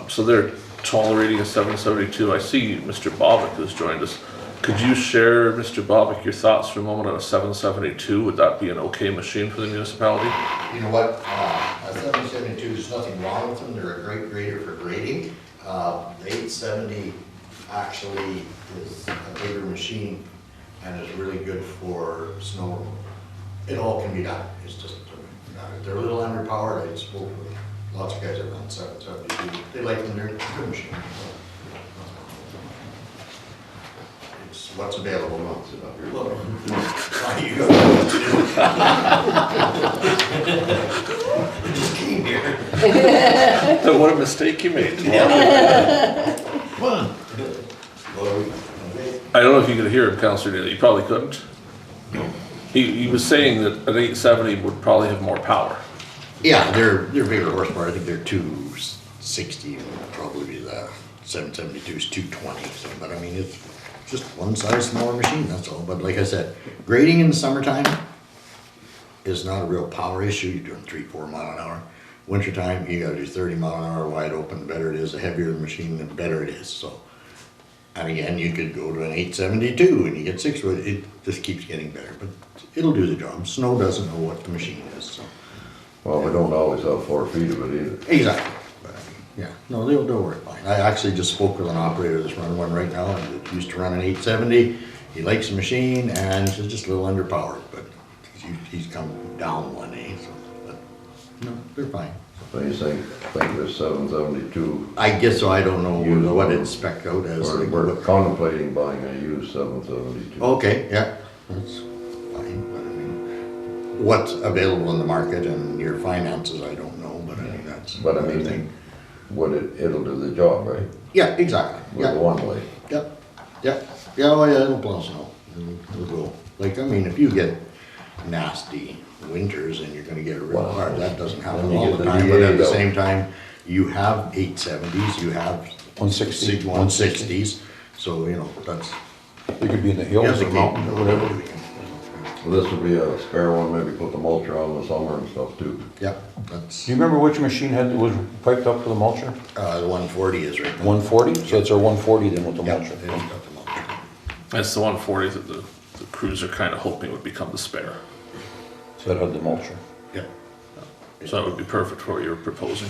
So they're tolerating a 772. I see Mr. Bobick has joined us. Could you share, Mr. Bobick, your thoughts for a moment on a 772? Would that be an okay machine for the municipality?
You know what, a 772, there's nothing wrong with them, they're a great grader for grading. The 870 actually is a bigger machine and is really good for snow removal. It all can be done, it's just, they're a little underpowered, I spoke with lots of guys that run 772, they like them, they're a good machine. It's what's available, not sit up here. Look. You go. Just came here.
What a mistake you made.
Fun.
I don't know if you could hear him, Councillor Neely. You probably couldn't. He was saying that an 870 would probably have more power.
Yeah, they're bigger horsepower. I think they're 260, and probably the 772 is 220. So, but I mean, it's just one size smaller machine. That's all. But like I said, grading in the summertime is not a real power issue. You're doing 3-4 mile an hour. Wintertime, you got to do 30 mile an hour wide open. The better it is, the heavier the machine, the better it is. So, and again, you could go to an 872 and you get 6 wood. It just keeps getting better, but it'll do the job. Snow doesn't know what the machine is. So.
Well, we don't always have 4 feet of it either.
Exactly. But, I mean, yeah, no, they'll work fine. I actually just spoke with an operator that's running one right now and that used to run an 870. He likes the machine and he's just a little underpowered, but he's come down one, so, but no, they're fine.
So you think this 772,
I guess so. I don't know what it's spec'd out as.
we're contemplating buying a used 772.
Okay, yeah, that's fine, but I mean, what's available in the market and your finances, I don't know, but I mean, that's.
But I mean, it'll do the job, right?
Yeah, exactly.
With the one way.
Yep, yep, yeah, oh yeah, it'll plow snow. It'll go. Like, I mean, if you get nasty winters and you're gonna get it real hard, that doesn't happen
you
all
get
the
the
time, but at the
VA
same time, you have 870s, you have 160s, so, you know, that's.
It could be in the hills or mountains or whatever.
Well, this would be a spare one, maybe put the mulcher on in the summer and stuff too.
Yep, that's,
Do you remember which machine was piped up for the mulcher?
the 140 is right now.
140? So it's our 140 then with the
Yep,
mulcher.
it has got the mulcher.
That's the 140 that the crews are kind of hoping would become the spare.
So that had the mulcher.
Yep.
So that would be perfect for what you're proposing.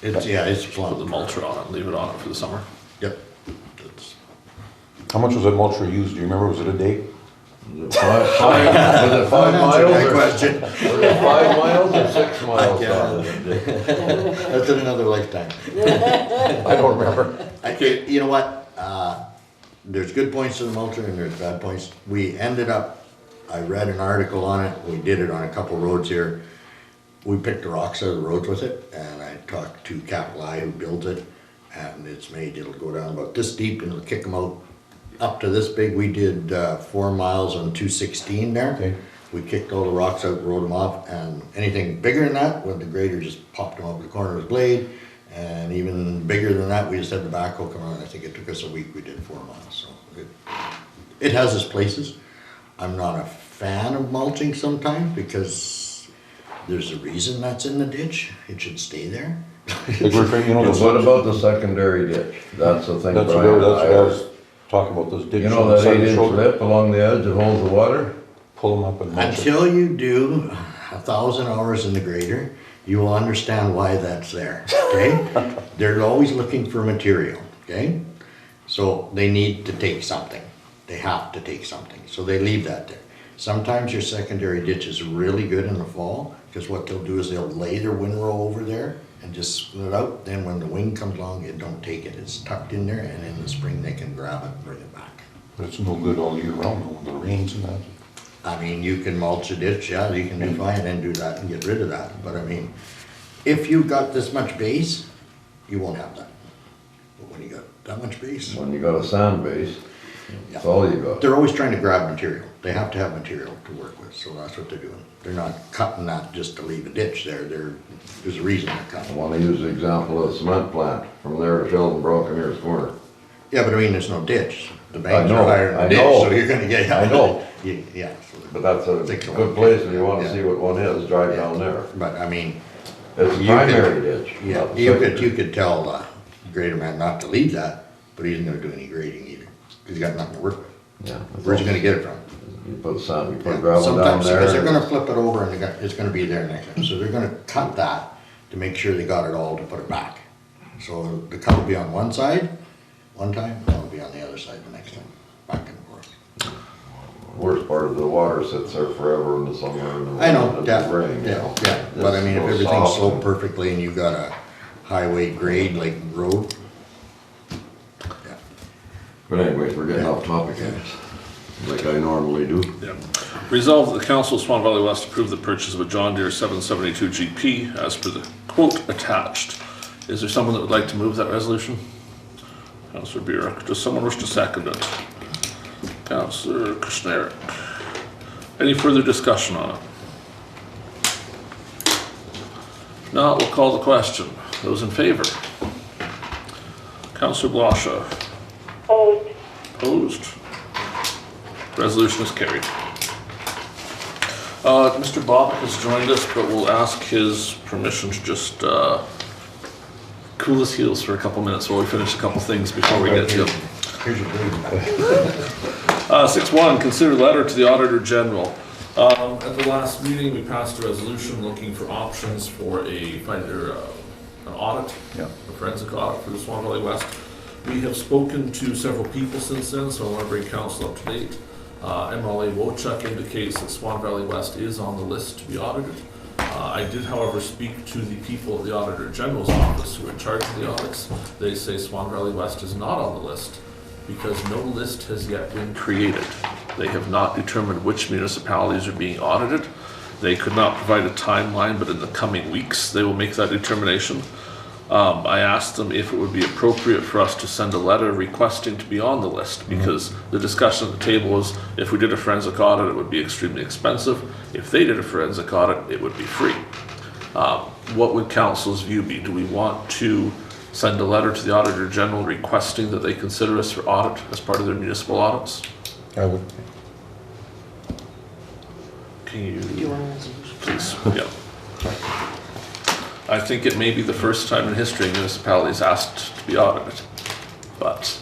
It's, yeah, it's
Put
plumb.
the mulcher on it, leave it on it for the summer.
Yep. That's-
How much was that mulcher used? Do you remember? Was it a day?
Was it 5 miles?
Good
or-
question.
Was it 5 miles or 6 miles?
Yeah. That's in another lifetime.
I don't remember.
Okay.
You know what, there's good points to the mulcher and there's bad points. We ended up, I read an article on it, we did it on a couple roads here. We picked the rocks out of the roads with it, and I talked to Capital I who builds it, and it's made, it'll go down about this deep and it'll kick them out up to this big. We did 4 miles on 216 there.
Okay.
We kicked all the rocks out, rode them off, and anything bigger than that, when the grader just popped them up the corner of his blade. And even bigger than that, we just had the backhoe come around. I think it took us a week, we did 4 miles, so it has its places. I'm not a fan of mulching sometimes because there's a reason that's in the ditch. It should stay there.
Like we're trying, you know,
But what about the secondary ditch? That's the thing,
That's what
Brian.
I was talking about, this ditch.
You know
on the
that
side of the
8-inch
shoulder?
lip along the edge that holds the water?
Pull them up and mulch it.
Until you do 1,000 hours in the grader, you will understand why that's there, okay? They're always looking for material, okay? So they need to take something. They have to take something, so they leave that there. Sometimes your secondary ditch is really good in the fall, because what they'll do is they'll lay their windrow over there and just split it out. Then when the wind comes along, it don't take it. It's tucked in there, and in the spring they can grab it and bring it back.
But it's no good all year round, though, with the rains and that.
I mean, you can mulch a ditch, yeah, you can do fine and do that and get rid of that, but I mean, if you got this much base, you won't have that. But when you got that much base,
When you got a sand base, that's all you got.
they're always trying to grab material. They have to have material to work with, so that's what they're doing. They're not cutting that just to leave a ditch there, there's a reason they're
I
cutting.
wanna use the example of the cement plant, from there to Sheldon Brokenier's corner.
Yeah, but I mean, there's no ditch. The banks
know,
are higher than
I
the ditch,
know.
so you're gonna get.
I know.
Yeah.
But that's a good place if you wanna see what one is, drive down there.
But I mean,
It's a
You
primary ditch.
yeah,
not the
you
secondary.
could tell the grader man not to leave that, but he isn't gonna do any grading either, cause he's got nothing to work with.
Yeah. that's
Where's he
all.
gonna get it from?
You put sand, you put
Yeah,
gravel down
sometimes,
there.
because they're gonna flip it over and it's gonna be there next time, so they're gonna cut that to make sure they got it all to put it back. So the cut will be on one side, one time, and it'll be on the other side the next time, back and forth.
Worst part of the water sits there forever in the summer and
I know,
in
yeah,
the rain, you know.
yeah, but I mean, if
It's
everything's
soft
sloped
and-
perfectly and you got a highway grade like road. Yeah.
But anyways, we're getting off topic, like I normally do.
Yeah. Resolved that the Council of Swan Valley West approve the purchase of a John Deere 772 GP as per the quote attached. Is there someone that would like to move that resolution? Councillor Burick. Does someone wish to second it? Councillor Kushniryk. Any further discussion on it? Now we'll call the question. Those in favor? Councillor Blosha.
Opposed?
Opposed? Resolution is carried. Mr. Bob has joined us, but we'll ask his permission to just cool his heels for a couple minutes while we finish a couple things before we get to it.
Here's your blue.
6.1, consider letter to the Auditor General. At the last meeting, we passed a resolution looking for options for an audit,
Yeah.
a forensic audit for the Swan Valley West. We have spoken to several people since then, so I want to bring council up to date. MLA Wochuk indicates that Swan Valley West is on the list to be audited. I did, however, speak to the people at the Auditor General's office who are in charge of the audits. They say Swan Valley West is not on the list because no list has yet been created. They have not determined which municipalities are being audited. They could not provide a timeline, but in the coming weeks, they will make that determination. I asked them if it would be appropriate for us to send a letter requesting to be on the list, because the discussion at the table was if we did a forensic audit, it would be extremely expensive. If they did a forensic audit, it would be free. What would council's view be? Do we want to send a letter to the Auditor General requesting that they consider us for audit as part of their municipal audits?
I would.
Can you,
Do you want a resolution?
please? Yeah. I think it may be the first time in history a municipality is asked to be audited. But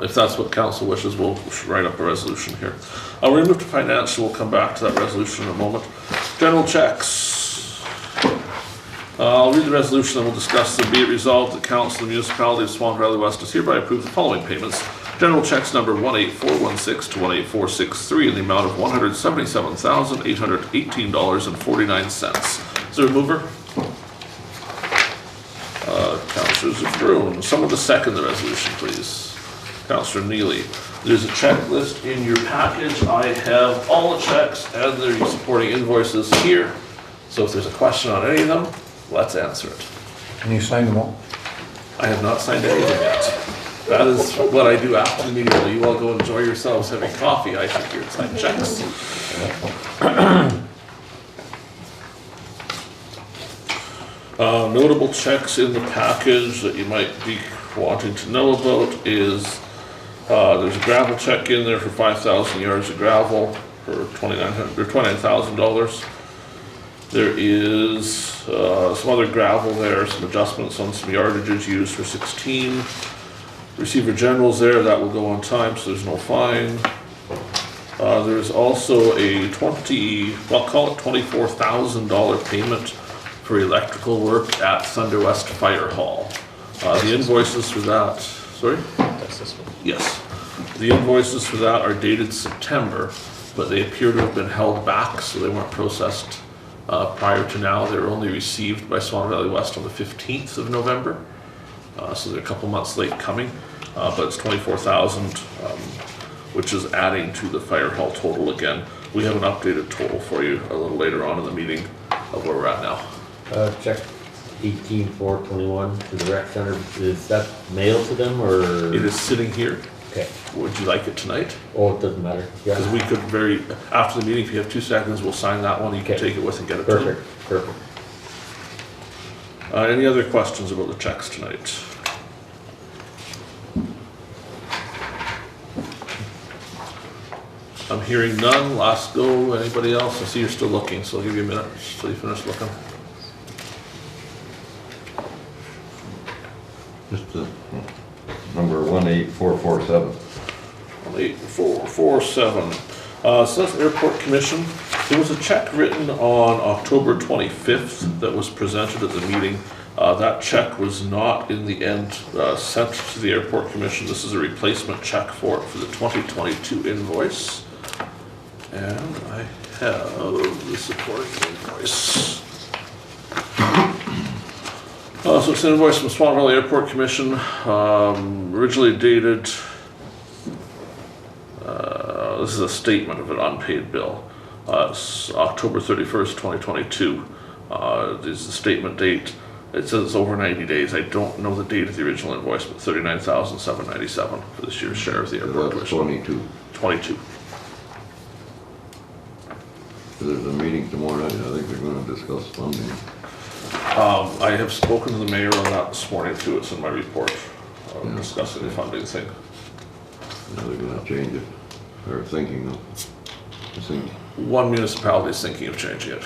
if that's what council wishes, we'll write up a resolution here. We're going to move to financial. We'll come back to that resolution in a moment. General checks. I'll read the resolution and we'll discuss them. Be it resolved that council of the municipality of Swan Valley West does hereby approve the following payments General checks number 18416 to 18463 in the amount of $177,818.49. Is there a mover? Councillor Zbirun. Someone to second the resolution, please. Councillor Neely. There's a checklist in your package. I have all the checks and their supporting invoices here. So if there's a question on any of them, let's answer it.
Can you sign them all?
I have not signed any of them yet. That is what I do after the meeting. While you all go enjoy yourselves having coffee, I sit here and sign checks. Notable checks in the package that you might be wanting to know about is there's a gravel check in there for 5,000 yards of gravel for $29,000. There is some other gravel there, some adjustments on some yardages used for 16. Receiver General's there, that will go on time, so there's no fine. There's also a $24,000 payment for electrical work at Thunder West Fire Hall. The invoices for that, sorry?
That's this one.
Yes. The invoices for that are dated September, but they appear to have been held back, so they weren't processed prior to now. They were only received by Swan Valley West on the 15th of November. So they're a couple months late coming, but it's $24,000, which is adding to the fire hall total again. We have an updated total for you a little later on in the meeting of where we're at now.
Check 18,421 to the rec center. Is that mailed to them or?
It is sitting here.
Okay.
Would you like it tonight?
Oh, it doesn't matter.
Because
Yeah.
we could after the meeting, if you have 2 seconds, we'll sign that one. You can
Okay.
take it with and get it to them.
Perfect.
Any other questions about the checks tonight? I'm hearing none. Last go. Anybody else? I see you're still looking, so I'll give you a minute till you finish looking.
Just number 18447.
18447. Says Airport Commission. There was a check written on October 25th that was presented at the meeting. That check was not in the end sent to the Airport Commission. This is a replacement check for it for the 2022 invoice. And I have the supporting invoice. So it's an invoice from Swan Valley Airport Commission, originally dated, this is a statement of an unpaid bill. It's October 31st, 2022. Is the statement date. It says it's over 90 days. I don't know the date of the original invoice, but $39,797 for this year's share of the Airport
That's
Commission.
22.
22.
There's a meeting tomorrow night, I think they're gonna discuss funding.
I have spoken to the mayor on that this morning too. It's in my report,
Yeah.
discussing the funding thing.
Now they're gonna change it, they're thinking of, I think,
One municipality is thinking of changing it.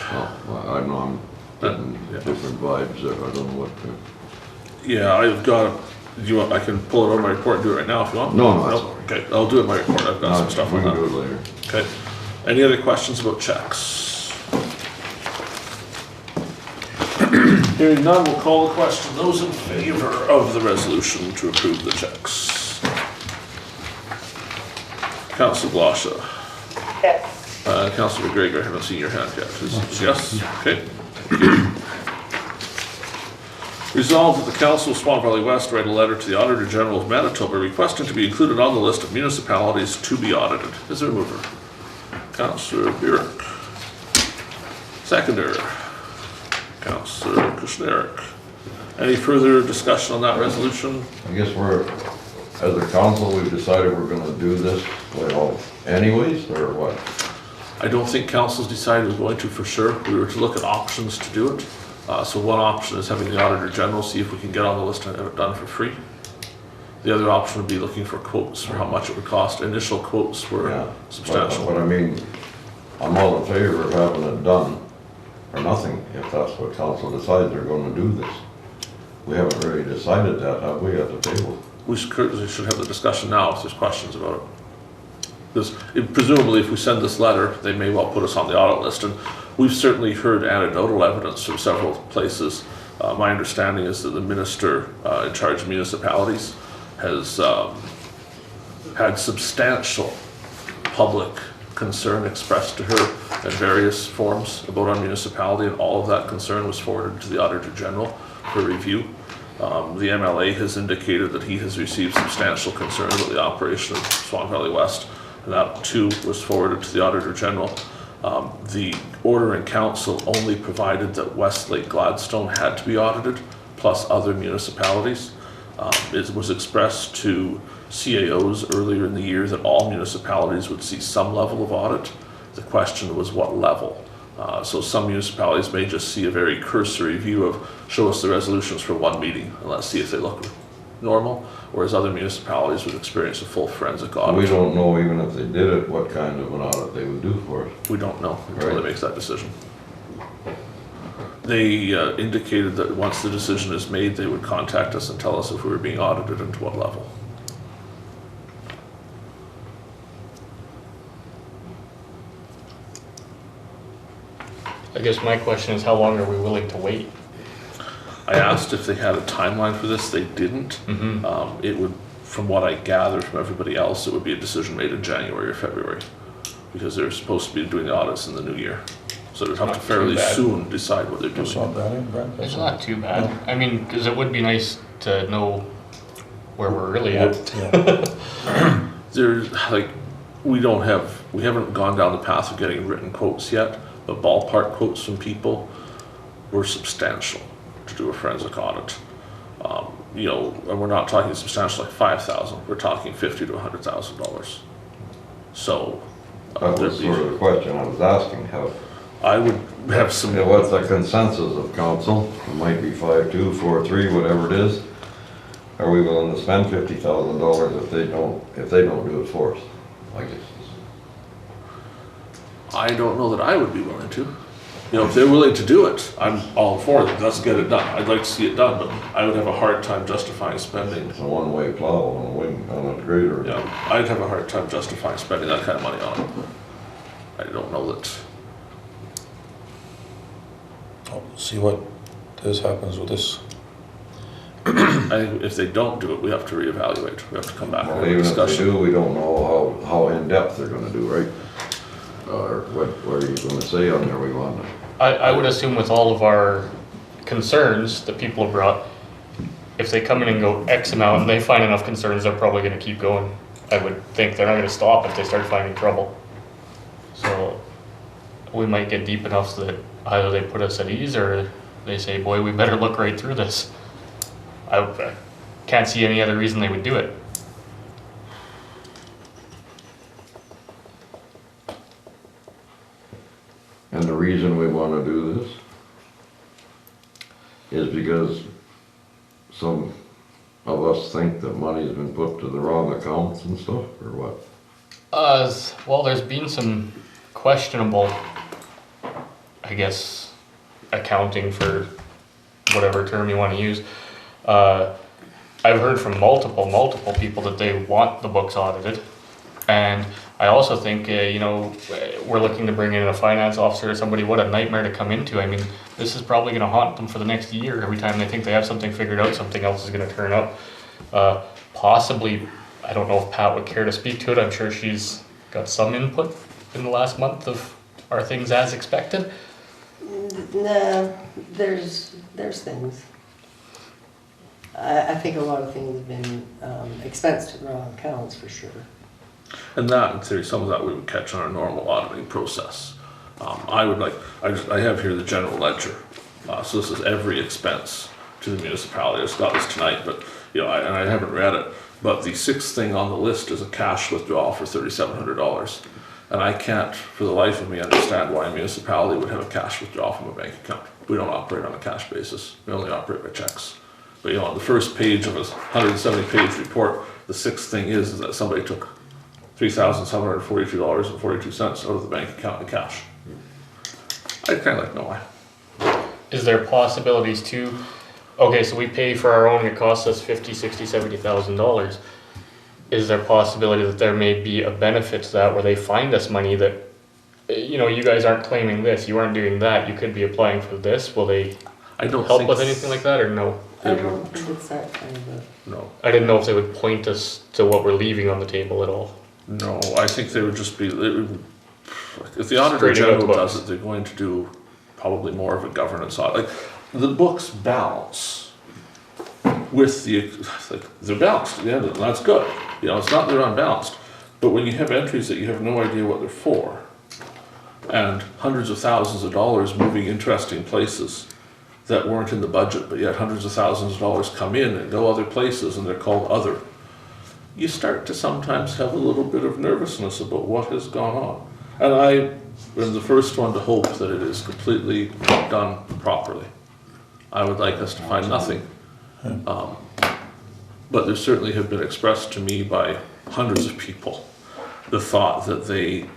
well, I know I'm getting
Yeah.
different vibes there, I don't know what.
Yeah, I've got, do you want, I can pull it out of my report and do it right now if you want?
No, that's all right.
Okay, I'll do it in my report. I've got some stuff
We
on
can do
that.
it later.
Okay. Any other questions about checks? Hearing none, we'll call the question. Those in favor of the resolution to approve the checks? Councillor Blosha.
Yes.
Councillor McGregor, I haven't seen your hand yet. Is it yes? Okay. Thank you. Resolved that the Council of Swan Valley West write a letter to the Auditor General of Manitoba requesting to be included on the list of municipalities to be audited. Is there a mover? Councillor Burick. Seconder. Councillor Kushniryk. Any further discussion on that resolution?
I guess as a council, we've decided we're gonna do this, well, anyways, or what?
I don't think council's decided we're going to for sure. We were to look at options to do it. So one option is having the Auditor General see if we can get on the list and have it done for free. The other option would be looking for quotes for how much it would cost. Initial quotes were
Yeah,
substantial.
But I mean, I'm all in favor of having it done or nothing, if that's what council decides they're gonna do this. We haven't really decided that, have we, at the table?
We should have the discussion now if there's questions about it. Presumably, if we send this letter, they may well put us on the audit list, and we've certainly heard anecdotal evidence from several places. My understanding is that the minister in charge of municipalities has had substantial public concern expressed to her in various forms about our municipality, and all of that concern was forwarded to the Auditor General for review. The MLA has indicated that he has received substantial concern about the operation of Swan Valley West, and that too was forwarded to the Auditor General. The order in council only provided that Westlake Gladstone had to be audited, plus other municipalities. It was expressed to CAOs earlier in the year that all municipalities would see some level of audit. The question was what level. So some municipalities may just see a very cursory view of show us the resolutions for one meeting and let's see if they look normal, whereas other municipalities would experience a full forensic audit.
We don't know, even if they did it, what kind of an audit they would do for us.
We don't know until
Right.
they make that decision. They indicated that once the decision is made, they would contact us and tell us if we were being audited and to what level.
I guess my question is, how long are we willing to wait?
I asked if they had a timeline for this, they didn't. It would, from what I gathered from everybody else, it would be a decision made in January or February, because they're supposed to be doing the audits in the new year. So they'd have to
Not too
fairly
bad.
soon decide what they're
That's
doing.
not bad, eh, Brent?
It's not too bad. I mean, because it would be nice to know where we're really at.
There's like, we haven't gone down the path of getting written quotes yet, but ballpark quotes from people were substantial to do a forensic audit. You know, and we're not talking substantial like 5,000, we're talking $50,000 to $100,000. So,
That was sort of the question I was asking, how,
I would have some.
what's the consensus of council? It might be 5-2, 4-3, whatever it is. Are we willing to spend $50,000 if they don't do it for us? I guess.
I don't know that I would be willing to. You know, if they're willing to do it, I'm all for it, let's get it done. I'd like to see it done, but I would have a hard time justifying spending.
It's a one-way plow on a wing, on a grader.
Yeah, I'd have a hard time justifying spending that kind of money on it. I don't know that.
I'll see what happens with this.
I think if they don't do it, we have to reevaluate. We have to come back and
Well,
have a
even if they
discussion.
do, we don't know how in-depth they're gonna do, right? Or what are you gonna say on there we want to?
I would assume with all of our concerns that people have brought, if they come in and go X amount and they find enough concerns, they're probably gonna keep going. I would think they're not gonna stop if they start finding trouble. So we might get deep enough that either they put us at ease or they say, boy, we better look right through this. I can't see any other reason they would do it.
And the reason we wanna do this is because some of us think that money's been put to the wrong accounts and stuff, or what?
Well, there's been some questionable, I guess, accounting for whatever term you want to use. I've heard from multiple people that they want the books audited. And I also think, you know, we're looking to bring in a finance officer or somebody. What a nightmare to come into. I mean, this is probably going to haunt them for the next year. Every time they think they have something figured out, something else is going to turn up. Possibly, I don't know if Pat would care to speak to it. I'm sure she's got some input in the last month of are things as expected.
No, there's things. I think a lot of things have been expensed to the wrong accounts for sure.
And that, in theory, some of that we would catch on our normal auditing process. I have here the general ledger. So this is every expense to the municipality. I just got this tonight, but, you know, and I haven't read it. But the sixth thing on the list is a cash withdrawal for $3,700. And I can't, for the life of me, understand why a municipality would have a cash withdrawal from a bank account. We don't operate on a cash basis. We only operate by checks. But, you know, on the first page of a 170-page report, the sixth thing is that somebody took $3,742.42 out of the bank account in cash. I'd kind of like to know why.
Is there possibilities to, okay, so we pay for our own, it costs us $50,000, $60,000, $70,000. Is there possibility that there may be a benefit to that where they find us money that, you know, you guys aren't claiming this, you aren't doing that, you could be applying for this? Will they help with anything like that or no?
I don't think it's that kind of a.
No,
I didn't know if they would point us to what we're leaving on the table at all.
no, I think they would just be, if the auditor
Straightening out
general
the
does
books.
it, they're going to do probably more of a governance audit. Like, the books balance with they're balanced at the end of it, and that's good. You know, it's not they're unbalanced, but when you have entries that you have no idea what they're for, and hundreds of thousands of dollars moving interesting places that weren't in the budget, but yet hundreds of thousands of dollars come in and go other places, and they're called other, you start to sometimes have a little bit of nervousness about what has gone on. And I am the first one to hope that it is completely done properly. I would like us to find nothing. But there certainly have been expressed to me by hundreds of people the thought that they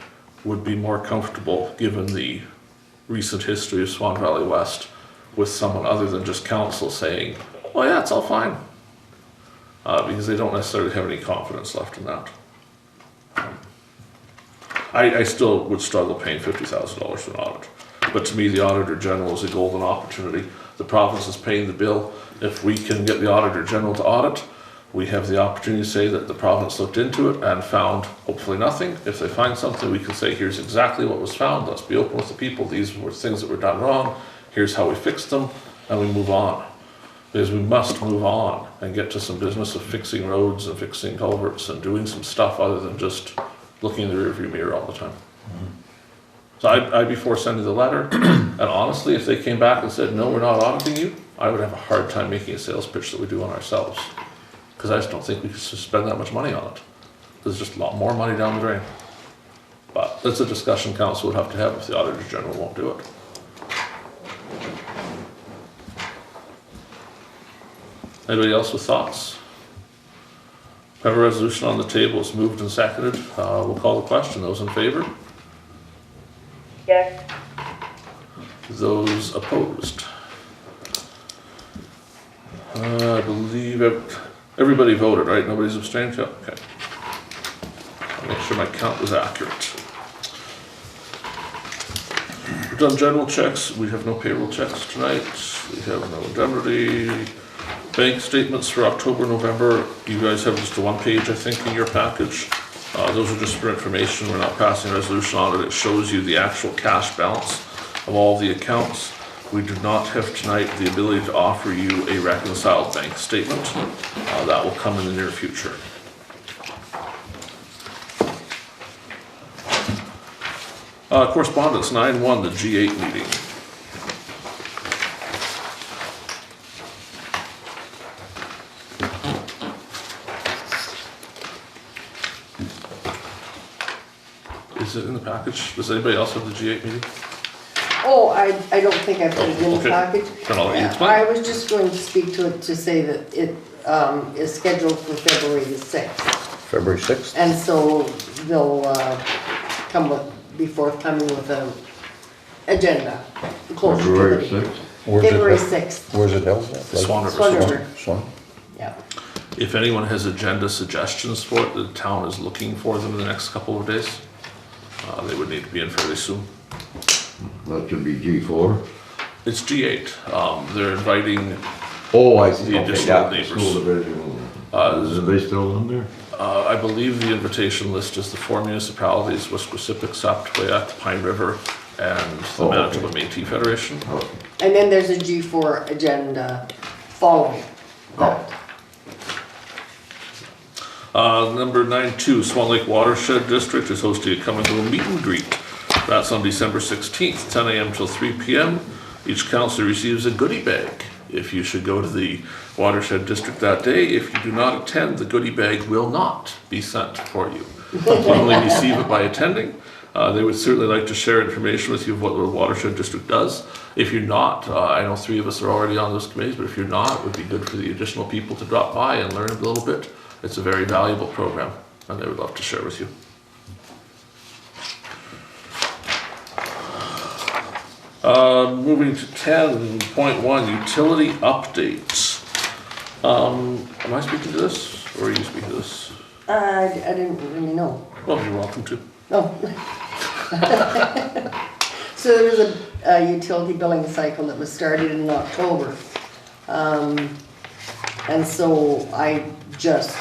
would be more comfortable, given the recent history of Swan Valley West, with someone other than just council saying, oh yeah, it's all fine. Because they don't necessarily have any confidence left in that. I still would struggle paying $50,000 for an audit. But to me, the Auditor General is a golden opportunity. The province is paying the bill. If we can get the Auditor General to audit, we have the opportunity to say that the province looked into it and found hopefully nothing. If they find something, we can say, here's exactly what was found. Let's be open with the people. These were things that were done wrong. Here's how we fixed them, and we move on. Because we must move on and get to some business of fixing roads and fixing culverts and doing some stuff other than just looking in the rearview mirror all the time. So I'd be for sending the letter, and honestly, if they came back and said, no, we're not auditing you, I would have a hard time making a sales pitch that we do on ourselves. Because I just don't think we could spend that much money on it. There's just a lot more money down the drain. But that's a discussion council would have to have if the Auditor General won't do it. Anybody else with thoughts? We have a resolution on the table. It's moved and seconded. We'll call the question. Those in favor?
Yes.
Those opposed? I believe everybody voted, right? Nobody's abstained? Yeah, okay. I'll make sure my count was accurate. We've done general checks. We have no payroll checks tonight. We have no indemnity. Bank statements for October, November. You guys have just a one page, I think, in your package. Those are just for information. We're not passing a resolution on it. It shows you the actual cash balance of all the accounts. We do not have tonight the ability to offer you a reconciled bank statement. That will come in the near future. Correspondence 9-1, the G8 meeting. Is it in the package? Does anybody else have the G8 meeting?
Oh, I don't think I put it in the
Okay.
package.
Then I'll let you explain.
I was just going to speak to it to say that it is scheduled for February the 6th.
February 6th?
And so they'll be forthcoming with an agenda closer to the
February
date.
6th?
February 6th.
Where's it held at?
Swan River.
Swan River,
Swan?
yeah.
If anyone has agenda suggestions for it, the town is looking for them in the next couple of days. They would need to be in fairly soon.
That should be G4.
It's G8. They're inviting,
Oh, I see.
The
Okay,
additional
yeah,
neighbors.
School division.
Uh,
Are they still in there?
I believe the invitation list is the 4 municipalities, Wesquisipic, Saptaquayak, Pine River, and the
Oh, okay.
Manitoba Métis Federation.
Oh,
And then there's a G4 agenda following that.
Number 9-2, Swan Lake Watershed District is hosting a come and go meet and greet. That's on December 16th, 10 a.m. till 3 p.m. Each councillor receives a goodie bag if you should go to the Watershed District that day. If you do not attend, the goodie bag will not be sent for you. You only receive it by attending. They would certainly like to share information with you of what the Watershed District does. If you're not, I know 3 of us are already on those committees, but if you're not, it would be good for the additional people to drop by and learn a little bit. It's a very valuable program, and they would love to share with you. Moving to 10.1, utility updates. Am I speaking to this, or are you speaking to this?
I didn't really know.
Well, you're welcome to.
No. So there was a utility billing cycle that was started in October. And so I just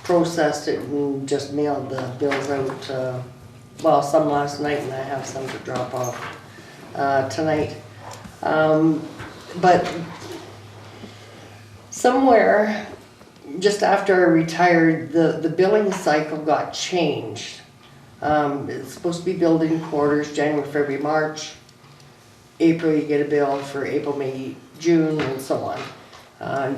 processed it and just mailed the bills out, well, some last night, and I have some to drop off tonight. But somewhere, just after I retired, the billing cycle got changed. It's supposed to be billed in quarters, January, February, March. April, you get a bill for April, May, June, and so on.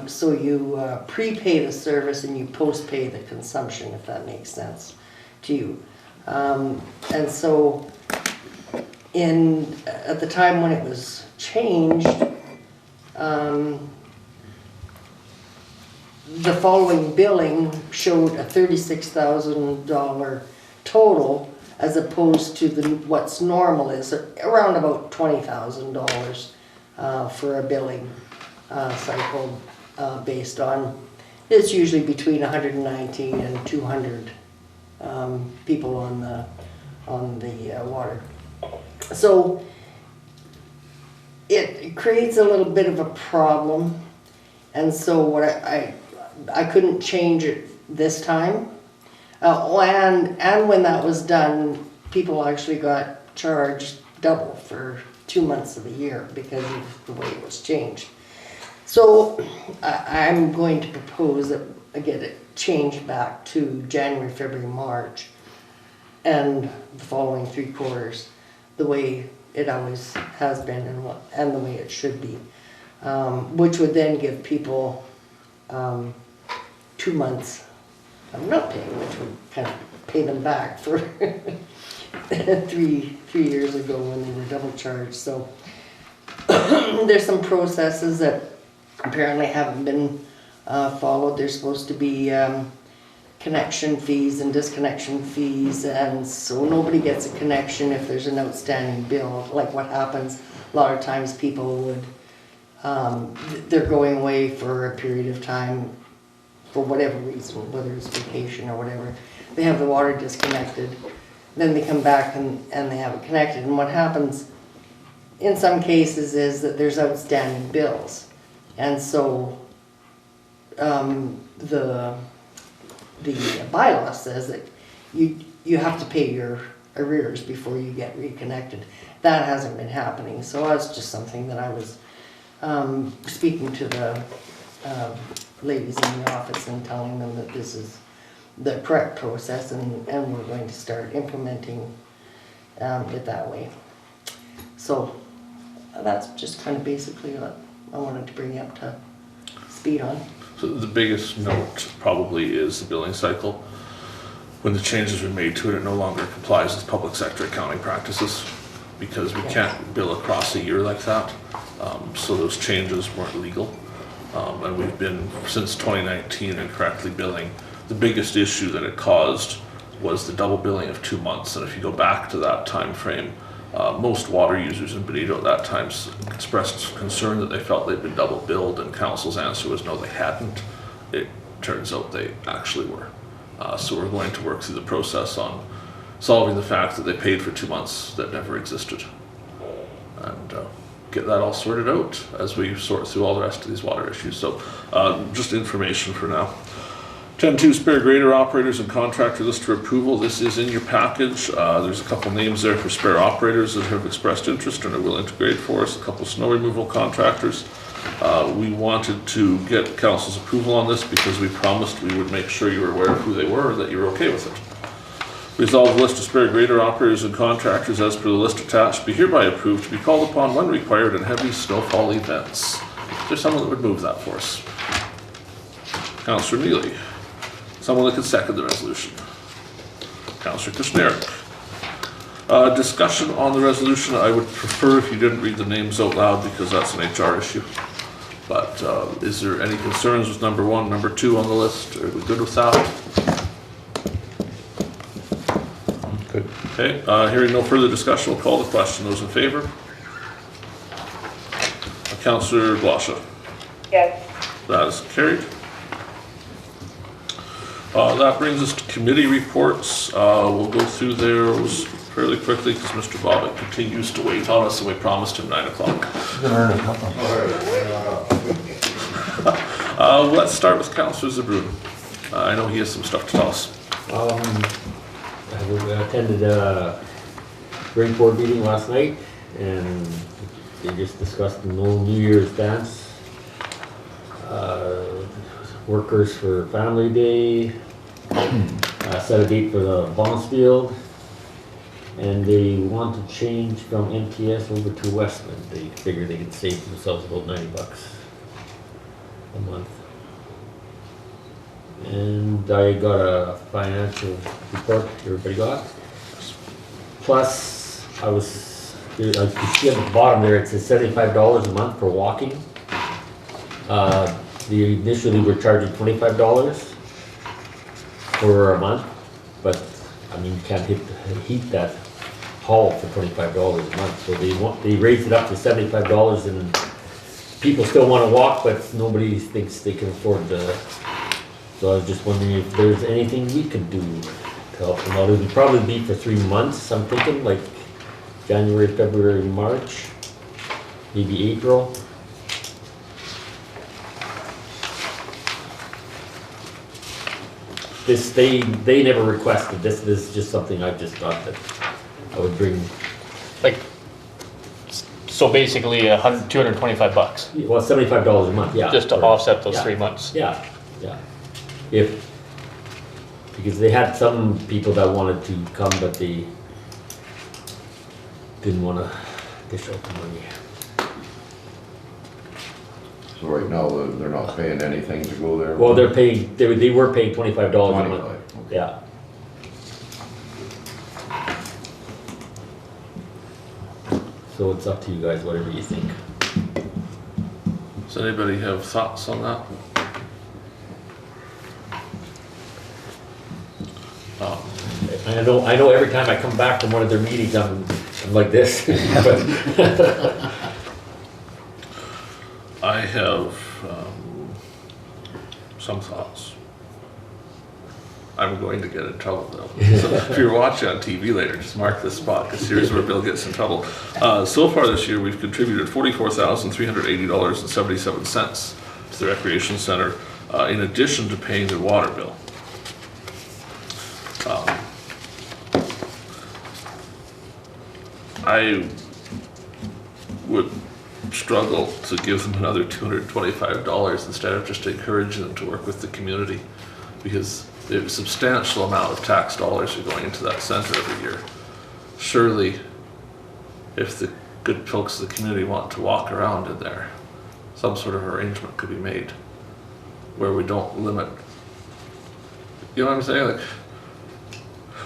So you prepay the service and you post-pay the consumption, if that makes sense to you. And so at the time when it was changed, the following billing showed a $36,000 total, as opposed to what's normal is around about $20,000 for a billing cycle based on, it's usually between 190 and 200 people on the water. So it creates a little bit of a problem, and so what I couldn't change it this time. And when that was done, people actually got charged double for 2 months of the year because of the way it was changed. So I'm going to propose that I get it changed back to January, February, March, and the following 3 quarters, the way it always has been and the way it should be, which would then give people 2 months of not paying, which would kind of pay them back for 3 years ago when they were double charged. So there's some processes that apparently haven't been followed. There's supposed to be connection fees and disconnection fees, and so nobody gets a connection if there's an outstanding bill. Like what happens a lot of times, people would they're going away for a period of time for whatever reason, whether it's vacation or whatever. They have the water disconnected, then they come back and they have it connected. And what happens in some cases is that there's outstanding bills, and so the bylaw says that you have to pay your arrears before you get reconnected. That hasn't been happening, so that's just something that I was speaking to the ladies in the office and telling them that this is the correct process, and we're going to start implementing it that way. So that's just kind of basically what I wanted to bring you up to speed on.
So the biggest note probably is the billing cycle. When the changes were made to it, it no longer complies with public sector accounting practices because we can't bill across a year like that. So those changes weren't legal. And we've been, since 2019, incorrectly billing. The biggest issue that it caused was the double billing of 2 months. And if you go back to that time frame, most water users in Benito at that time expressed concern that they felt they'd been double billed, and council's answer was no, they hadn't. It turns out they actually were. So we're going to work through the process on solving the fact that they paid for 2 months that never existed. And get that all sorted out as we sort through all the rest of these water issues. So just information for now. 10.2 spare grader operators and contractor list for approval. This is in your package. There's a couple names there for spare operators that have expressed interest and are willing to grade for us. A couple snow removal contractors. We wanted to get council's approval on this because we promised we would make sure you were aware of who they were and that you were okay with it. Resolve the list of spare grader operators and contractors as per the list attached be hereby approved to be called upon when required in heavy snowfall events. Is there someone that would move that for us? Councillor Neely. Someone that could second the resolution. Councillor Kushniryk. Discussion on the resolution. I would prefer if you didn't read the names out loud because that's an HR issue. But is there any concerns with number 1, number 2 on the list? Are we good with that?
Good.
Okay, hearing no further discussion, we'll call the question. Those in favor? Councillor Blosha.
Yes.
That is carried. That brings us to committee reports. We'll go through those fairly quickly because Mr. Bobbitt continues to wait on us and we promised him 9 o'clock. Let's start with Councillor Zbirun. I know he has some stuff to tell us.
I attended a great board meeting last night, and they just discussed the no New Year's dance, workers for Family Day, set a date for the bonus field, and they want to change from MTS over to Westman. They figure they can save themselves about $90 a month. And I got a financial report everybody got. Plus, I was, you see at the bottom there, it says $75 a month for walking. They initially were charging $25 for a month, but I mean, you can't heat that hall for $25 a month. So they raised it up to $75, and people still want to walk, but nobody thinks they can afford the. So I was just wondering if there's anything we could do to help them out. It would probably be for 3 months, I'm thinking, like January, February, March, maybe April. This, they never requested this. This is just something I just thought that I would bring.
Like, so basically $225.
Well, $75 a month, yeah.
Just to offset those
Yeah.
3 months.
Yeah, yeah. Because they had some people that wanted to come, but they didn't want to dish out the money.
So right now, they're not paying anything to go there?
Well, they're paying, they were paying $25 a month.
25, okay.
Yeah. So it's up to you guys, whatever you think.
Does anybody have thoughts on that?
I know every time I come back from one of their meetings, I'm like this. But
I have some thoughts. I'm going to get in trouble though. So if you're watching on TV later, just mark this spot, because here's where Bill gets in trouble. So far this year, we've contributed $44,380.77 to the Recreation Center, in addition to paying their water bill. I would struggle to give them another $225 instead of just encouraging them to work with the community, because a substantial amount of tax dollars are going into that center every year. Surely, if the good folks of the community want to walk around in there, some sort of arrangement could be made where we don't limit. You know what I'm saying? Like,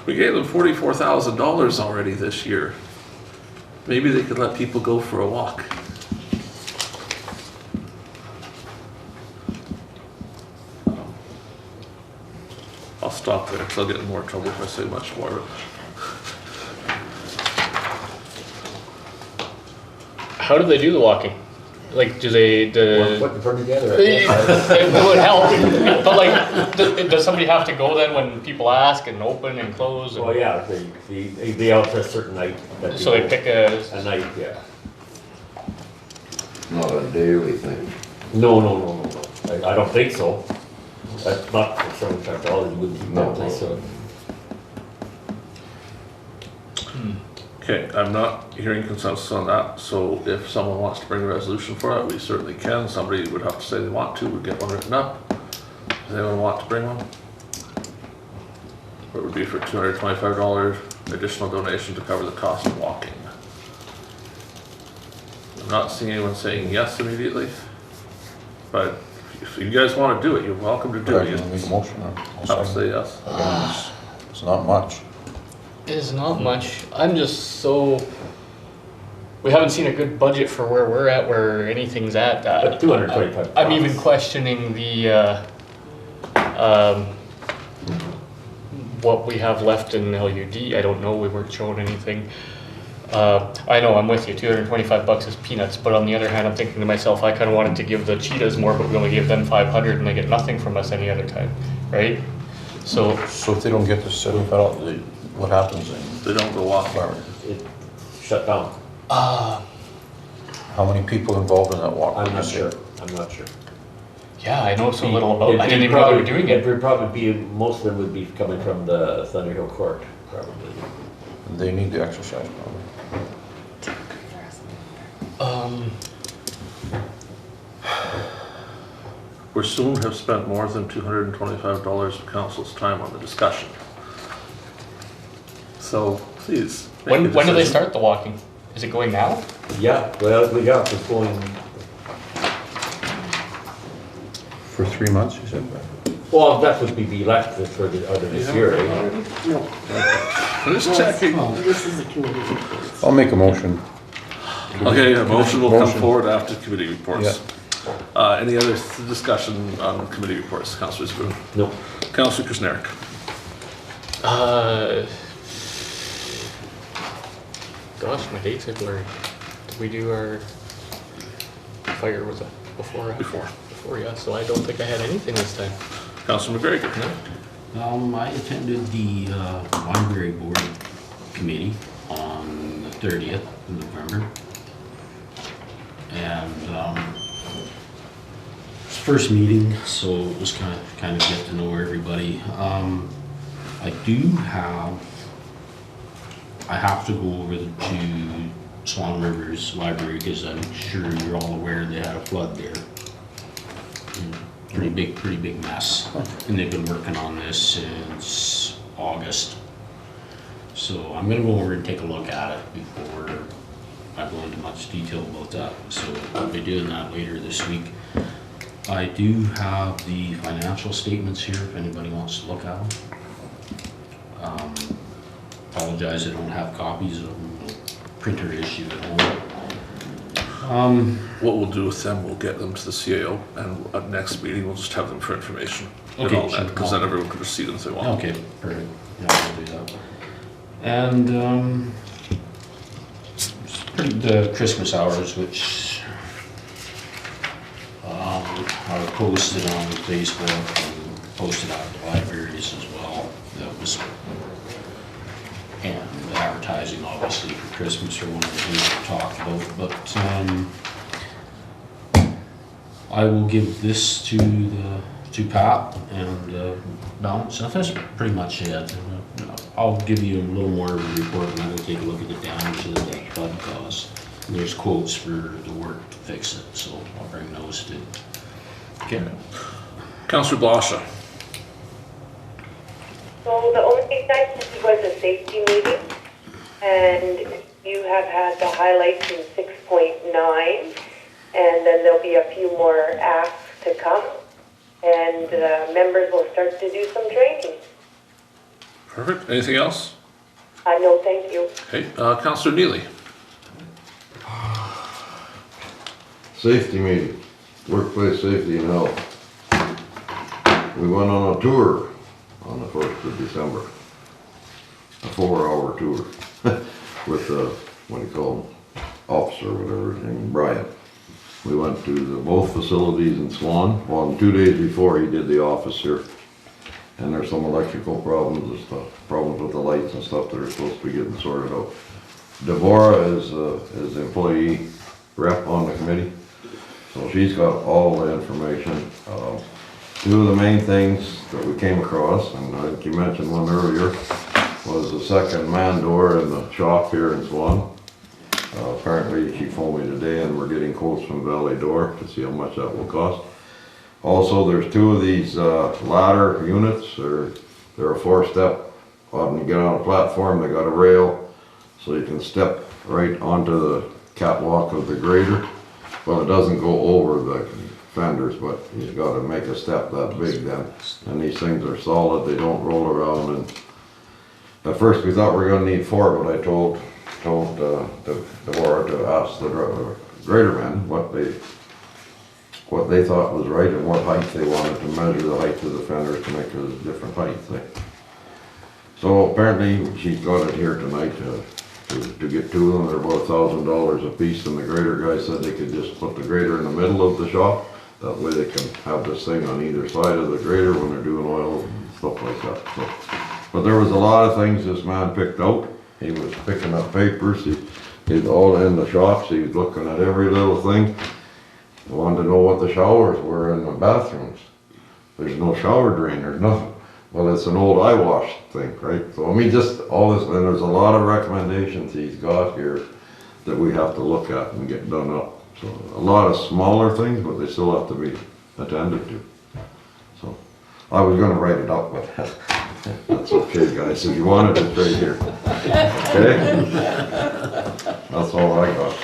we gave them $44,000 already this year. Maybe they could let people go for a walk. I'll stop there because I'll get in more trouble if I say much more.
How do they do the walking? Like, do they?
put them together.
It would help, but like, does somebody have to go then when people ask and open and close? And,
Well, yeah, they out for a certain night. that
so they
go-
pick
a night, yeah.
Not a daily thing.
No. I don't think so. That's not for $75. You wouldn't keep
No.
that place, so.
Okay, I'm not hearing consensus on that, so if someone wants to bring a resolution for it, we certainly can. Somebody would have to say they want to, we'd get one written up. Does anyone want to bring one? Or it would be for $225 additional donation to cover the cost of walking. I'm not seeing anyone saying yes immediately, but if you guys want to do it, you're welcome to do it. You
Make a
just
motion.
have to say yes.
It's not much.
It is not much. I'm just so. We haven't seen a good budget for where we're at, where anything's at.
But $225.
I'm even questioning the what we have left in LUD. I don't know. We weren't showing anything. I know, I'm with you. $225 is peanuts, but on the other hand, I'm thinking to myself, I kind of wanted to give the cheetahs more, but we only give them 500, and they get nothing from us any other time, right? So
So if they don't get the $75, what happens then?
They don't go walk.
It shut down.
How many people involved in that walk?
I'm not sure.
Yeah, I know so little about it. I didn't even know they were doing it.
It would probably be, most of them would be coming from the Thunderhill Court, probably.
They need the exercise probably.
We soon have spent more than $225 of council's time on the discussion. So please. make a
When do they
decision.
start the walking? Is it going now?
Yeah, well, we got this going,
For 3 months, you said?
well, that would be left for the other this year, eh?
No,
I'm just checking.
this is a committee report.
I'll make a motion.
Okay, a motion will come
Motion.
forward after committee reports. Any other discussion on committee reports, Councillor Zbirun?
No.
Councillor Kushniryk?
Gosh, my dates are blurry. Did we do our fire, was it before? or after?
Before.
Before, yeah, so I don't think I had anything this time.
Councillor McGregor?
I attended the library board committee on the 30th of November. And it's the first meeting, so it was kind of get to know everybody. I have to go over to Swan River's library because I'm sure you're all aware they had a flood there. Pretty big mess. And they've been working on this since August. So I'm gonna go over and take a look at it before I go into much detail about that. So I'll be doing that later this week. I do have the financial statements here if anybody wants to look at them. Apologize, I don't have copies of them. No printer issue at home.
What we'll do with them, we'll get them to the CAO, and at next meeting, we'll just have them for information.
Okay,
And all that,
sure.
because then everyone can just see them if they want.
Okay, perfect. Yeah, I'll do that. And the Christmas hours, which are posted on Facebook and posted out to libraries as well. That was, and advertising obviously for Christmas are one of the things we talked about. But I will give this to Pat and balance. And that's pretty much it. I'll give you a little more of a report and I will take a look at the damage that the flood caused. And there's quotes for the work to fix it, so I'll bring those too. Okay.
Councillor Blosha?
So the only thing I did was a safety meeting, and you have had the highlights in 6.9, and then there'll be a few more acts to come, and members will start to do some training.
Perfect. Anything else?
No, thank you.
Okay, Councillor Neely?
Safety meeting, workplace safety and health. We went on a tour on the 1st of December. A 4-hour tour with what do you call him, officer, whatever his name, Brian. We went to both facilities in Swan. Well, 2 days before he did the office here. And there's some electrical problems and stuff, problems with the lights and stuff that are supposed to be getting sorted out. Deborah is the employee rep on the committee. So she's got all the information. Two of the main things that we came across, and I think you mentioned one earlier, was the second man door in the shop here in Swan. Apparently she phoned me today and we're getting quotes from Valley Door to see how much that will cost. Also, there's 2 of these ladder units. They're a 4-step. When you get on a platform, they got a rail, so you can step right onto the catwalk of the grader. Well, it doesn't go over the fenders, but you've got to make a step that big then. And these things are solid, they don't roll around. And at first we thought we were going to need 4, but I told Deborah to ask the grader men what they thought was right and what height they wanted to measure the height of the fenders to make it a different height. So apparently she's got it here tonight to get 2 of them. They're about $1,000 a piece, and the grader guy said they could just put the grader in the middle of the shop. That way they can have this thing on either side of the grader when they're doing oil and stuff like that. So, but there was a lot of things this man picked out. He was picking up papers. He's all in the shops. He was looking at every little thing. I wanted to know what the showers were in the bathrooms. There's no shower drain, there's nothing. Well, it's an old eye wash thing, right? So I mean, just all this, and there's a lot of recommendations he's got here that we have to look at and get done up. So a lot of smaller things, but they still have to be attended to. So I was gonna write it up, but that's okay, guys, if you wanted it right here. Okay? That's all I got.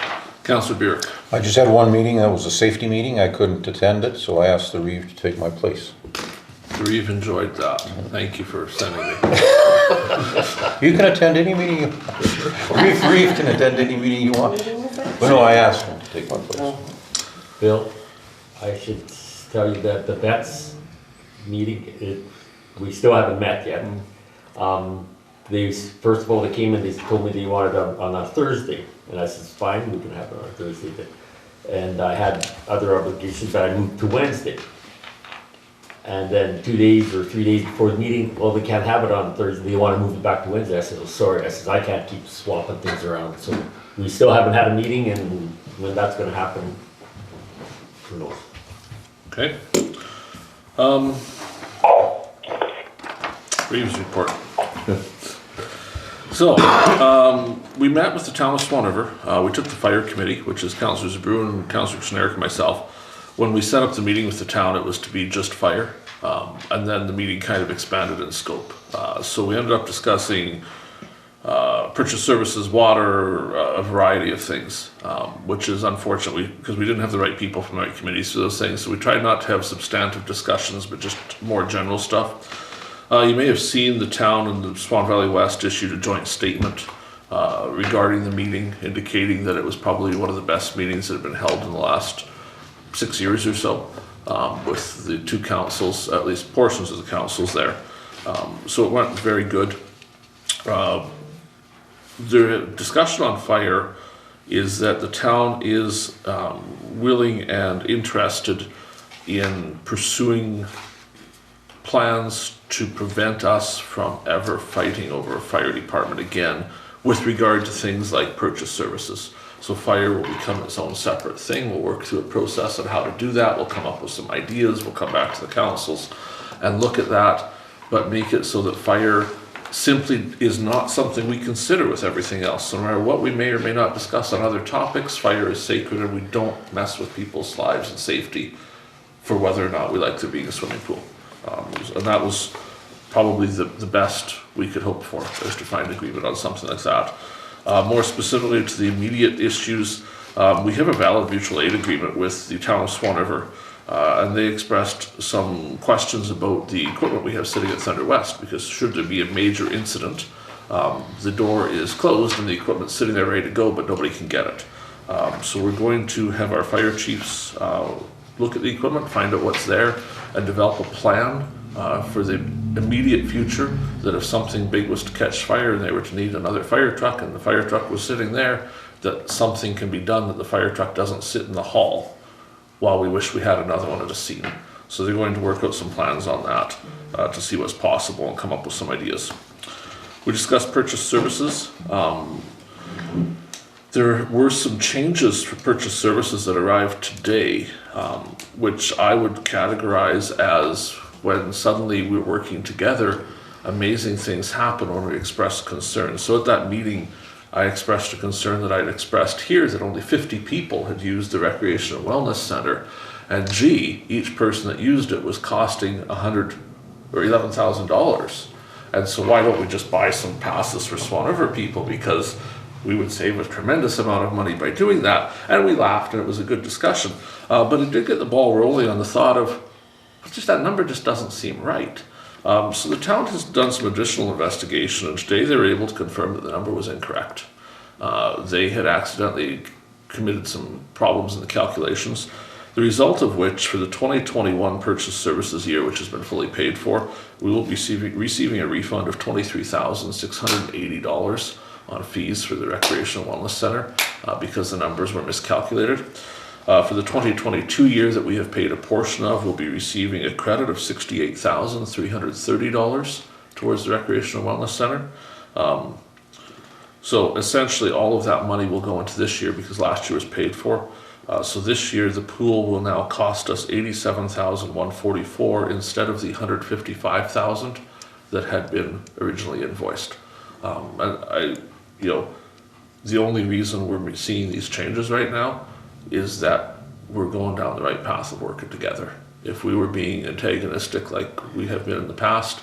Councillor Burick.
I just had one meeting, that was a safety meeting, I couldn't attend it, so I asked the Reeve to take my place.
Reeve enjoyed that. Thank you for sending me.
You can attend any meeting, Reeve can attend any meeting you want. But no, I asked him to take my place.
Bill, I should tell you that the vets meeting, we still haven't met yet. First of all, they came and they told me they wanted it on a Thursday, and I said, fine, we can have it on a Thursday. And I had other obligations that I moved to Wednesday. And then 2 days or 3 days before the meeting, well, they can't have it on Thursday, they want to move it back to Wednesday. I said, oh, sorry, I said, I can't keep swapping things around. So we still haven't had a meeting, and when that's gonna happen, who knows?
Okay. Reeves report. So, we met with the town of Swan River. We took the fire committee, which is Councillor Zbirun, Councillor Kushniryk, and myself. When we set up the meeting with the town, it was to be just fire. And then the meeting kind of expanded in scope. So we ended up discussing purchase services, water, a variety of things, which is unfortunate because we didn't have the right people from the right committees for those things. So we tried not to have substantive discussions, but just more general stuff. You may have seen the town and the Swan Valley West issued a joint statement regarding the meeting, indicating that it was probably one of the best meetings that have been held in the last 6 years or so, with the two councils, at least portions of the councils there. So it went very good. The discussion on fire is that the town is willing and interested in pursuing plans to prevent us from ever fighting over a fire department again with regard to things like purchase services. So fire will become its own separate thing. We'll work through a process on how to do that. We'll come up with some ideas. We'll come back to the councils and look at that, but make it so that fire simply is not something we consider with everything else. No matter what we may or may not discuss on other topics, fire is sacred, and we don't mess with people's lives and safety for whether or not we like there being a swimming pool. And that was probably the best we could hope for, is to find agreement on something like that. More specifically to the immediate issues, we have a valid mutual aid agreement with the town of Swan River, and they expressed some questions about the equipment we have sitting at Thunder West, because should there be a major incident, the door is closed and the equipment's sitting there ready to go, but nobody can get it. So we're going to have our fire chiefs look at the equipment, find out what's there, and develop a plan for the immediate future, that if something big was to catch fire and they were to need another fire truck and the fire truck was sitting there, that something can be done, that the fire truck doesn't sit in the hall while we wish we had another one at a scene. So they're going to work out some plans on that to see what's possible and come up with some ideas. We discussed purchase services. There were some changes for purchase services that arrived today, which I would categorize as, when suddenly we're working together, amazing things happen when we express concern. So at that meeting, I expressed a concern that I'd expressed here, that only 50 people had used the Recreation and Wellness Center, and gee, each person that used it was costing $100,000 or $11,000. And so why don't we just buy some passes for Swan River people, because we would save a tremendous amount of money by doing that. And we laughed, and it was a good discussion. But it did get the ball rolling on the thought of, just that number just doesn't seem right. So the town has done some additional investigation, and today they were able to confirm that the number was incorrect. They had accidentally committed some problems in the calculations, the result of which, for the 2021 purchase services year, which has been fully paid for, we will be receiving a refund of $23,680 on fees for the Recreation and Wellness Center because the numbers were miscalculated. For the 2022 year that we have paid a portion of, we'll be receiving a credit of $68,330 towards the Recreation and Wellness Center. So essentially all of that money will go into this year because last year was paid for. So this year, the pool will now cost us $87,144 instead of the $155,000 that had been originally invoiced. And the only reason we're seeing these changes right now is that we're going down the right path of working together. If we were being antagonistic like we have been in the past,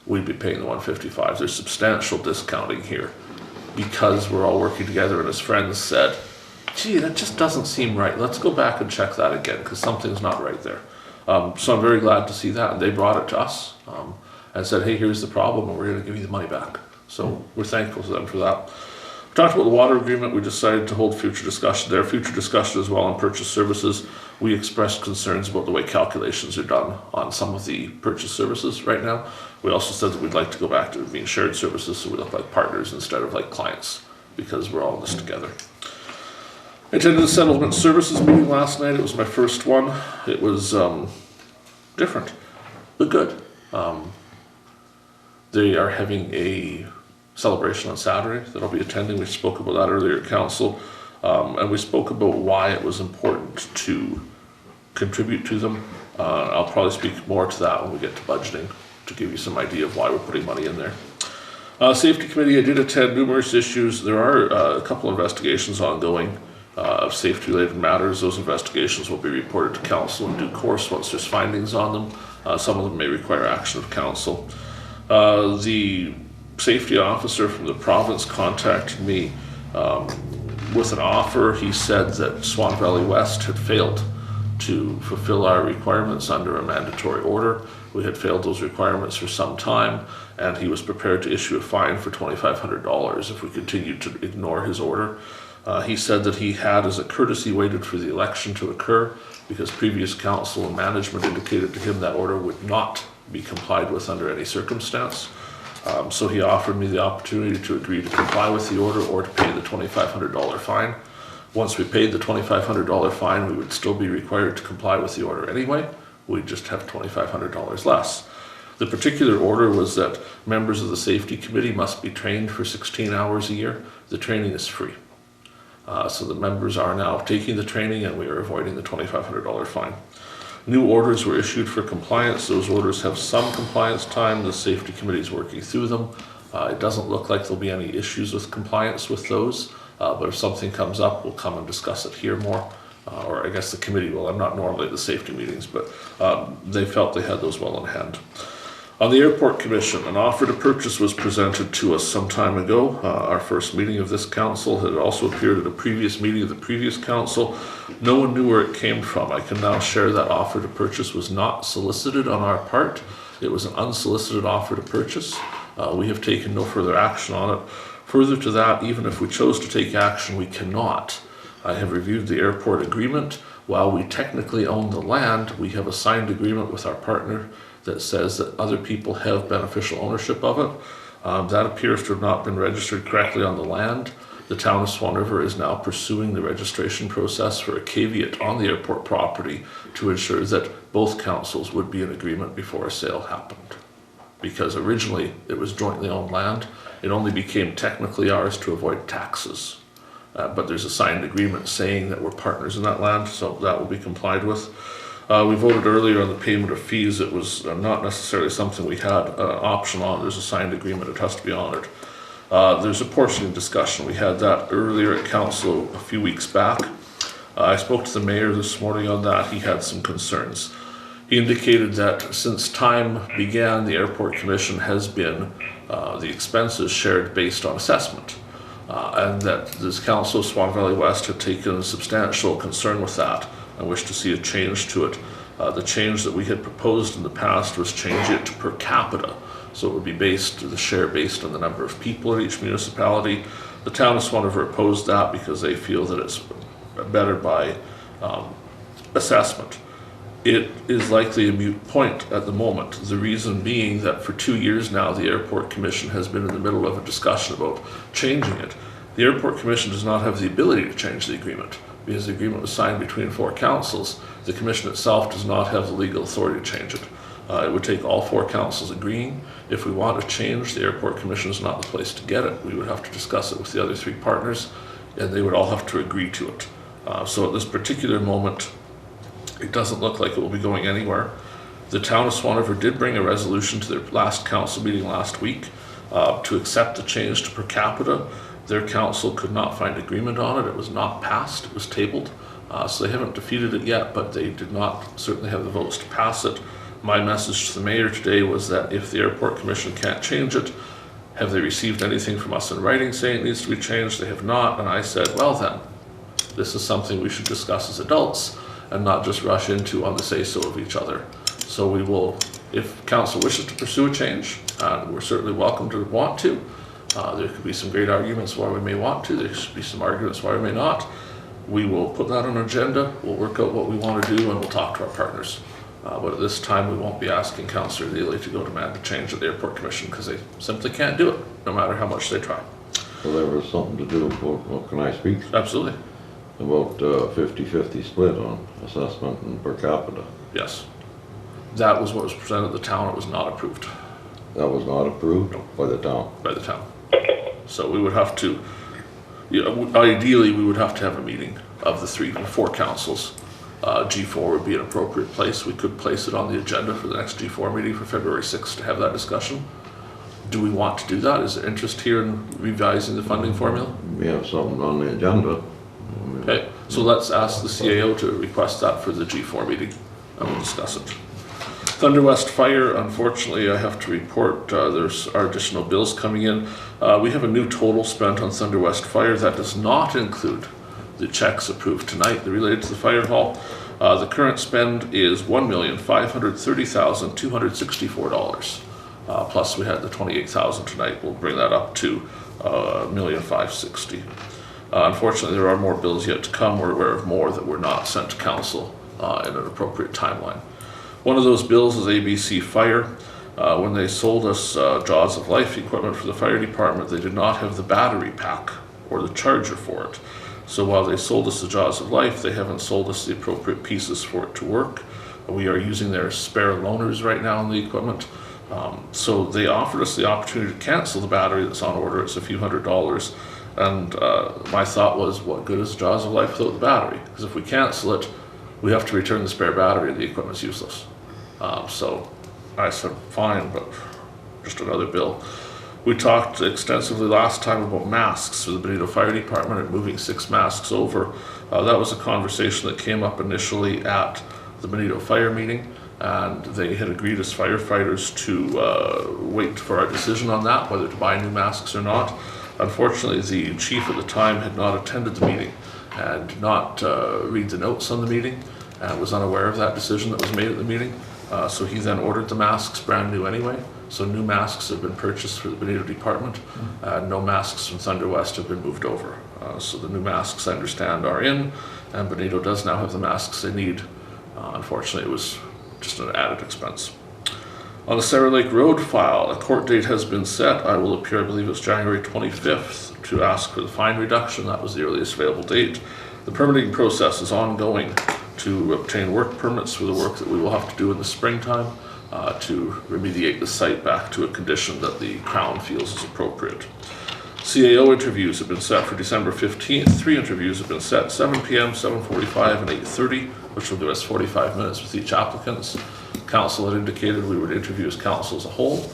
we'd be paying the $155. There's substantial discounting here because we're all working together, and as friends said, gee, that just doesn't seem right. Let's go back and check that again because something's not right there. So I'm very glad to see that. And they brought it to us and said, hey, here's the problem, and we're going to give you the money back. So we're thankful to them for that. We talked about the water agreement. We decided to hold future discussion there. Future discussion as well on purchase services. We expressed concerns about the way calculations are done on some of the purchase services right now. We also said that we'd like to go back to being shared services so we look like partners instead of like clients because we're all in this together. I attended the settlement services meeting last night. It was my first one. It was different, but good. They are having a celebration on Saturday that I'll be attending. We spoke about that earlier at council, and we spoke about why it was important to contribute to them. I'll probably speak more to that when we get to budgeting to give you some idea of why we're putting money in there. Safety committee, I did attend numerous issues. There are a couple investigations ongoing of safety related matters. Those investigations will be reported to council in due course once there's findings on them. Some of them may require action of council. The safety officer from the province contacted me with an offer. He said that Swan Valley West had failed to fulfill our requirements under a mandatory order. We had failed those requirements for some time, and he was prepared to issue a fine for $2,500 if we continued to ignore his order. He said that he had, as a courtesy, waited for the election to occur because previous council and management indicated to him that order would not be complied with under any circumstance. So he offered me the opportunity to agree to comply with the order or to pay the $2,500 fine. Once we paid the $2,500 fine, we would still be required to comply with the order anyway. We'd just have $2,500 less. The particular order was that members of the safety committee must be trained for 16 hours a year. The training is free. So the members are now taking the training and we are avoiding the $2,500 fine. New orders were issued for compliance. Those orders have some compliance time. The safety committee is working through them. It doesn't look like there'll be any issues with compliance with those, but if something comes up, we'll come and discuss it here more. Or I guess the committee will. I'm not normally at the safety meetings, but they felt they had those well in hand. On the Airport Commission, an offer to purchase was presented to us some time ago. Our first meeting of this council had also appeared at a previous meeting of the previous council. No one knew where it came from. I can now share that offer to purchase was not solicited on our part. It was an unsolicited offer to purchase. We have taken no further action on it. Further to that, even if we chose to take action, we cannot. I have reviewed the airport agreement. While we technically own the land, we have a signed agreement with our partner that says that other people have beneficial ownership of it. That appears to have not been registered correctly on the land. The town of Swan River is now pursuing the registration process for a caveat on the airport property to ensure that both councils would be in agreement before a sale happened. Because originally it was jointly owned land. It only became technically ours to avoid taxes. But there's a signed agreement saying that we're partners in that land, so that will be complied with. We voted earlier on the payment of fees. It was not necessarily something we had an option on. There's a signed agreement, it has to be honored. There's a portioning discussion. We had that earlier at council a few weeks back. I spoke to the mayor this morning on that. He had some concerns. He indicated that since time began, the Airport Commission has been the expenses shared based on assessment. And that this council, Swan Valley West, had taken a substantial concern with that and wished to see a change to it. The change that we had proposed in the past was change it to per capita. So it would be the share based on the number of people in each municipality. The town of Swan River opposed that because they feel that it's better by assessment. It is likely a moot point at the moment. The reason being that for 2 years now, the Airport Commission has been in the middle of a discussion about changing it. The Airport Commission does not have the ability to change the agreement because the agreement was signed between 4 councils. The Commission itself does not have the legal authority to change it. It would take all 4 councils agreeing. If we want to change, the Airport Commission is not the place to get it. We would have to discuss it with the other 3 partners, and they would all have to agree to it. So at this particular moment, it doesn't look like it will be going anywhere. The town of Swan River did bring a resolution to their last council meeting last week to accept the change to per capita. Their council could not find agreement on it. It was not passed, it was tabled. So they haven't defeated it yet, but they did not certainly have the votes to pass it. My message to the mayor today was that if the airport commission can't change it, have they received anything from us in writing saying it needs to be changed? They have not, and I said, well then, this is something we should discuss as adults and not just rush into on the say-so of each other. So we will, if council wishes to pursue a change, we're certainly welcome to want to. There could be some great arguments why we may want to, there should be some arguments why we may not. We will put that on an agenda, we'll work out what we want to do, and we'll talk to our partners. But at this time, we won't be asking Councillor Neely to go demand a change at the Airport Commission because they simply can't do it, no matter how much they try.
Well, there was something to do, well, can I speak?
Absolutely.
About 50-50 split on assessment and per capita.
Yes. That was what was presented to the town, it was not approved.
That was not approved by the town?
By the town. So we would have to, ideally, we would have to have a meeting of the 3 or 4 councils. G4 would be an appropriate place. We could place it on the agenda for the next G4 meeting for February 6th to have that discussion. Do we want to do that? Is there interest here in revising the funding formula?
We have something on the agenda.
Okay, so let's ask the CAO to request that for the G4 meeting and we'll discuss it. Thunder West Fire, unfortunately, I have to report there's our additional bills coming in. We have a new total spent on Thunder West Fire that does not include the checks approved tonight that related to the fire hall. The current spend is $1,530,264. Plus we had the $28,000 tonight. We'll bring that up to $1,560,000. Unfortunately, there are more bills yet to come. We're aware of more that were not sent to council in an appropriate timeline. One of those bills is ABC Fire. When they sold us Jaws of Life equipment for the fire department, they did not have the battery pack or the charger for it. So while they sold us the Jaws of Life, they haven't sold us the appropriate pieces for it to work. We are using their spare loaners right now in the equipment. So they offered us the opportunity to cancel the battery that's on order. It's a few $100s. And my thought was, what good is Jaws of Life without the battery? Because if we cancel it, we have to return the spare battery and the equipment's useless. So I said, fine, but just another bill. We talked extensively last time about masks for the Benito Fire Department and moving 6 masks over. That was a conversation that came up initially at the Benito Fire meeting, and they had agreed as firefighters to wait for our decision on that, whether to buy new masks or not. Unfortunately, the chief at the time had not attended the meeting and did not read the notes on the meeting and was unaware of that decision that was made at the meeting. So he then ordered the masks brand new anyway. So new masks have been purchased for the Benito department. No masks from Thunder West have been moved over. So the new masks, I understand, are in, and Benito does now have the masks they need. Unfortunately, it was just an added expense. On the Sarah Lake Road file, a court date has been set. I will appear, I believe it's January 25th, to ask for the fine reduction. That was the earliest available date. The permitting process is ongoing to obtain work permits for the work that we will have to do in the springtime to remediate the site back to a condition that the Crown feels is appropriate. CAO interviews have been set for December 15th. 3 interviews have been set, 7 p.m., 7:45, and 8:30, which will give us 45 minutes with each applicant. Council had indicated we would interview as council as a whole,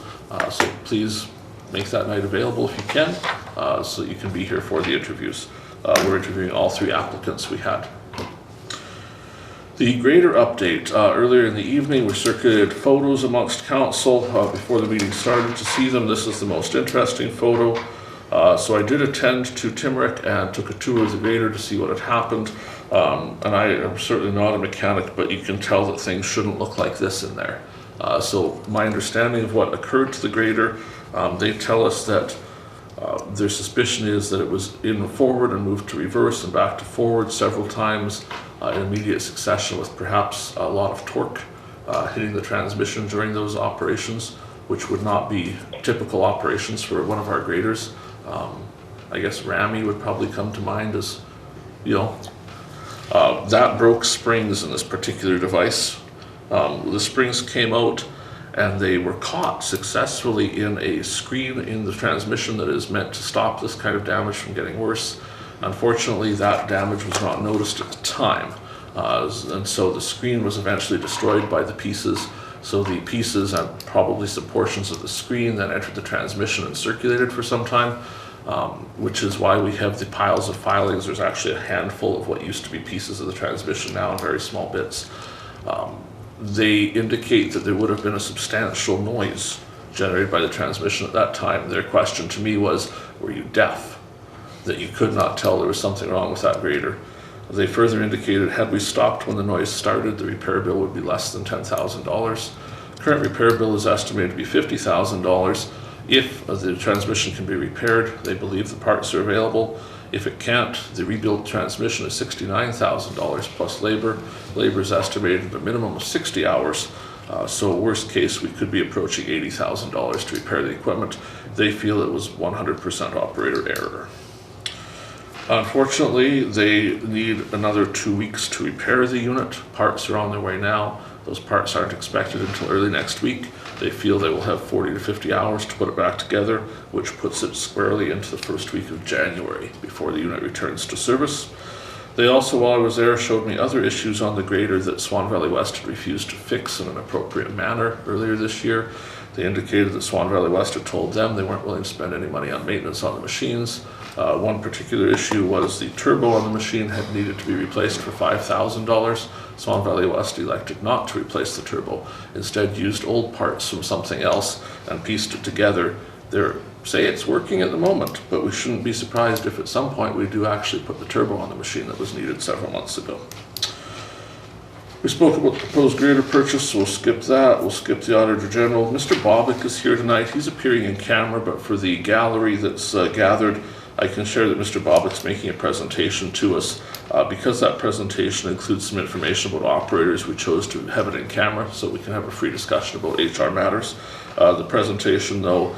so please make that night available if you can, so you can be here for the interviews. We're interviewing all 3 applicants we had. The grader update, earlier in the evening we circulated photos amongst council before the meeting started to see them. This is the most interesting photo. So I did attend to Timerick and took a tour of the grader to see what had happened. And I am certainly not a mechanic, but you can tell that things shouldn't look like this in there. So my understanding of what occurred to the grader, they tell us that their suspicion is that it was in forward and moved to reverse and back to forward several times in immediate succession, with perhaps a lot of torque hitting the transmission during those operations, which would not be typical operations for one of our graders. I guess Rami would probably come to mind as, you know, that broke springs in this particular device. The springs came out and they were caught successfully in a screen in the transmission that is meant to stop this kind of damage from getting worse. Unfortunately, that damage was not noticed at the time, and so the screen was eventually destroyed by the pieces. So the pieces and probably some portions of the screen then entered the transmission and circulated for some time, which is why we have the piles of filings. There's actually a handful of what used to be pieces of the transmission now in very small bits. They indicate that there would have been a substantial noise generated by the transmission at that time. Their question to me was, were you deaf? That you could not tell there was something wrong with that grader. They further indicated, had we stopped when the noise started, the repair bill would be less than $10,000. Current repair bill is estimated to be $50,000. If the transmission can be repaired, they believe the parts are available. If it can't, the rebuilt transmission is $69,000 plus labor. Labor is estimated at a minimum of 60 hours. So worst case, we could be approaching $80,000 to repair the equipment. They feel it was 100% operator error. Unfortunately, they need another 2 weeks to repair the unit. Parts are on their way now. Those parts aren't expected until early next week. They feel they will have 40 to 50 hours to put it back together, which puts it squarely into the first week of January before the unit returns to service. They also, while I was there, showed me other issues on the grader that Swan Valley West had refused to fix in an appropriate manner earlier this year. They indicated that Swan Valley West had told them they weren't willing to spend any money on maintenance on the machines. One particular issue was the turbo on the machine had needed to be replaced for $5,000. Swan Valley West elected not to replace the turbo, instead used old parts from something else and pieced it together. They say it's working at the moment, but we shouldn't be surprised if at some point we do actually put the turbo on the machine that was needed several months ago. We spoke about the proposed grader purchase, so we'll skip that. We'll skip the Auditor General. Mr. Bobbick is here tonight. He's appearing in camera, but for the gallery that's gathered, I can share that Mr. Bobbick's making a presentation to us. Because that presentation includes some information about operators, we chose to have it in camera so we can have a free discussion about HR matters. The presentation, though,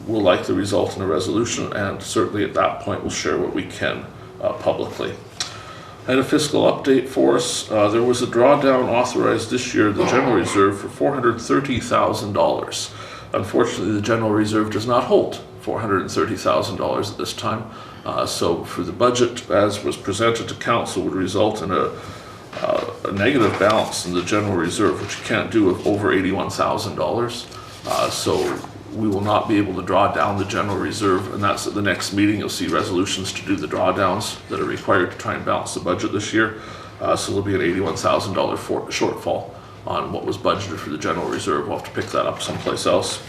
will likely result in a resolution, and certainly at that point we'll share what we can publicly. And a fiscal update for us. There was a drawdown authorized this year, the General Reserve, for $430,000. Unfortunately, the General Reserve does not hold $430,000 at this time. So for the budget as was presented to Council would result in a negative balance in the General Reserve, which you can't do, of over $81,000. So we will not be able to draw down the General Reserve, and that's at the next meeting. You'll see resolutions to do the drawdowns that are required to try and balance the budget this year. So there'll be an $81,000 shortfall on what was budgeted for the General Reserve. We'll have to pick that up someplace else.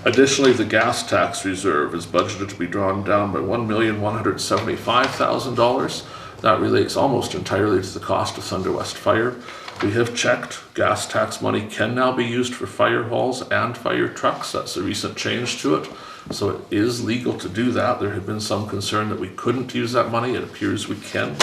Additionally, the gas tax reserve is budgeted to be drawn down by $1,175,000. That relates almost entirely to the cost of Thunder West Fire. We have checked. Gas tax money can now be used for fire halls and fire trucks. That's a recent change to it. So it is legal to do that. There had been some concern that we couldn't use that money. It appears we can.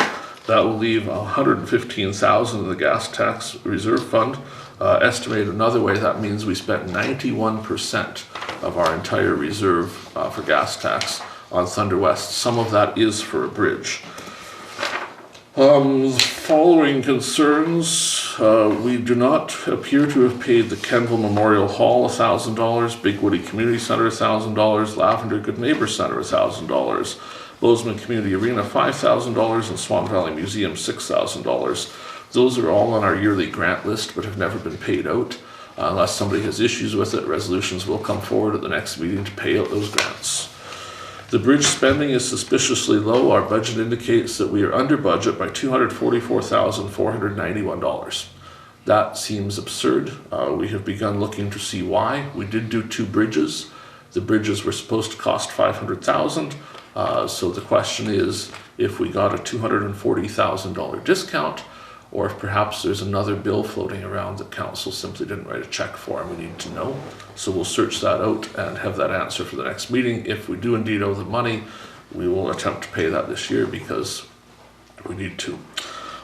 That will leave $115,000 in the gas tax reserve fund. Estimated another way, that means we spent 91% of our entire reserve for gas tax on Thunder West. Some of that is for a bridge. Following concerns, we do not appear to have paid the Kenville Memorial Hall $1,000, Big Woody Community Center $1,000, Lavender Good Neighbor Center $1,000, Bozeman Community Arena $5,000, and Swan Valley Museum $6,000. Those are all on our yearly grant list but have never been paid out. Unless somebody has issues with it, resolutions will come forward at the next meeting to pay out those grants. The bridge spending is suspiciously low. Our budget indicates that we are under budget by $244,491. That seems absurd. We have begun looking to see why. We did do 2 bridges. The bridges were supposed to cost $500,000. So the question is, if we got a $240,000 discount, or if perhaps there's another bill floating around that Council simply didn't write a check for, and we need to know. So we'll search that out and have that answer for the next meeting. If we do indeed owe the money, we will attempt to pay that this year because we need to.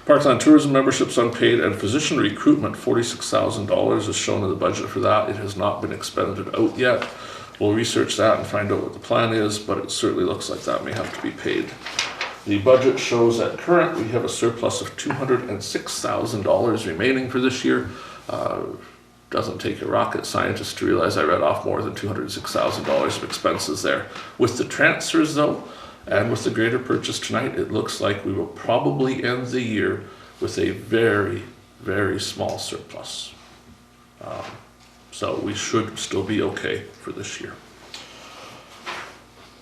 Parkland Tourism memberships unpaid, and physician recruitment, $46,000 is shown in the budget for that. It has not been expended out yet. We'll research that and find out what the plan is, but it certainly looks like that may have to be paid. The budget shows at current we have a surplus of $206,000 remaining for this year. Doesn't take a rocket scientist to realize I read off more than $206,000 of expenses there. With the transfers though, And with the greater purchase tonight, it looks like we will probably end the year with a very, very small surplus. So we should still be okay for this year.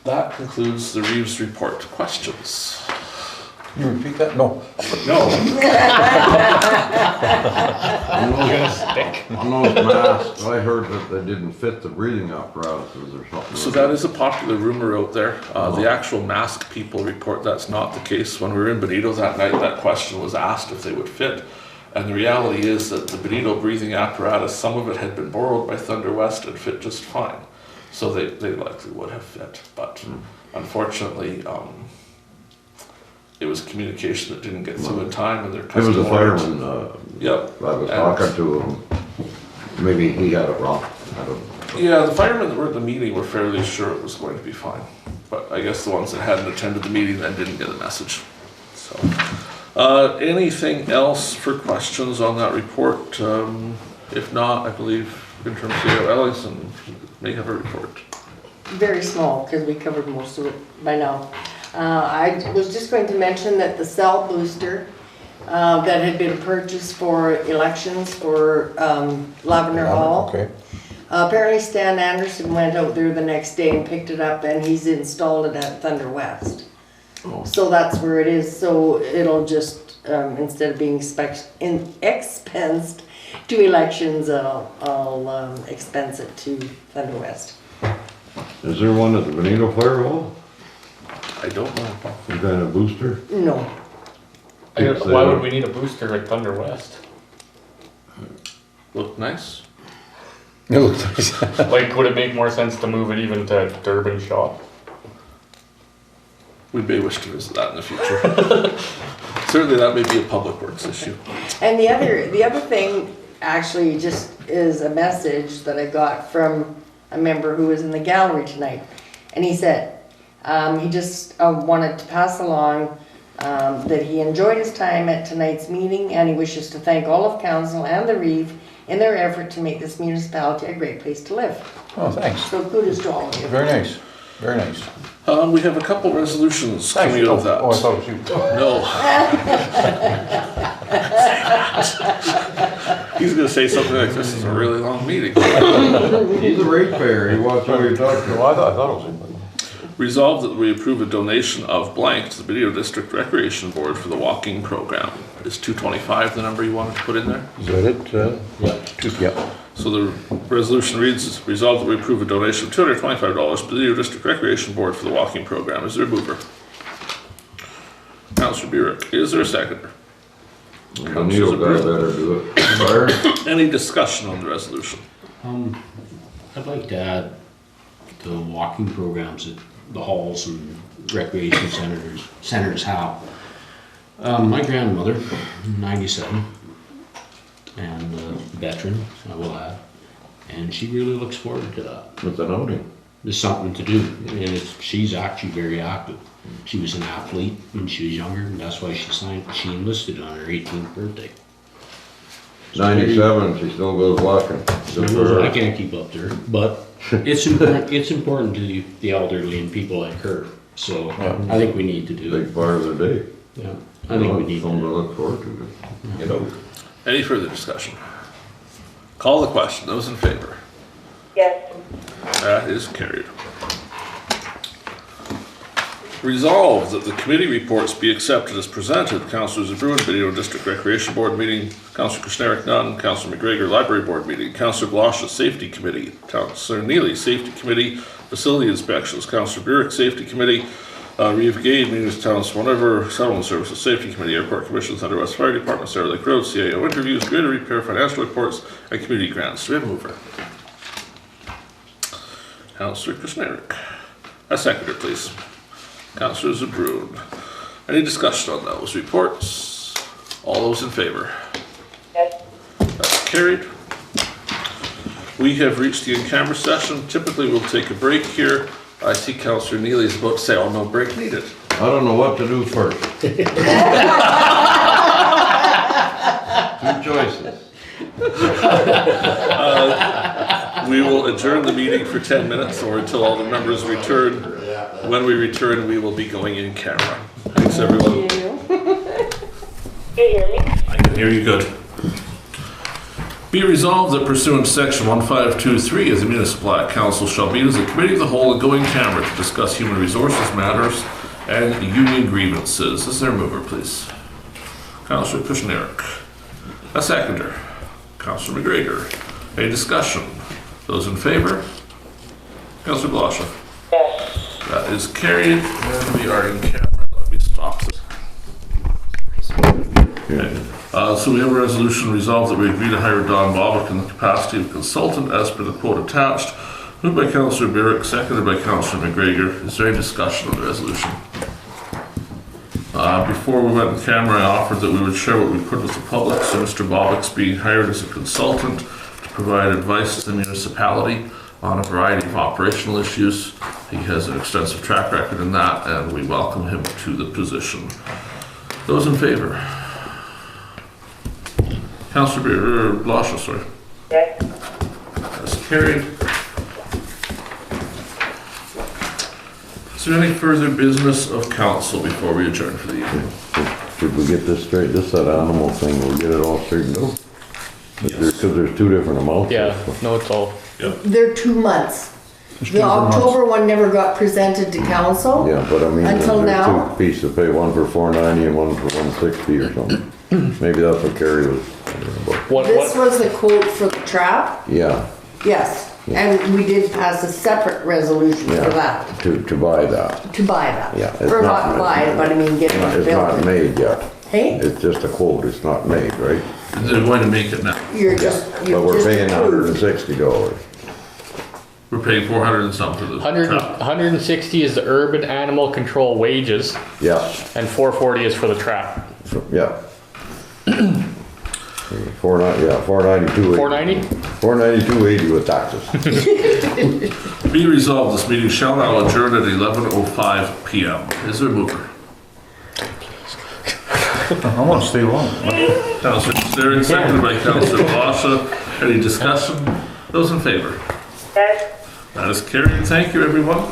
That concludes the Reeves report. Questions?
You repeat that? No.
No.
On those masks, I heard that they didn't fit the breathing apparatuses or something.
So that is a popular rumor out there. The actual mask people report that's not the case. When we were in Benito that night, that question was asked if they would fit. And the reality is that the Benito breathing apparatus, some of it had been borrowed by Thunder West and fit just fine. So they likely would have fit. But unfortunately, it was communication that didn't get through in time, and their
It was a
customer.
fireman,
Yep.
I was talking to him, maybe he got it wrong, I don't know.
Yeah, the firemen that were at the meeting were fairly sure it was going to be fine. But I guess the ones that hadn't attended the meeting then didn't get the message. So, anything else for questions on that report? If not, I believe Interim CEO Ellingson may have a report.
Very small, because we covered most of it by now. I was just going to mention that the cell booster that had been purchased for elections for Lavender Hall.
Okay.
Apparently Stan Anderson went out there the next day and picked it up, and he's installed it at Thunder West.
Oh.
So that's where it is, so it'll just, instead of being expensed to elections, I'll expense it to Thunder West.
Is there one at the Benito Fire Hall?
I don't know.
Some kind of booster?
No.
Why would we need a booster at Thunder West?
Looked nice.
It looks nice.
Like, would it make more sense to move it even to Durban Shop?
We may wish to visit that in the future. Certainly that may be a public works issue.
And the other thing actually just is a message that I got from a member who was in the gallery tonight. And he said, he just wanted to pass along that he enjoyed his time at tonight's meeting, and he wishes to thank all of council and the Reeve in their effort to make this municipality a great place to live.
Oh, thanks.
So kudos to all of you.
Very nice. Very nice.
We have a couple resolutions coming out of that.
Oh, I thought it was you.
No. He's gonna say something like, this is a really long meeting.
He's a ratepayer, he watches what you're talking
No,
about.
I thought it was you.
Resolved that we approve a donation of blank to the Benito District Recreation Board for the walking program. Is 225 the number you wanted to put in there?
Is that it? Yeah.
So the resolution reads, resolved that we approve a donation of $225 to the Benito District Recreation Board for the walking program. Is there a mover? Councillor Burick. Is there a seconder?
The Neil guy better do it. Byron?
Any discussion on the resolution?
I'd like to add the walking programs at the halls and recreation centers have. My grandmother, 97, and a veteran, I will add, and she really looks forward to that.
What's an outing?
There's something to do, and she's actually very active. She was an athlete when she was younger, and that's why she enlisted on her 18th birthday.
97, she still goes walking. Good for her.
I can't keep up there, but it's important. It's important to the elderly and people like her. So I think we need to do it.
Big part of their day.
Yeah, I think we need to
Something to
do
look forward to.
it. You know,
Any further discussion? Call the question. Those in favor?
Yes.
That is carried. Resolved that the committee reports be accepted as presented. Councillor Zbirun, Benito District Recreation Board meeting. Councillor Kushniryk, none. Councillor McGregor, Library Board meeting. Councillor Blosha, Safety Committee. Councillor Neely, Safety Committee, Facility Inspections. Councillor Burick, Safety Committee. Reeve, Gade, Meetings, Towns, whatever. Settlement Services, Safety Committee, Airport Commission, Thunder West Fire Department, Sarah Lake Road, CAO interviews, greater repair, financial reports, and community grants. Do we have a mover? Councillor Kushniryk. A seconder, please. Councillor Zbirun. Any discussion on those reports? All those in favor?
Yes.
That's carried. We have reached the in-camera session. Typically, we'll take a break here. I see Councillor Neely is about to say, oh, no break needed.
I don't know what to do first. Two choices.
We will adjourn the meeting for 10 minutes or until all the members return. when we return, we will be going in camera. Thanks, everyone.
Thank you.
Can you hear me?
I can hear you good. Be resolved that pursuant to section 1523 as the municipal council shall meet as a committee of the whole and go in camera to discuss human resources matters and union grievances. Is there a mover, please? Councillor Kushniryk. A seconder. Councillor McGregor. Any discussion? Those in favor? Councillor Blosha.
Yes.
That is carried, and we are in camera. Let me stop this. Okay. So we have a resolution resolved that we agree to hire Don Bobbitt in the capacity of consultant as per the quote attached. Moved by Councillor Burick, seconded by Councillor McGregor. Is there any discussion on the resolution? Before we went in camera, I offered that we would share what we could with the public. So Mr. Bobbitt's being hired as a consultant to provide advice to the municipality on a variety of operational issues. He has an extensive track record in that, and we welcome him to the position. Those in favor? Councillor Blosha, sorry.
Yes.
That's carried. Is there any further business of council before we adjourn for the evening?
Should we get this straight, this that animal thing, we'll get it all straightened out? Because there's two different amounts.
Yeah, no, it's all.
They're 2 months. The October one never got presented to council.
Yeah, but I mean,
Until
there's
now?
two pieces to pay, one for $4.90 and one for $1.60 or something. Maybe that's what Carrie was,
This was the quote for the trap,
yeah,
yes. And we did pass a separate resolution for
yeah,
that,
to buy that.
to buy that.
Yeah, it's
Or
not-
not buy it, but I mean, get it
It's not
built.
made yet.
Hey,
It's just a quote, it's not made, right?
They're going to make it now.
you're just,
But
you're
we're
just
paying
approved.
$160.
We're paying 400 and something for the
160 is the urban animal control wages,
Yeah,
and 440 is for the trap.
yeah. 492.
490?
492.80 with taxes.
Be resolved, this meeting shall now adjourn at 11:05 p.m. Is there a mover?
I want to stay long.
Councillor Zbirun, seconded by Councillor Blosha. Any discussion? Those in favor?
Yes.
That is carried. Thank you, everyone.